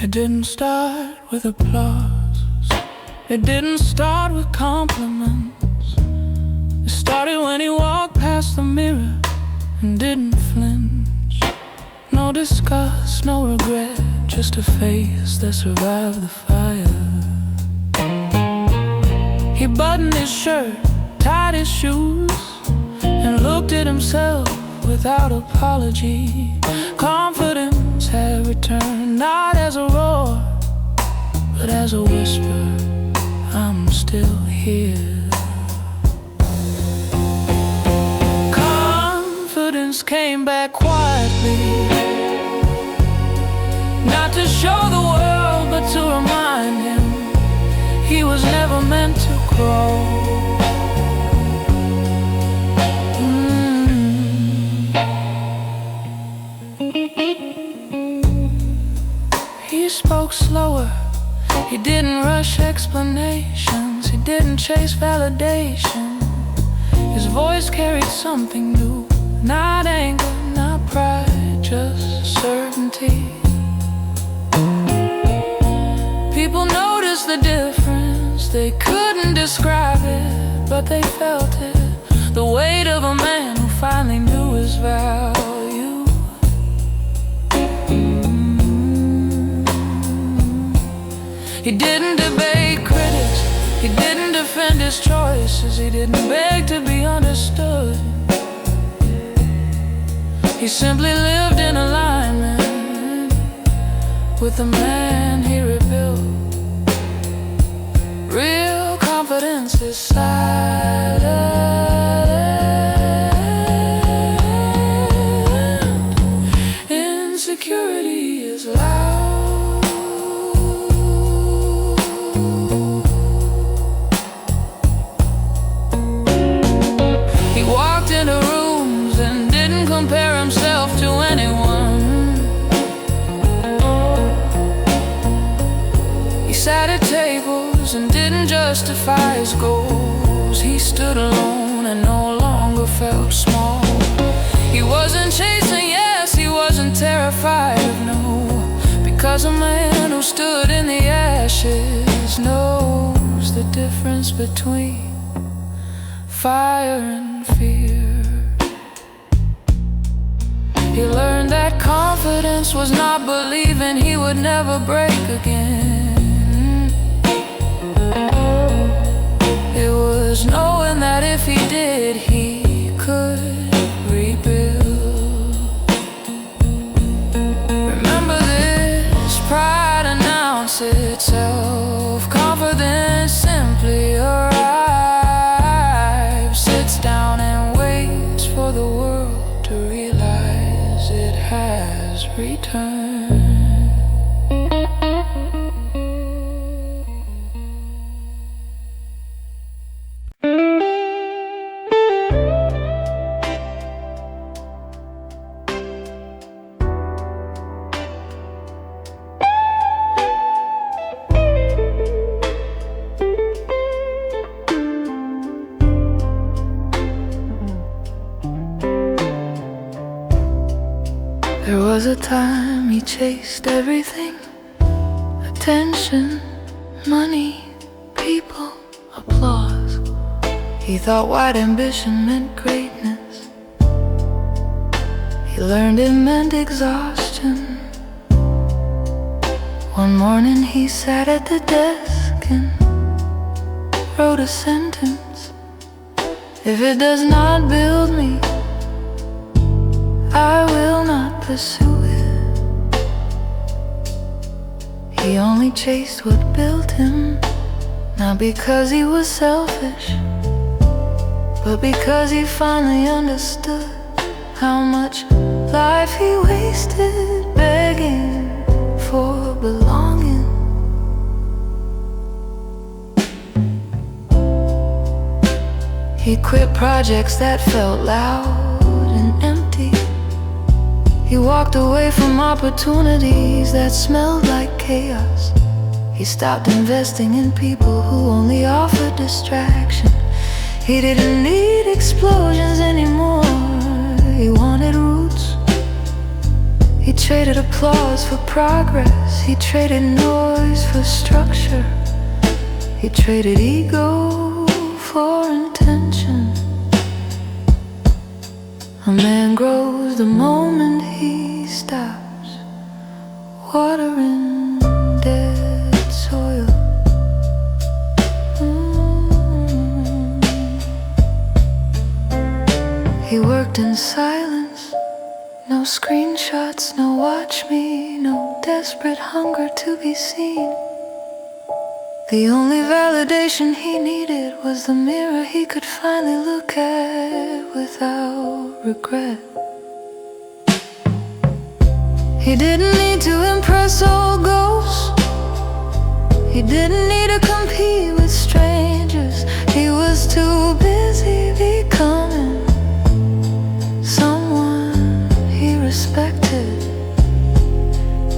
It didn't start with applause. It didn't start with compliments. It started when he walked past the mirror and didn't flinch. No disgust, no regret, just a face that survived the fire. He buttoned his shirt, tied his shoes, and looked at himself without apology. Confidence had returned, not as a roar, but as a whisper. I'm still here. Confidence came back quietly, not to show the world, but to remind him he was never meant to grow. He spoke slower, he didn't rush explanations, he didn't chase validation. His voice carried something new, not anger, not pride, just certainty. People noticed the difference, they couldn't describe it, but they felt it. The weight of a man who finally knew his value. He didn't debate critics, he didn't defend his choices, he didn't beg to be understood. He simply lived in alignment with the man he rebuilt. Real confidence is silent, insecurity is loud. He walked into rooms and didn't compare himself to anyone. He sat at tables and didn't justify his goals. He stood alone and no longer felt small. He wasn't chasing yes, he wasn't terrified of no, because a man who stood in the ashes knows the difference between fire and fear. He learned that confidence was not believing he would never break again. It was knowing that if he did, he could rebuild. Remember this, pride announces itself. Confidence simply arrives, sits down and waits for the world to realize it has returned. There was a time he chased everything: attention, money, people, applause. He thought white ambition meant greatness. He learned it meant exhaustion. One morning he sat at the desk and wrote a sentence: if it does not build me, I will not pursue it. He only chased what built him, not because he was selfish, but because he finally understood how much life he wasted begging for belonging. He quit projects that felt loud and empty. He walked away from opportunities that smelled like chaos. He stopped investing in people who only offered distraction. He didn't need explosions anymore, he wanted roots. He traded applause for progress, he traded noise for structure. He traded ego for intention. A man grows the moment he stops watering dead soil. He worked in silence, no screenshots, no watch me, no desperate hunger to be seen. The only validation he needed was the mirror he could finally look at without regret. He didn't need to impress old ghosts. He didn't need to compete with strangers. He was too busy becoming someone he respected.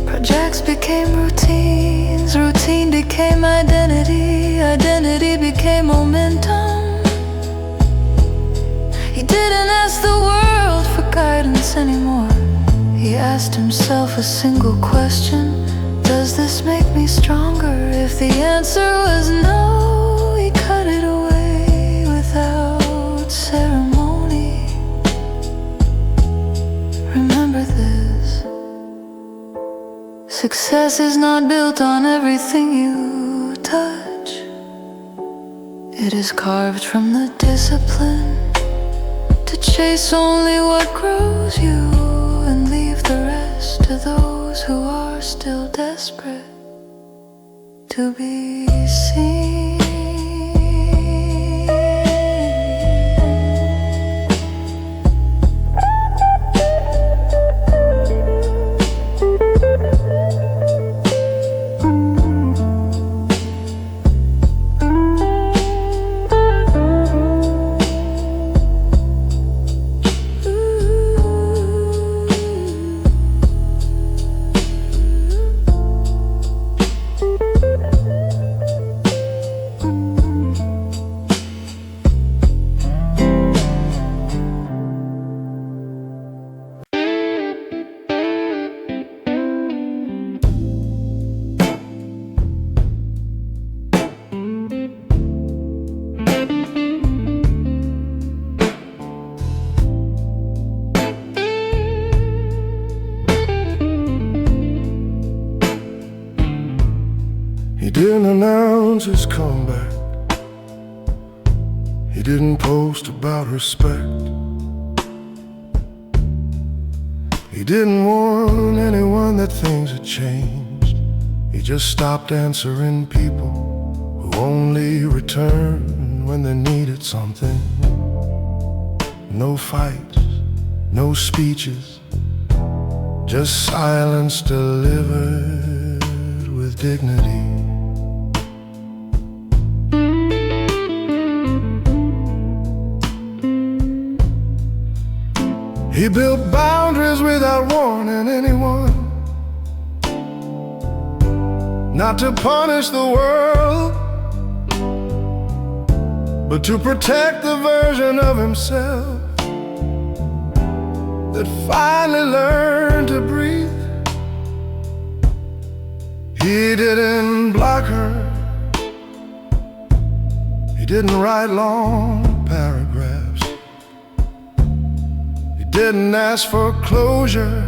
Projects became routines, routine became identity, identity became momentum. He didn't ask the world for guidance anymore. He asked himself a single question: does this make me stronger? If the answer was no, he cut it away without ceremony. Remember this: success is not built on everything you touch. It is carved from the discipline to chase only what grows you and leave the rest to those who are still desperate to be seen. He didn't announce his comeback. He didn't post about respect. He didn't warn anyone that things had changed. He just stopped answering people who only returned when they needed something. No fights, no speeches, just silence delivered with dignity. He built boundaries without warning anyone, not to punish the world, but to protect the version of himself that finally learned to breathe. He didn't block her. He didn't write long paragraphs. Didn't ask for closure.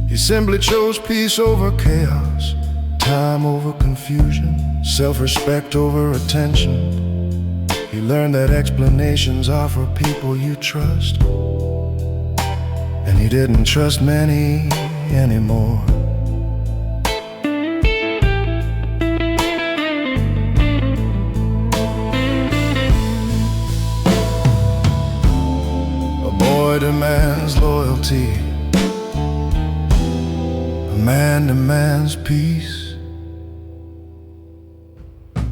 He simply chose peace over chaos, time over confusion, self-respect over attention. He learned that explanations are for people you trust, and he didn't trust many anymore. Demands loyalty, a man demands peace.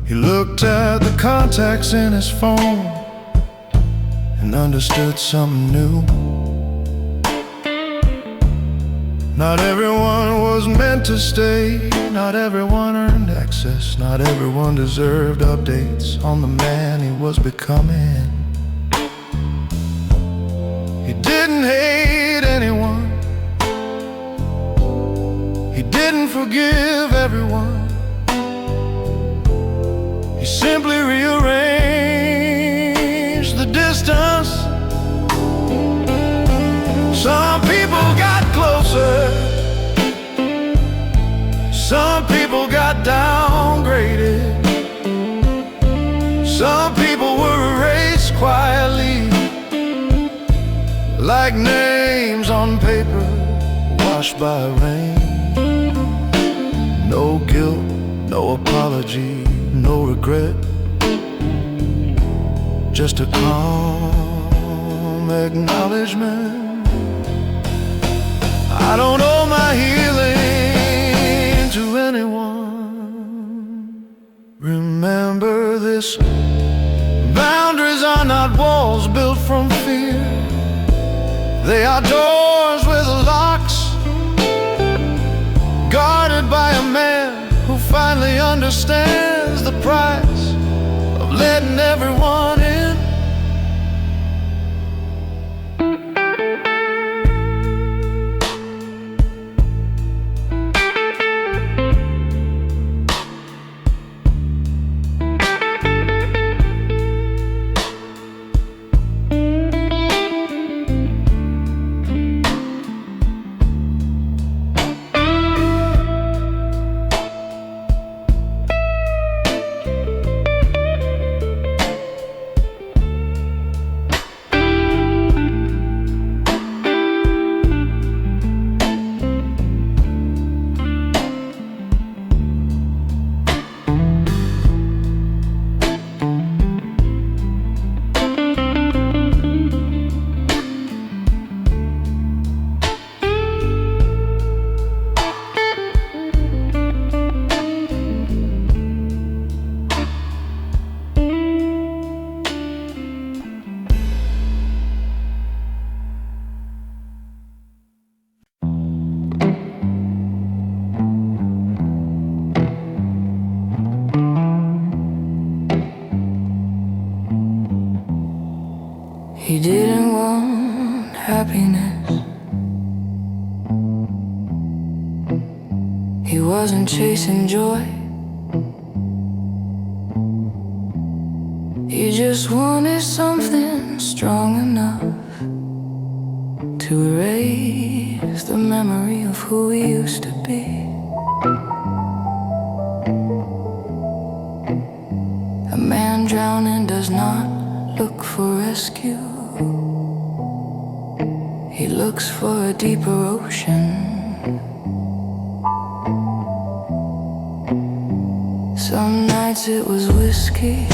He looked at the contacts in his phone and understood something new. Not everyone was meant to stay, not everyone earned access, not everyone deserved updates on the man he was becoming. He didn't hate anyone. He didn't forgive everyone. He simply rearranged the distance. Some people got closer. Some people got downgraded. Some people were erased quietly, like names on paper washed by rain. No guilt, No apology, no regret, just a calm acknowledgement. I don't owe my healing to anyone. Remember this: boundaries are not walls built from fear. They are doors with locks, guarded by a man who finally understands the price of letting everyone in. He didn't want happiness. He wasn't chasing joy. He just wanted something strong enough to erase the memory of who he used to be. A man drowning does not look for rescue. He looks for a deeper ocean. Some nights it was whiskey,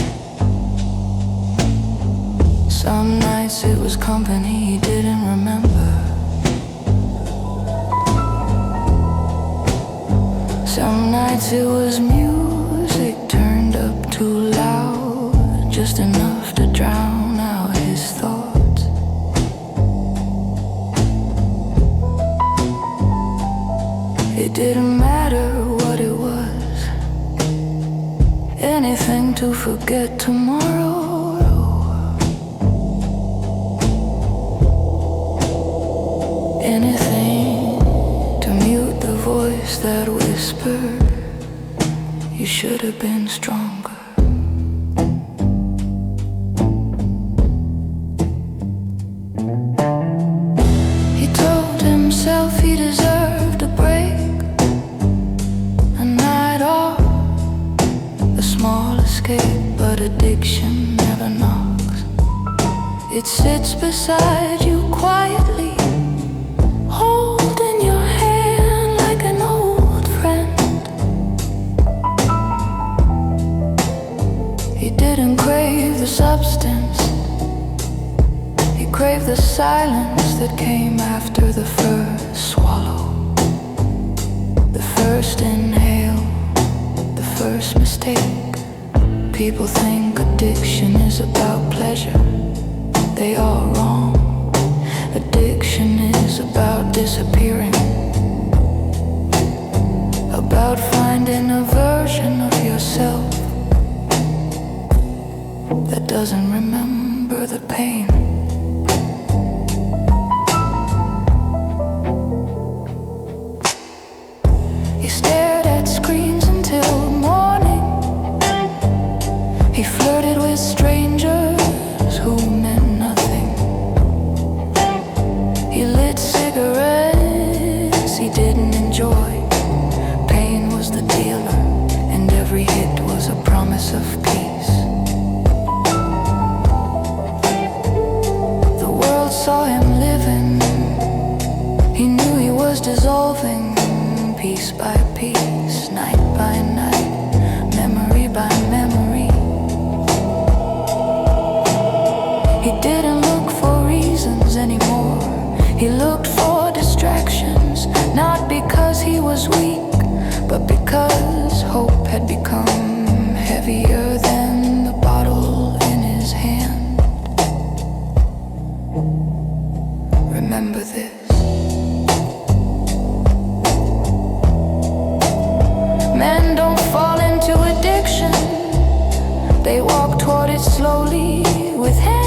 some nights it was company he didn't remember. Some nights it was music turned up too loud, just enough to drown out his thoughts. It didn't matter what it was, anything to forget tomorrow. Anything to mute the voice that whispered, you should have been stronger. He told himself he deserved a break, a night off, a small escape. But addiction never knocks. It sits beside you quietly, holding your hand like an old friend. He didn't crave the substance, he craved the silence that came after the first swallow, the first inhale, the first mistake. People think addiction is about pleasure. They are wrong. Addiction is about disappearing, about finding a version of yourself that doesn't remember the pain. He stared at screens until morning. He flirted with strangers who meant nothing. He lit cigarettes he didn't enjoy. Pain was the dealer, and every hit was a promise of peace. The world saw him living. He knew he was dissolving, piece by piece, night by night. They walk toward it slowly with hands